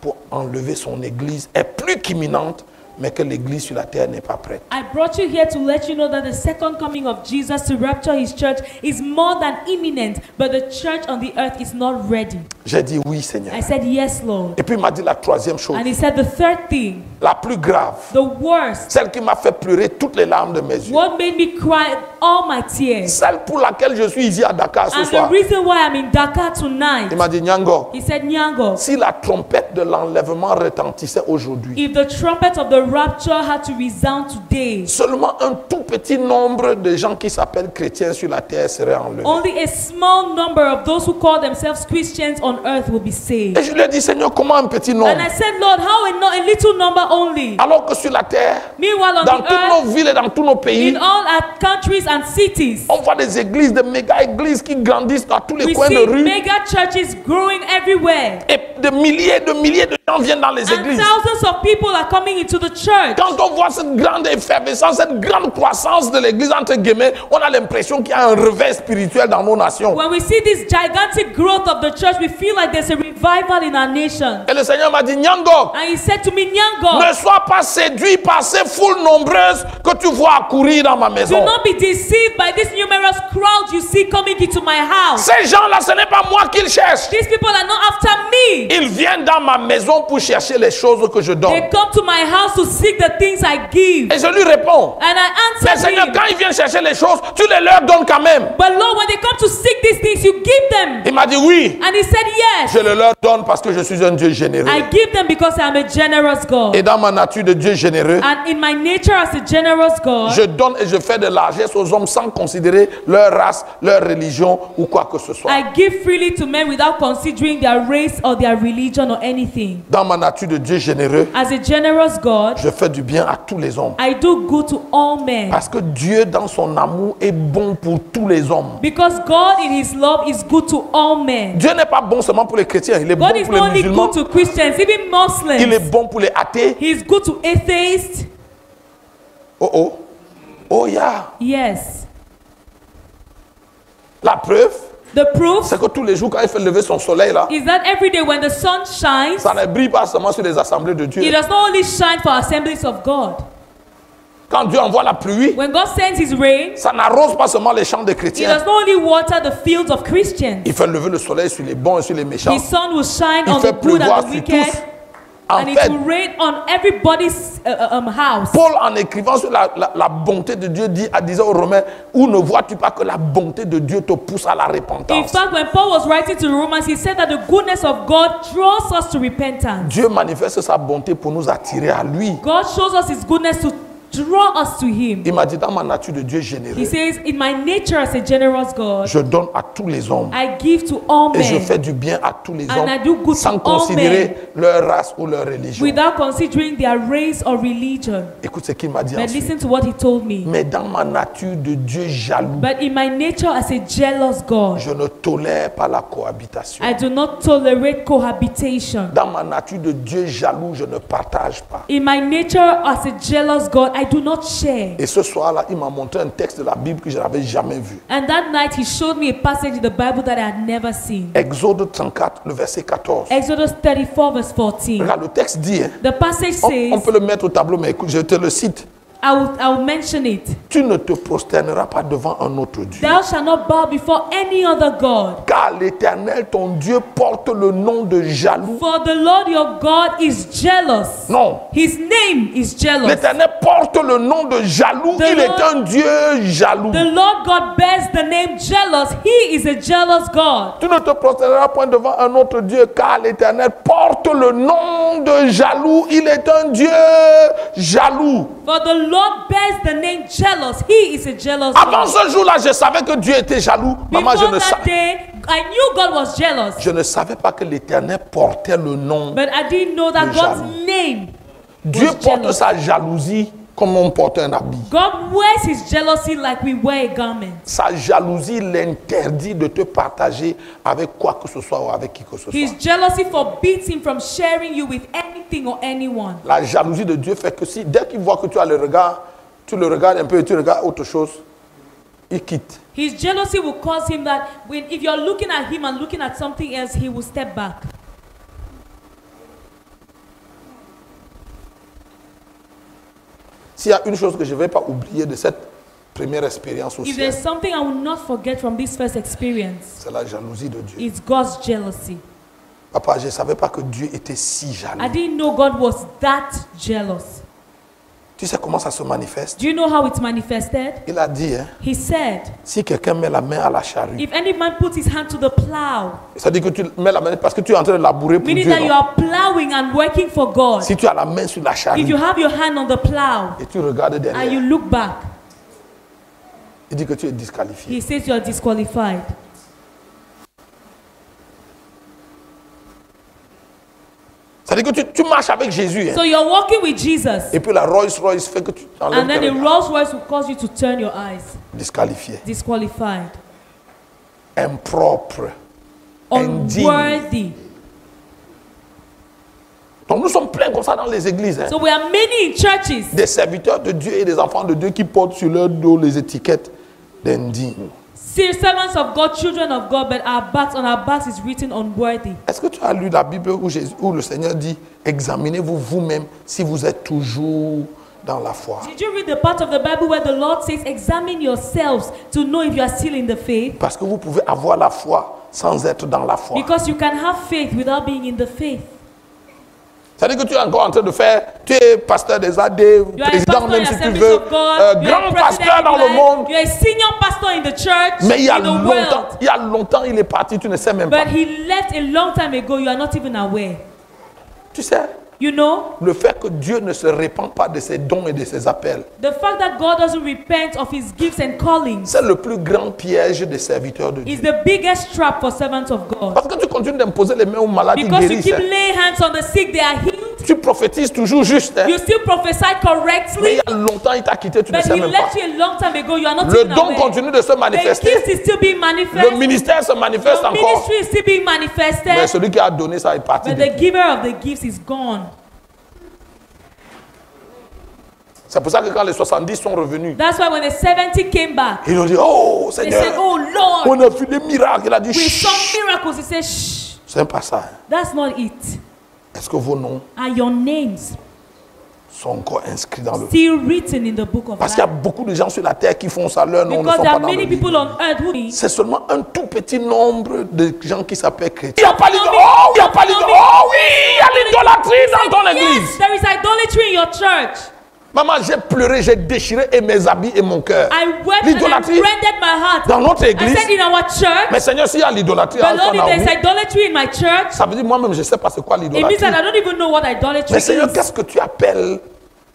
pour enlever son église est plus qu'imminente, mais que l'église sur la terre n'est pas prête. I brought you here to let you know that the second coming of Jesus to rapture his church is more than imminent, but the church on the earth is not ready. J'ai dit oui Seigneur. I said, yes, Lord. Et puis il m'a dit la troisième chose, And he said, the third thing, la plus grave, the worst, celle qui m'a fait pleurer toutes les larmes de mes yeux, what made me cry all my tears, celle pour laquelle je suis ici à Dakar ce and the soir. reason why I'm in Dakar tonight, Il m'a dit, Nyango, he said, Nyango, si la trompette de l'enlèvement retentissait aujourd'hui, if the trumpet of the rapture had to resound today, seulement un tout petit nombre de gens qui s'appellent chrétiens sur la terre seraient enlevés. only a small number of those who call themselves Christians on earth will be saved. Et je lui ai dit, Seigneur, comment un petit And nombre? I said, Lord, how a little number only? Alors que sur la terre, Meanwhile, on dans the toutes earth, nos villes et dans tous nos in pays, all our countries and cities, on voit des églises, des méga-églises qui grandissent dans tous les we coins de see rue. mega churches growing everywhere. Et de milliers de gens viennent dans les And églises. thousands of people are coming into the church. Quand on voit cette grande effervescence, cette grande croissance de l'église, entre guillemets, on a l'impression qu'il y a un revers spirituel dans nos nations. When we see this gigantic growth of the church, we feel like there's a revival in our nation. Et le Seigneur m'a dit, Nyango, And he said to me, Nyango, ne sois pas séduit par ces foules nombreuses que tu vois accourir dans ma do maison. not be deceived by this numerous crowd you see he coming into my house? Ces gens-là, ce n'est pas moi qu'ils cherchent. These people are not after me. Ils viennent dans ma maison pour chercher les choses que je donne. They come to my house to seek the things I give. Et je lui réponds. And I Mais answer Seigneur, him. quand ils viennent chercher les choses, tu les leur donnes quand même. But Lord, when they come to seek these things, you give them. Il m'a dit oui. And he said yes. Je les leur donne parce que je suis un Dieu généreux. I give them because I'm a generous God. Et dans ma nature de Dieu généreux, And in my nature as a generous God, je donne et je fais de largesse aux hommes sans considérer leur race, leur religion ou quoi que ce soit. I give freely to men without considering their race or their religion or anything. Dans ma nature de Dieu généreux, As a generous God, je fais du bien à tous les hommes. I do good to all men. Parce que Dieu, dans son amour, est bon pour tous les hommes. Because God in his love is good to all men. Dieu n'est pas bon seulement pour les chrétiens, il est bon God is pour les not only musulmans, good to Christians, even il est Muslims. bon pour les athées. He is good to atheists. Oh oh, oh yeah. Yes. La preuve, The proof c'est que tous les jours quand il fait lever son soleil là, is that every day when the sun shines, ça ne brille pas seulement sur les assemblées de Dieu. it does not only shine for assemblies of God. Quand Dieu envoie la pluie, When God sends his rain, ça n'arrose pas seulement les champs des it chrétiens. does not only water the fields of Christians. Il fait lever le soleil sur les bons et sur les méchants. His sun will shine Il on fait the good pleuvoir and the sur tous. wicked, En and it fait, will rain on everybody's house. Paul, en écrivant sur la bonté de Dieu, disait aux Romains, où ne vois-tu pas que la bonté de Dieu te pousse à la In repentance? fact, when Paul was writing to the Romans, he said that the goodness of God draws us to repentance. Dieu manifeste sa bonté pour nous attirer à lui. God shows us his goodness to draw us to him. Il m'a dit, dans ma nature de Dieu He généreux, says, in my nature as a generous God, je donne à tous les hommes. I give to all Et je men fais du bien à tous les And I do hommes good sans to all considérer leur race ou leur religion. without considering their race or religion. Écoute ce qu'il m'a dit But ensuite. listen to what he told me. Mais dans ma nature de Dieu jaloux, But in my nature as a jealous God, je ne tolère pas la cohabitation. I do not tolerate cohabitation. Dans ma nature de Dieu jaloux, je ne partage pas. In my nature as a jealous God, I do not share. Et ce soir-là, il m'a montré un texte de la Bible que je n'avais jamais vu. And that night he showed me a passage in the Bible that I had never seen. Exode 34, le verset 14. Exodus 34 verse 14. Regarde, le texte dit, hein, The passage on says, peut le mettre au tableau, mais écoute, je te le cite. I will mention it. Tu ne te prosterneras pas devant un autre Dieu. Thou shalt not bow before any other God. Car l'Éternel, ton Dieu, porte le nom de jaloux. For the Lord your God is jealous. Non. His name is jealous. L'Éternel porte le nom de jaloux. The Il est Lord- un Dieu jaloux. The Lord God bears the name jealous. He is a jealous God. Tu ne te prosterneras point devant un autre Dieu, car l'Éternel porte le nom de jaloux. Il est un Dieu jaloux. For the Lord bears the name jealous. He is a jealous Avant God. ce jour-là, je savais que Dieu était jaloux. Maman, Before that day, I knew God was jealous. je ne savais pas que l'Éternel portait le nom. But I didn't know that Le God's jaloux. name Dieu was porte jealous. sa jalousie comme on porte un habit. God wears his jealousy like we wear a garment. Sa jalousie l'interdit de te partager avec quoi que ce soit ou avec qui que ce His soit. jealousy forbids him from sharing you with anything or anyone. La jalousie de Dieu fait que si, dès qu'il voit que tu as le regard, tu le regardes un peu et tu regardes autre chose, il quitte. His jealousy will cause him that if you're looking at him and looking at something else, he will step back. S'il y a une chose que je ne vais pas oublier de cette première expérience au If ciel, there's something I will not forget from this first experience, c'est la jalousie de Dieu. it's God's jealousy. Papa, je ne savais pas que Dieu était si I jaloux. didn't know God was that jealous. Tu sais comment ça se manifeste? Do you know how it's manifested? Il a dit, hein, He said, si quelqu'un met la main à la charrue, if any man puts his hand to the plow, ça dit que tu mets la main parce que tu es en train de labourer pour meaning Dieu. that you non? are plowing and working for God. Si tu as la main sur la charrue If you have your hand on the plow et tu regardes and you derrière, look back, il dit que tu es disqualifié. he says you are disqualified. Ça dit que tu marches avec Jésus. Hein, So you're walking with Jesus, et puis la Rolls Royce fait que tu enlèves and then tes the regards. Rolls Royce will cause you to turn your eyes. Disqualifié. Disqualified. Impropre. Indigne. Unworthy. Donc nous sommes pleins comme ça dans les églises. Hein. So we are many in churches. Des serviteurs de Dieu et des enfants de Dieu qui portent sur leur dos les étiquettes d'indignes. Servants of God, children of God, but on our backs is written unworthy. Est-ce que tu as lu la Bible où le Seigneur dit examinez-vous vous-même si vous êtes toujours dans la foi. Did you read the part of the Bible where the Lord says, examine yourselves to know if you are still in the faith? Parce que vous pouvez avoir la foi sans être dans la foi. Because you can have faith without being in the faith. C'est-à-dire que tu es encore en train de faire, tu es pasteur des AD, You are a président pastor même in si tu Assemblies veux, of God. You are grand a pasteur president dans in le life. monde. You are a senior pastor in the church, Mais il y a in the longtemps, il est parti, tu ne sais même pas. But he left a long time ago. You are not even aware. Tu sais, You know, le fait que Dieu ne se répand pas de ses dons et de ses appels, the fact that God doesn't repent of his gifts and callings c'est le plus grand piège des serviteurs de is Dieu. the biggest trap for servants of God. Parce que tu continues d'imposer les mains aux malades, ils Because you guérissent. keep Hein. laying hands on the sick, they are healed. Tu prophétises toujours juste. Hein. You still prophesy Mais il correctly, y a longtemps, il t'a quitté, tu ne but sais he même pas. left you a long time ago. You are not Le even don aware. continue de se The manifester. gift is still being Le manifested. ministère se manifeste The encore. ministry is still being Mais manifested. celui qui a donné ça est parti. But the giver of the gifts is gone. C'est pour ça que quand les 70 sont revenus, That's why when the 70 came back, ils ont dit, oh they Seigneur, said, oh Lord, on a vu des miracles. Il a dit, we chut, saw miracles. He said, shh, c'est pas ça. Hein. that's not it. Est-ce que vos noms Are your names sont encore inscrits dans le... still written in the book of Parce qu'il y a life? beaucoup de gens sur la terre qui font ça, leurs noms ne Because sont there pas are dans le many livre. people on earth who C'est seulement un tout petit nombre de gens qui s'appellent chrétiens. Il n'y a pas Some l'idolâtrie. know me. Oh, il n'y a pas Some know l'idolâtrie. me. Oh oui, il y a l'idolâtrie dans ton église. Yes, there is idolatry in your church. Maman, j'ai pleuré, j'ai déchiré et mes habits et mon cœur. I wept and I L'idolâtrie rendered my heart. dans notre I église. said in our church, Mais Seigneur, s'il y a l'idolâtrie, but Alpha Lord, if Naomi, there's idolatry in my church, ça veut dire moi-même, je ne sais pas c'est quoi it means l'idolâtrie. that I don't even know what idolatry Mais Seigneur, is. qu'est-ce que tu appelles?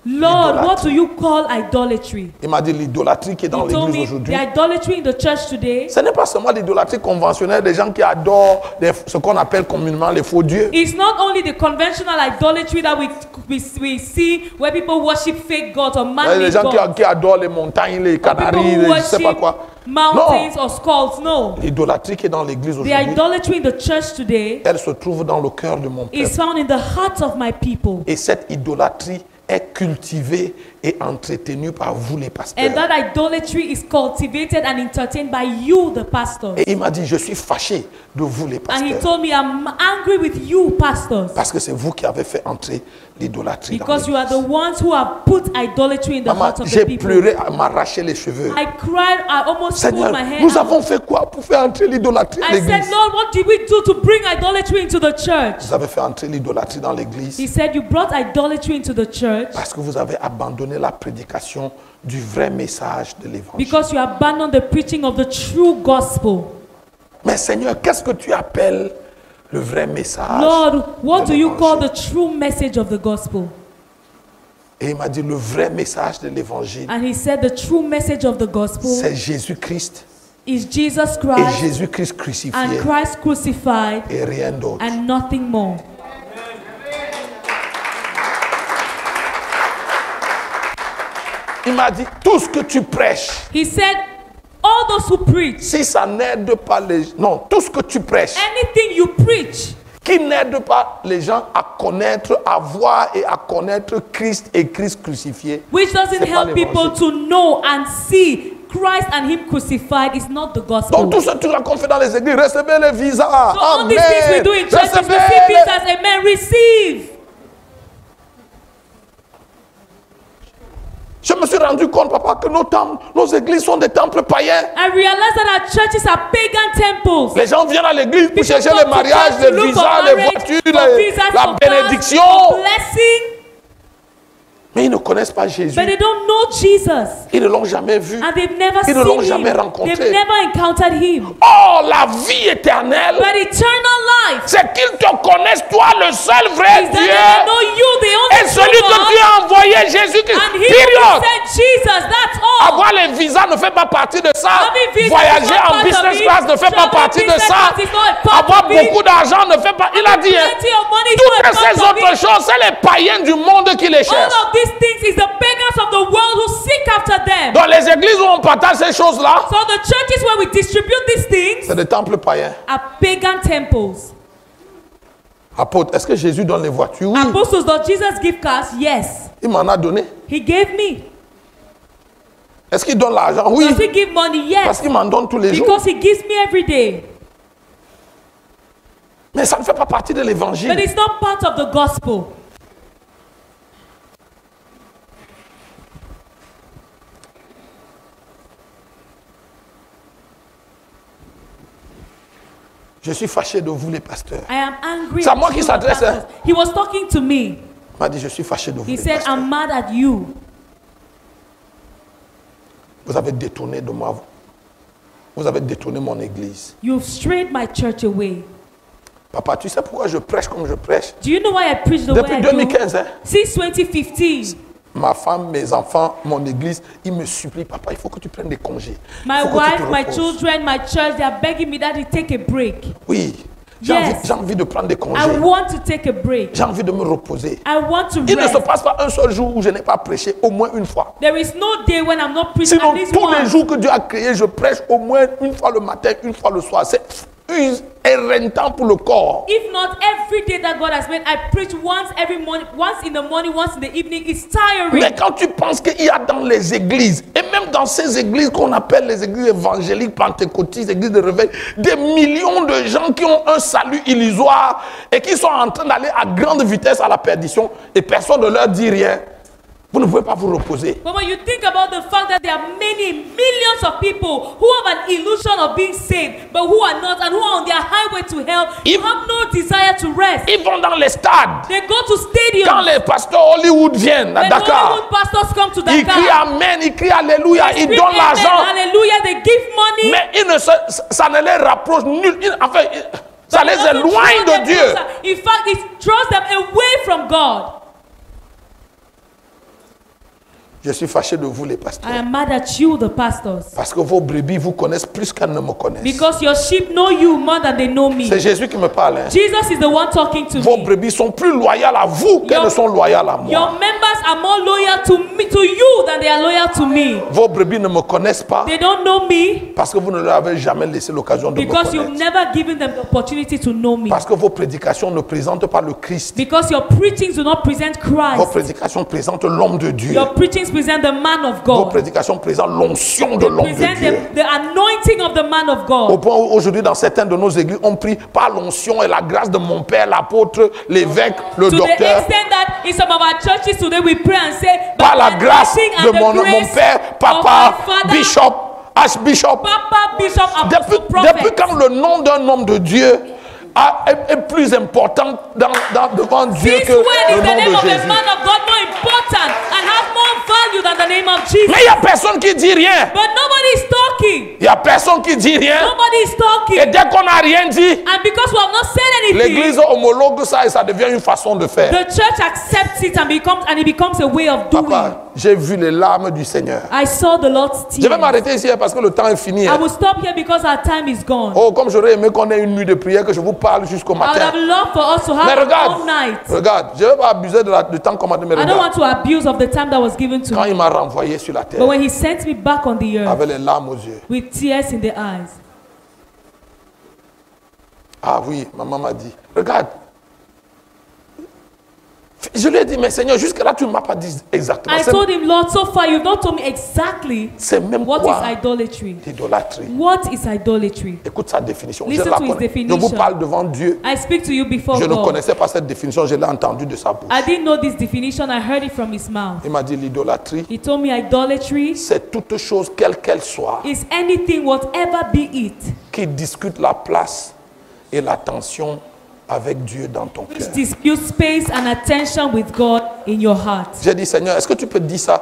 Lord, what l'idolâtrie? do you call idolatry? Il m'a dit l'idolâtrie qui est dans He told l'église me aujourd'hui. the idolatry in the church today Ce n'est pas seulement l'idolâtrie conventionnelle des gens qui adorent ce qu'on appelle communément les faux dieux. It's not only the conventional idolatry that we see where people worship fake gods or Les man-made gens gods. qui adorent les montagnes, les Or people canaries, who les je ne sais pas worship quoi. mountains Non, or skulls. No. l'idolâtrie qui est dans l'église The aujourd'hui, idolatry in the church today elle se trouve dans le cœur de mon is peuple. found in the hearts of my people. Et cette idolâtrie est cultivée et entretenue par vous les pasteurs. And that idolatry is cultivated and entertained by you, the pastors. Et il m'a dit, je suis fâché de vous les And he pasteurs. told me, I'm angry with you, pastors, Parce que c'est vous qui avez fait entrer l'idolâtrie dans because you are l'église. the ones who have put idolatry in the Maman, hearts of j'ai the people. pleuré à m'arracher les cheveux. I cried, I almost pulled Seigneur, my hair nous out. avons fait quoi pour faire entrer l'idolâtrie à I said, l'église? Lord, what did we do to bring idolatry into the church? Vous avez fait entrer l'idolâtrie dans l'église He said, you brought idolatry into the church parce que vous avez abandonné la prédication du vrai message de l'évangile. because you abandoned the preaching of the true gospel. Mais Seigneur, qu'est-ce que tu appelles le vrai message? Lord, what de do you call l'évangile? the true message of the gospel? Et il m'a dit, le vrai message de l'évangile, And he said, the true message of the gospel c'est Jésus-Christ is Jesus et Christ Jésus-Christ crucifié and Christ crucified et rien d'autre. and nothing more. Il m'a dit, tout ce que tu prêches, He said, all those who preach, si ça n'aide pas les... Non, tout ce que tu prêches, anything you preach qui n'aide pas les gens à connaître, à voir et à connaître Christ et Christ crucifié, which doesn't c'est pas help people l'évangile. to know and see Christ and Him crucified is not the gospel. Donc tout ce truc qu'on fait dans les églises, recevez les visas. So all these things we do in churches, Recevez receive les- visas, amen, receive. Je me suis rendu compte, papa, que nos églises sont des temples païens. I realize that our churches are pagan temples. Les gens viennent à l'église pour People chercher come les to mariages, church les to look visas, for les marriage, voitures, for visas, la for cars, bénédiction. for blessing, Mais ils ne connaissent pas Jésus. but they don't know Jesus. Ils ne l'ont jamais vu. And they've never Ils ne l'ont seen jamais Him. rencontré. They've never encountered Him. Oh, la vie éternelle, But eternal life c'est qu'ils te connaissent, toi, le seul vrai is that Dieu. they know you, the Et only celui true que God, tu as envoyé, Jésus-Christ. and He who Période. sent Jesus, that's all. Avoir les visas ne fait pas partie de ça. Having visas is Voyager not en part business of it. class ne fait pas Traveling partie de business ça. class is not a part Avoir of it. beaucoup d'argent ne fait pas. Il a dit, hein, Plenty of money is toutes not a ces part of autres it. choses, c'est les païens du monde qui les All cherchent. of these things is the pagans of the world who seek after them. Dans les églises où on partage ces choses-là, So the churches where we distribute these things c'est des temples païens. are pagan temples. Apôtre, est-ce que Jésus donne les voitures? Oui. Apostles, does Jesus give cars? Yes. Il m'en a donné. He gave me. Est-ce qu'il donne l'argent? Oui. Does he give money? Parce Yes. qu'il m'en donne tous les jours. Because he gives me every day. Mais ça ne fait pas partie de But l'évangile. it's not part of the gospel. Je suis fâché de vous les pasteurs. I am angry C'est à at moi qui you, the s'adresse, pastors. hein. He was talking to me. Il m'a dit, je suis fâché de vous He les said, pasteurs. I'm mad at you. Vous avez détourné de moi. Vous avez détourné mon église. You've strayed my church away. Papa, tu sais pourquoi je prêche comme je prêche? Do you know why I preach the Depuis way I do? 2015, hein, Since 2015, ma femme, mes enfants, mon église, ils me supplient, papa, il faut que tu prennes des congés. my Il faut que tu wife, te my reposes. children, my church, they are begging me that they take a break. Oui, Yes. j'ai envie de prendre des I congés. want to take a break. J'ai envie de me reposer. I want to Il ne se rest. passe pas un seul jour où je n'ai pas prêché, au moins une fois. There is no day when I'm not preaching Sinon, at least tous les once. jours que Dieu a créés, je prêche au moins une fois le matin, une fois le soir. C'est éreintant pour le corps. If not every day that God has made, I preach once every morning, once in the morning, once in the evening. It's tiring. Mais quand tu penses qu'il y a dans les églises, et même dans ces églises qu'on appelle les églises évangéliques, pentecôtistes, églises de réveil, des millions de gens qui ont un salut illusoire et qui sont en train d'aller à grande vitesse à la perdition et personne ne leur dit rien, vous ne pouvez pas vous reposer. But when you think about the fact that there are many millions of people who have an illusion of being saved, but who are not, and who are on their highway to hell, you have no desire to rest. Ils vont dans les stades. They go to stadiums. Quand les pasteurs Hollywood viennent à When Dakar, Hollywood pastors come to ils crient Dakar, Amen, ils crient Alléluia, ils scream donnent amen, l'argent. hallelujah, they give money. Mais ça ne les rapproche nul. Enfin, ça But les it doesn't éloigne draw de them Dieu. closer. In fact, it draws them away from God. Je suis fâché de vous les pasteurs. I am mad at you, the pastors, Parce que vos brebis vous connaissent plus qu'elles ne me connaissent. because your sheep know you more than they know me. C'est Jésus qui me parle. Hein. Jesus is the one talking to Vos me. brebis sont plus loyales à vous qu'elles Your- ne sont loyales à moi. Your members are more loyal to me, to you, than they are loyal to me. Vos brebis ne me connaissent pas They don't know me parce que vous ne leur avez jamais laissé l'occasion de me because you've connaître. never given them the opportunity to know me. Parce que vos prédications ne présentent pas le Christ. Because your preachings do not present Vos Christ. prédications présentent l'homme de Dieu. Your preachings present the man of Vos God. prédications présentent l'onction de l'homme de Present Dieu. the anointing of the man of Au God. point où aujourd'hui dans certaines de nos églises, on prie par l'onction et la grâce de mon père, l'apôtre, l'évêque, le To the docteur. extent that in some of our churches today we pray and say, Par by la the grâce anointing and de the mon grace père, of papa, my father, bishop, archbishop. Papa, Bishop, Depuis, Apostle, Prophet. depuis quand le nom d'un homme de Dieu est plus important devant Dieu Since que when le is the nom name de of a Jésus? man of God more important and has more value than the name of Jesus? Mais il n'y a personne qui dit rien. But nobody is talking. Il n'y a personne qui dit rien. Nobody is Et talking. dès qu'on n'a rien dit, And because we have not said anything, l'église homologue ça et ça devient une façon de faire. the church accepts it and it becomes a way of doing. Papa, j'ai vu les larmes du Seigneur. I saw the Lord's Je vais tears. m'arrêter ici parce que le temps est fini. I Hein. will stop here because our time is gone. Oh, comme j'aurais aimé qu'on ait une nuit de prière, que je vous parle jusqu'au I would matin. have loved for us to Mais have regarde, all night. regarde, je ne vais pas abuser du temps qu'on m'a donné. Mais I don't regarde, want to abuse of the time that was given to quand me. il m'a renvoyé sur la But terre, when he sent me back on the earth avec les larmes aux yeux. with tears in the eyes, Ah oui, maman m'a dit, regarde. Je lui ai dit, mais Seigneur, jusque-là, tu ne m'as pas dit exactement. I told him, Lord, so far you've not told me exactly C'est même what quoi is idolatry. l'idolâtrie. What is idolatry? Écoute sa définition. Listen Je la to his connais. Je definition. vous parle devant Dieu. I speak to you before Je ne God. connaissais pas cette définition, je l'ai entendue de sa bouche. I didn't know this definition. I heard it from his mouth. Il m'a dit l'idolâtrie, He told me idolatry c'est toute chose, quelle qu'elle soit, is anything, whatever be it, qui discute la place et l'attention avec Dieu dans ton which cœur. disputes space and attention with God in your heart. J'ai dit, Seigneur, est-ce que tu peux dire ça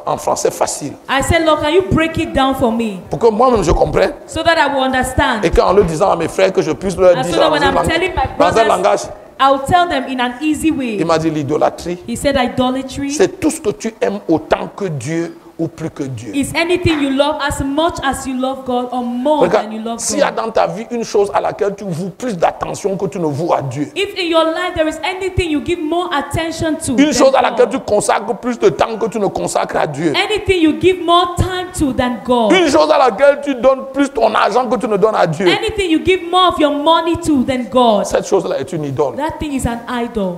en français facile I said, Lord, can you break it down for me pour que moi-même je comprenne so that I will understand? et qu'en le disant à mes frères que je puisse leur And dire so that dans when un I'm telling my dans un brothers, langage. I'll tell them in an easy way. Il m'a dit l'idolâtrie, He said idolatry c'est tout ce que tu aimes autant que Dieu ou plus que Dieu. is anything you love as much as you love God or more than you Regarde, love s'il y a God. dans ta vie une chose à laquelle tu voues plus d'attention que tu ne voues à Dieu, If in your life there is anything you give more attention to, une than chose à laquelle God, tu consacres plus de temps que tu ne consacres à Dieu, anything you give more time to than God, une chose à laquelle tu donnes plus ton argent que tu ne donnes à Dieu, anything you give more of your money to than God, cette chose-là est une idole. that thing is an idol.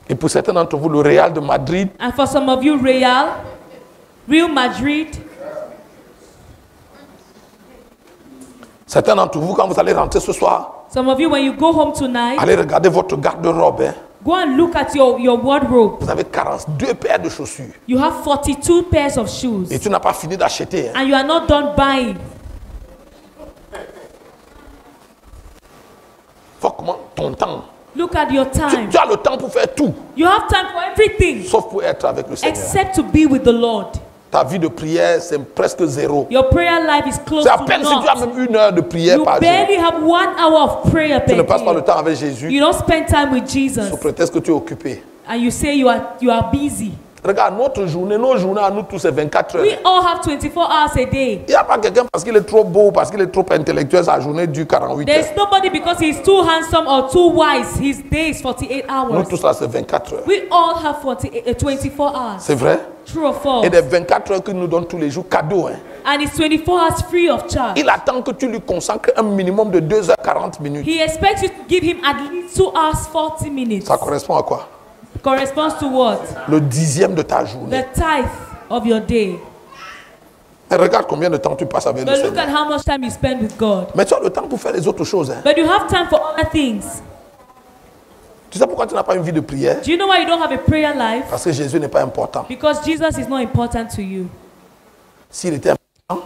Et pour certains d'entre vous, le Real de Madrid, And for some of you, Real Madrid, certains d'entre vous, quand vous allez rentrer ce soir, some of you, when you go home tonight, allez regarder votre garde-robe. Hein. go and look at your wardrobe. Vous avez 42 paires de chaussures. You have 42 pairs of shoes Et tu n'as pas fini d'acheter. Hein. and you are not done buying. ton temps. Look at your time. Tu as le temps pour faire tout, You have time for everything sauf pour être avec le Seigneur. except to be with the Lord. Ta vie de prière, c'est presque zéro. Your prayer life is close C'est à to peine si tu as naught. même 1 heure de prière You par jour. barely have 1 hour of prayer Tu ne per passes pas le day. temps avec Jésus You don't spend time with Jesus sous prétexte que tu es occupé. and you say you are busy. Regarde, nos journées à nous tous, c'est 24 heures. We all have 24 hours a day. Il n'y a pas quelqu'un parce qu'il est trop beau, parce qu'il est trop intellectuel, sa journée dure 48 heures. There's nobody because he's too handsome or too wise. His day is 48 Nous hours. tous là, c'est 24 heures. We all have 24 hours. C'est vrai? True or false? Et des 24 heures qu'il nous donne tous les jours, cadeau. Hein. And it's 24 hours free of charge. Il attend que tu lui consacres un minimum de 2h40 minutes. He expects you to give him at least 2 hours 40 minutes. Ça correspond à quoi? Corresponds to what? Le 10e de ta journée. The tithe of your day. Et regarde combien de temps tu passes avec le But look Seigneur. at how much time you spend with God. Mais tu as le temps pour faire les autres choses. Hein. But you have time for other things. Tu sais pourquoi tu n'as pas une vie de prière? Do you know why you don't have a prayer life? Parce que Jésus n'est pas important. Because Jesus is not important to you. S'il était important,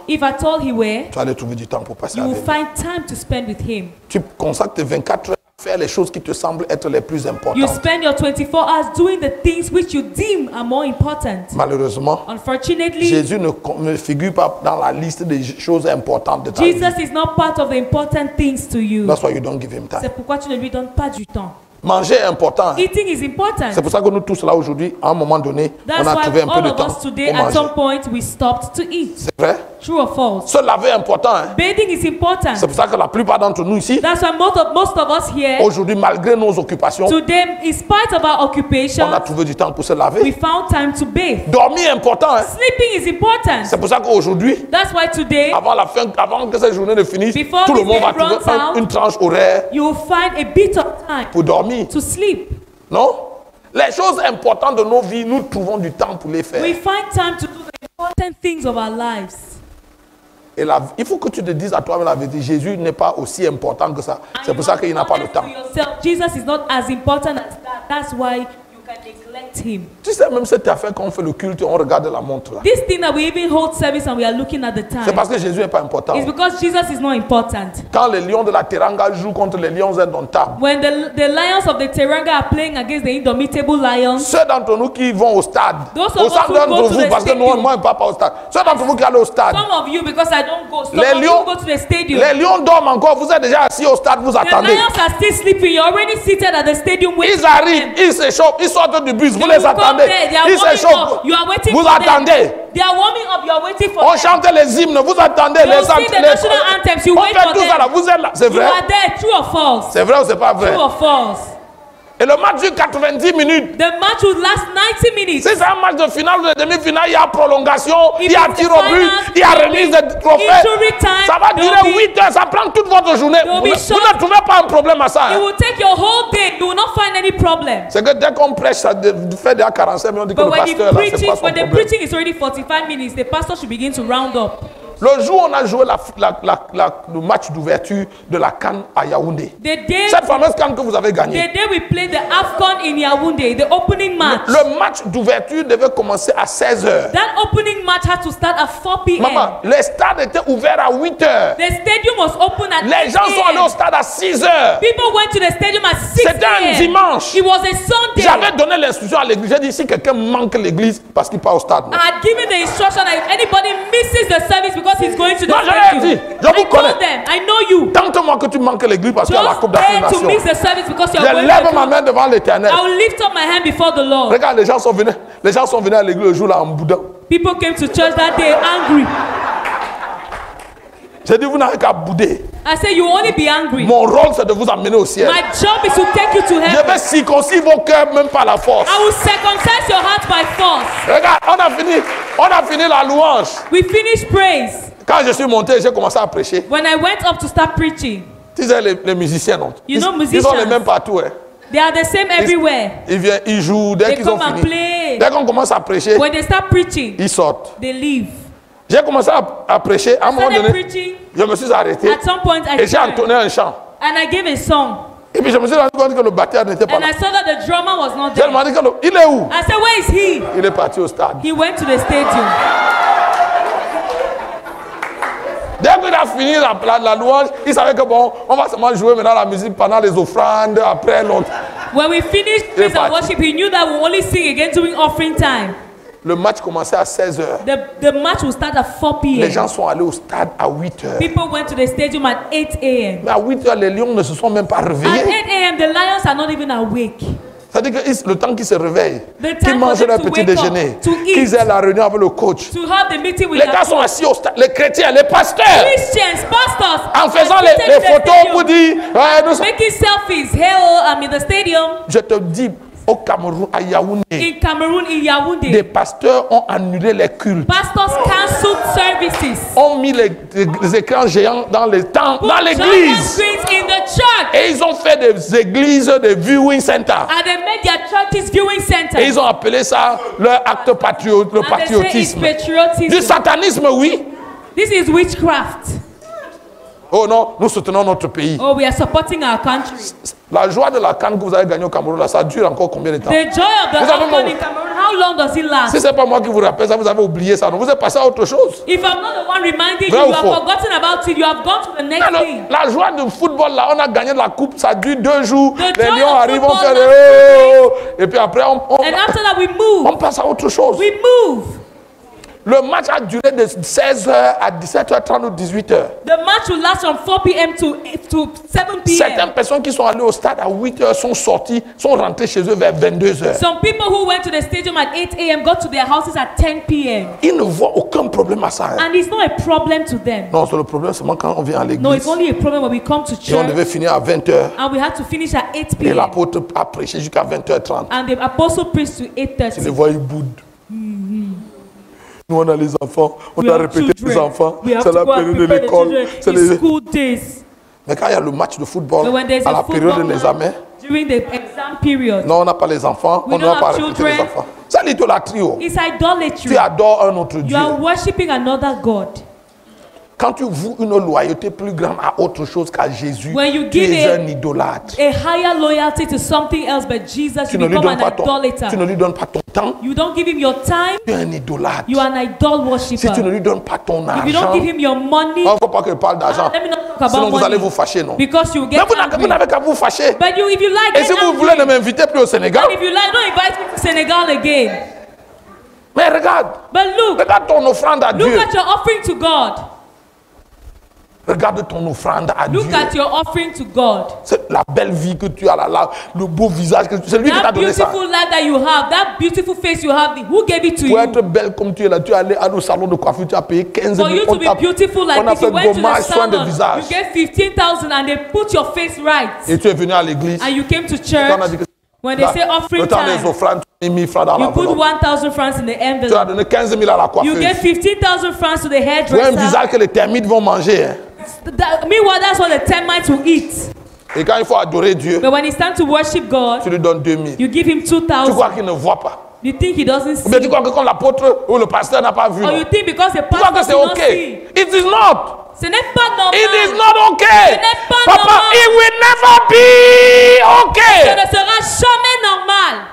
If at all he were, tu allais trouver du temps pour passer you will avec lui. find time to spend with him. Tu consacres tes 24 heures à faire les choses qui te semblent être les plus You importantes. spend your 24 hours doing the things which you deem are more important. Malheureusement, Unfortunately, Jésus ne figure pas dans la liste des choses importantes de ta vie. Jesus is not part of the important things to you. That's why you don't give him time. C'est pourquoi tu ne lui donnes pas du temps. Manger est important. Hein. Eating is important. C'est pour ça que nous tous là aujourd'hui, à un moment donné, That's on a why trouvé un peu all de of temps us today, pour at manger. some point, we stopped to eat. C'est vrai? True or false? Se laver est important. Hein. Bathing is important. C'est pour ça que la plupart d'entre nous ici, That's why most of us here aujourd'hui, malgré nos occupations, today, in spite of our occupation, on a trouvé du temps pour se we laver. found time to bathe. Dormir est important. Hein. Sleeping is important. C'est pour ça qu'aujourd'hui, That's why today, avant que cette journée ne finisse, Before tout le this monde va day runs trouver out, une tranche horaire you will find a bit of time pour dormir. to sleep. Non? Les choses importantes de nos vies, nous trouvons du temps pour les faire. We find time to do the important things of our lives. Et il faut que tu te dises à toi-même la vérité. Jésus n'est pas aussi important que ça. C'est pour ça qu'il n'a pas le temps. Jesus is not as important as that. That's why you can neglect him. Tu sais, même cette affaire quand on fait le culte, on regarde la montre là. This thing that we even hold service and we are looking at the C'est time parce que Jésus n'est pas important. is because Jesus is not important. Quand les lions de la Teranga jouent contre les lions indomptables, When the lions of the Teranga are playing against the indomitable lions, ceux d'entre nous qui vont au stade, Those au of us stade who d'entre go to vous, the parce que stadium. moi, je ne pars pas au stade. Ceux d'entre vous qui allez au stade, some of you, because I don't go, some Les of you lions- go to the stadium. les lions dorment encore. Vous êtes déjà assis au stade, vous The attendez. lions are still sleeping. You're already seated at the stadium waiting. Ils arrivent, ils s'échauffent, ils sortent du bus, vous They les will come attendez. there, they are Ils warming s'échauffent, up. You are waiting vous for them. attendez. They are warming up. You are waiting for On them. chante les hymnes, vous attendez. They will sing the national anthems. You on wait fait for tout ça là, them. vous êtes là. C'est You vrai? are there. True or false? C'est vrai ou c'est pas vrai? True or false? Et le match dure 90 minutes. The match will last 90 minutes. Si c'est un match de finale ou de demi-finale, il y a prolongation, If il y a it's tir the au but, final, il y a there will remise be de trophées. injury time, Ça va there durer will be- 8 heures, ça prend toute votre journée. There will Vous be ne short- trouvez pas un problème à ça. It Hein? will take your whole day. You will not find any problem. C'est que dès qu'on prêche, ça fait déjà 45 minutes, on dit que But le pasteur là, c'est pas son when the problème. preaching is already 45 minutes, the pastor should begin to round up. Le jour où on a joué le match d'ouverture de la CAN à Yaoundé, The day, cette fameuse CAN que vous avez gagnée, the day we played the AFCON in Yaoundé, the opening match, le match d'ouverture devait commencer à 16 heures. that opening match had to start at 4 p.m. Maman, les stades étaient ouverts à 8 heures. The stadium was open at Les 8 gens sont allés au a.m. stade à 6 heures. People went to the stadium at 6 C'était un a.m. dimanche. It was a Sunday. J'avais donné l'instruction à l'église. J'ai dit si quelqu'un manque l'église parce qu'il part au stade. I had given the instruction that if anybody misses the service because he's going to the Non, je l'ai stadium, dit. Je I vous connais. told them, I know you. Tente-moi que tu manques l'église parce qu'il y a la Just Coupe d'Afrique des dare to Nations. miss the service because you're Je going lève to ma main devant l'éternel. I will lift up my hand before the Lord. Regarde, les gens sont venus à l'église le jour là en boudin. People came to church that day angry. J'ai dit, vous n'avez qu'à bouder. I said, you will only be angry. Mon rôle, c'est de vous amener au ciel. My job is to take you to Je heaven. vais circoncire vos cœurs même par la force. I will circumcise your heart by force. Regarde, on a fini la louange. We finished praise. Quand je suis monté, j'ai commencé à prêcher. When I went up to start preaching, Tu sais, les musiciens, non? You know Ils sont musicians. les mêmes partout. Hein. they are the same everywhere. Ils viennent, ils jouent, dès They qu'ils ont come and fini. play. Dès qu'on commence à prêcher, When they start preaching, ils sortent. they leave. J'ai commencé à prêcher. À un moment Started donné, preaching. je me suis arrêté At some point, I et j'ai turned entonné un chant. and I gave a song. Et puis je me suis rendu compte que le batteur n'était pas And là. I saw that the drummer was not J'ai there. demandé il est où? I said, where is he? Il est parti au stade. He went to the stadium. Dès qu'il est a fini la louange, il savait que bon, on va seulement jouer maintenant la musique pendant les offrandes, après l'autre. When we finished praise and worship, he knew that we'll only sing again during offering time. Le match commençait à 16h. The match will start at 4 p.m. Les gens sont allés au stade à 8h. People went to the stadium at 8 a.m. Mais à 8h, les lions ne se sont même pas At réveillés. 8 a.m., the lions are not even awake. C'est-à-dire que le temps qu'ils se réveillent, The qu'ils time mangent for them leur to petit wake up, déjeuner, to eat. qu'ils aient la réunion avec le coach. To have the meeting with Les gars sont assis au stade, les chrétiens, les pasteurs, Christians, pastors, en faisant are seated les in the photos stadium, pour dire, ouais, nous sommes... making selfies. Hello, I'm in the stadium. Je te dis, au Cameroun, à Yaoundé, In Cameroon, in des Yaoundé, pasteurs ont annulé les cultes, pastors cancelled services. ont mis les écrans géants dans les temples, dans Giant l'église. screens in the church. Et ils ont fait des églises, des viewing centers. And they made their churches viewing Et centers. ils ont appelé ça leur acte le And they say it's patriotisme. Du patriotism. satanisme, oui. This is witchcraft. Oh non, nous soutenons notre pays. Oh, we are supporting our country. La joie de la canne que vous avez gagnée au Cameroun, là, ça dure encore combien de temps? The joy of the Vous avez outcome mon- in Cameroun, how long does it last? Si ce n'est pas moi qui vous rappelle ça, vous avez oublié ça. Donc vous êtes passé à autre chose. If I'm not the one reminding you, Vrai ou you have faux? forgotten about it. You have gone to the next Alors, thing. la joie du football, là, on a gagné la coupe, ça dure 2 jours. The Les joy lions of arrivent, on football fait des lasts oh, et puis après, And after that, we on move. passe à autre chose. We move. Le match a duré de 16h à 17h30 ou 18h. The match will last from 4 p.m. to 7 Certaines p.m. personnes qui sont allées au stade à 8h sont sorties, sont rentrées chez eux vers 22h. Some people who went to the stadium at 8 a.m. got to their houses at 10 p.m. Ils ne voient aucun problème à ça. Hein. And it's not a problem to them. Non, c'est le problème seulement quand on vient à No, l'église. it's only a problem when we come to Et on devait church finir à 20h. and we had to finish at 8 Et p.m. l'apôtre a prêché jusqu'à 20h30. And the apostle preached to Tu les 8:30. vois, ils boudent. Nous, on a les enfants, on We a have répété les children. enfants. We have C'est to la go and période de prepare the l'école. children. C'est It's les... school days. Mais quand il y a le match de football, But when there's à a la période de football l'examen, match, during the exam period, non, on n'a pas les enfants, We on ne don't va pas have répéter les children. enfants. C'est l'idolâtrie. Oh. it's idolatry. Tu adores un autre You Dieu. are worshiping another God. Quand tu voues une loyauté plus grande à autre chose qu'à Jésus, When you tu give es a- un idolâtre. A higher loyalty to something else but Jesus, Tu you ne, lui become donnes an pas ton, idolater. tu ne lui donnes pas ton temps, You don't give him your time, tu es un idolâtre. you are an idol Si tu ne worshiper. lui donnes pas ton If you don't argent, give him your money, il ne faut pas que je parle d'argent. let me not talk Sinon about vous allez vous money. fâcher, non? Because you Mais get vous angry. n'avez qu'à vous fâcher. But you, if you like, Et si get vous voulez ne angry. m'inviter plus au Sénégal, And if you like, don't invite me to Senegal again. mais regarde, But look, regarde ton offrande à look Dieu. at your offering to God. Regarde ton offrande à Dieu. Look at your offering to God. C'est la belle vie que tu as là, le beau visage que c'est lui qui t'a That donné ça. beautiful life that you have, that beautiful face you have, who gave it to Pour you? être belle comme tu es là, tu es allé à nos salons de coiffure, tu as payé 15 For 000. you to be beautiful like on a this, you fait went to the gommage, soin de salon, visage. you get 15,000 and they put your face right. Et tu es venu à l'église. And you came to Quand on a dit church. que When they say le offering temps des time, offrandes, tu as mis 1000 francs dans you put l'enveloppe. 1,000 francs in the Tu as envelope. donné 15 000 à la You get coiffeuse. 15,000 francs to the Pour un hairdresser. visage que les termites vont manger. Hein. Meanwhile, that's what the termites will eat. Et quand il faut adorer Dieu, But when it's time to worship God, tu lui donnes 2000. you give him Tu 2,000. crois qu'il ne voit pas? You think he doesn't Ou bien tu see? crois que comme l'apôtre ou le pasteur n'a pas vu? Or Non? you think because the Tu crois que pastor c'est did not OK? see? It is not. Ce n'est pas normal. It is not OK. n'est pas Papa, normal. it will never be Ce OK. ne sera jamais normal.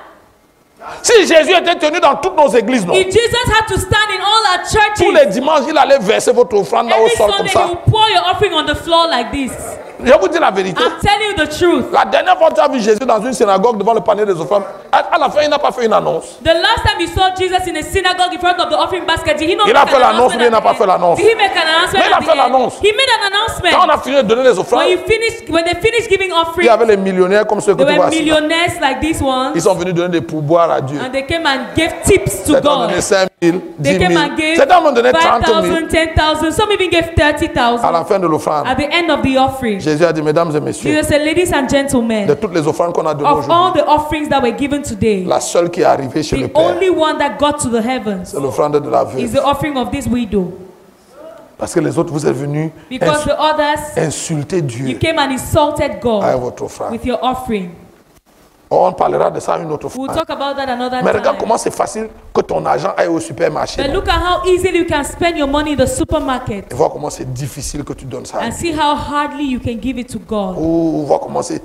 Si Jésus était tenu dans toutes nos églises, non? If Jesus had to stand in all our Tous churches, les dimanches, il allait verser votre offrande là au every sol comme Sunday ça. he will pour your offering on the floor like this. Je vous dis la vérité. I'm telling you the truth. La dernière fois que tu as vu Jésus dans une synagogue devant le panier des offrandes, à la fin, il n'a pas fait une annonce. The last time you saw Jesus in a synagogue in front of the offering basket, did he not Il make a fait an l'annonce, announcement mais il n'a at pas the fait end? l'annonce. Did he make an announcement Mais il a at the fait end? l'annonce. He made an Quand on announcement. a fini de donner les offrandes, When they finished giving il y offerings, avait les millionnaires comme ceux que there tu vois were ici. millionaires like these ones, Ils sont venus donner des pourboires à Dieu. and they came and gave tips to Certains ont God. donné 5 000, 10 They 000. came and gave Certains m'ont donné 30 000. 5,000, 10,000. Some even gave À 30,000 la fin de l'offrande, at the end of the offering. Jésus a dit, mesdames et messieurs, Jesus said, ladies and de gentlemen, toutes les offrandes qu'on a données of all aujourd'hui, the offerings that were given today, la seule qui est arrivée chez le the Père, only one that got to the heavens c'est l'offrande de la is veuve. the offering of this widow. Parce que les autres, vous êtes venus Because the others, insulter you Dieu came and insulted avec God votre offrande. with your offering. On parlera de ça une autre We'll fois. talk about that another Mais regarde time. comment c'est facile que ton argent aille au supermarché. But non? look at how easily you can spend your money in the supermarket Et vois comment c'est difficile que tu donnes ça. and see how hardly you can give it to God. Ou vois comment c'est...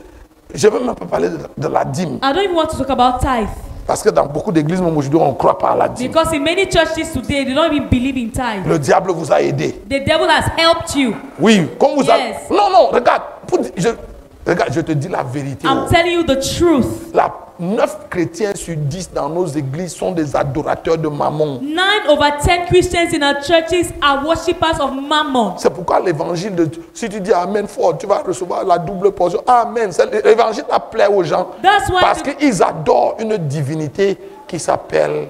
Je ne vais même pas parler de la dîme. I don't even want to talk about tithe. Parce que dans beaucoup d'églises, même aujourd'hui, on croit pas à la dîme. Because in many churches today, they don't even believe in tithe. Le diable vous a aidé. The devil has helped you. Oui, comme vous avez... Yes. Non, non, regarde. Regarde, je te dis la vérité. I'm telling you the truth. 9 chrétiens sur 10 dans nos églises sont des adorateurs de Mammon. 9 over 10 Christians in our churches are worshippers of Mammon. C'est pourquoi l'évangile, si tu dis Amen fort, tu vas recevoir la double portion. Amen. L'évangile va plaire aux gens. That's why Parce qu'ils adorent une divinité qui s'appelle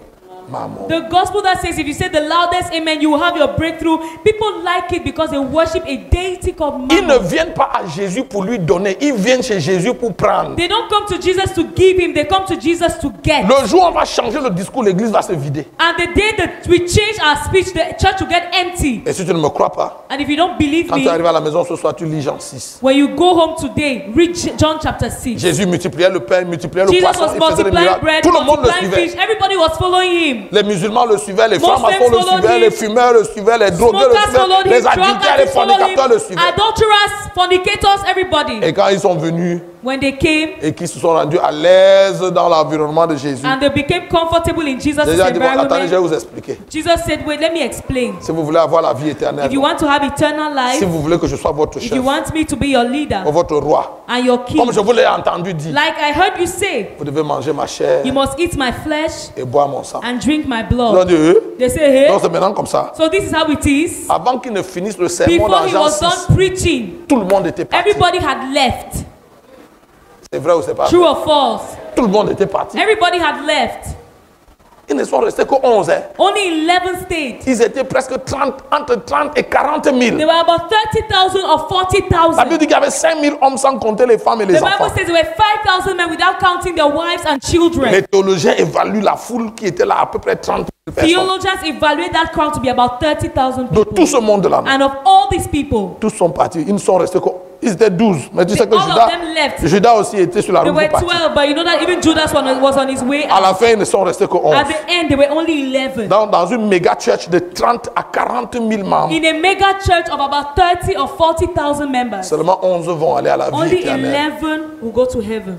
Mammon. the gospel that says if you say the loudest amen, you will have your breakthrough. People like it because they worship a deity called Ils ne Mammon. viennent pas à Jésus pour lui donner, ils viennent chez Jésus pour prendre. They don't come to Jesus to give him, they come to Jesus to get. Le jour où on va changer le discours, l'église va se vider. And the day that we change our speech, the church will get empty. Et si tu ne me crois pas, And if you don't believe quand tu me, arrives à la maison ce soir, tu lis Jean 6. when you go home today, read John chapter 6. Jésus multipliait le pain, multipliait le Jesus poisson, was il faisait des multiplying miracles. bread, Tout le monde le multiplying suivait. fish. Everybody was following him. Les musulmans le suivaient, les Muslims francs-maçons le followed suivaient, him. les fumeurs le suivaient, les drogués le Smokers followed suivaient, him, les drug adultères, les addicts followed fornicateurs le him, suivaient. adulterers, fornicators, everybody. Et quand ils sont venus When they came et qu'ils se sont rendus à l'aise dans l'environnement de Jésus, and they became comfortable in Jesus' Jésus a dit, bon, attendez, je vais environment, vous expliquer. Jesus said, wait, let me explain. Si vous voulez avoir la vie éternelle, If you want to have eternal si life, vous voulez que je sois votre if chef, you want me to be your leader votre roi, and your king, comme je vous l'ai entendu dire, like I heard you say, vous devez manger ma chair you must eat my flesh et boire mon sang. and drink my Ils ont blood. dit, They say, hey, non, c'est maintenant comme ça. so this is how it is. Avant qu'il ne finisse le sermon Before dans he Jean was 6, done preaching, tout le monde était parti. everybody had left. C'est vrai ou c'est pas True vrai? or false? Tout le monde était parti. Everybody had left. Ils ne sont restés que 11. Hein. Only 11 stayed. Ils étaient presque 30, entre 30 et 40 000. There were about 30,000 or La Bible 40,000. dit qu'il y avait 5 000 hommes sans compter les femmes et les The Bible enfants. says there were 5,000 men without counting their wives and children. Les théologiens évaluent la foule qui était là à peu près 30 000 personnes. Theologians evaluate that crowd to be about 30,000 De tout people. ce monde-là, And of all these people, tous sont partis. Ils ne sont restés que... Ils étaient 12. Mais tu sais que all of them left. Judas aussi était sur la There route were pour partir. 12, but you know that even Judas was on his way À out. la fin, ils ne sont restés que 11. At the end, there were only 11. Dans une méga church de 30 à 40 000 membres, In a mega church of about 30 or 40,000 members, seulement 11 vont aller à la vie only éternelle. 11 will go to heaven.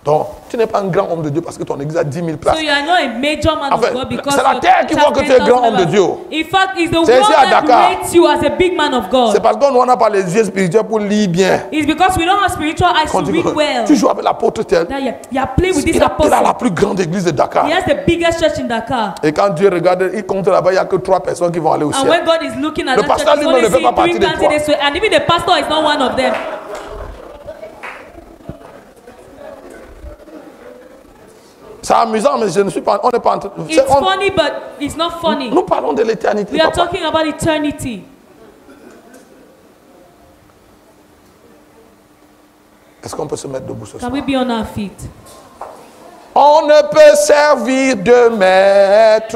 Donc, tu n'es pas un grand homme de Dieu parce que ton église a 10 000 places. So you are not a major man En fait, of God because c'est la your terre qui church voit que has tu es grand 10,000 homme de Dieu. members. In fact, it's the world C'est ici à that Dakar. rates you as a big man of C'est God. parce qu'on n'a pas les yeux spirituels pour lire bien. It's because we don't have spiritual eyes Quand to read well. tu joues avec l'apôtre tel, That you are playing with this il a la apostle. plus grande église de Dakar. He has the biggest church in Dakar. Et quand Dieu regarde, il compte là-bas, il n'y a que 3 personnes qui vont aller au And ciel. when God is looking at Le that pasteur church, he's lui-même only ne fait seeing pas 3 partie des candidates. And even the pastor is not one of them. C'est amusant, mais je ne suis pas. On n'est pas en train. It's funny, but it's not funny. Nous parlons de l'éternité. We are Papa. talking about eternity. Est-ce qu'on peut se mettre debout ce Can soir? we be on our feet? On ne peut servir de maître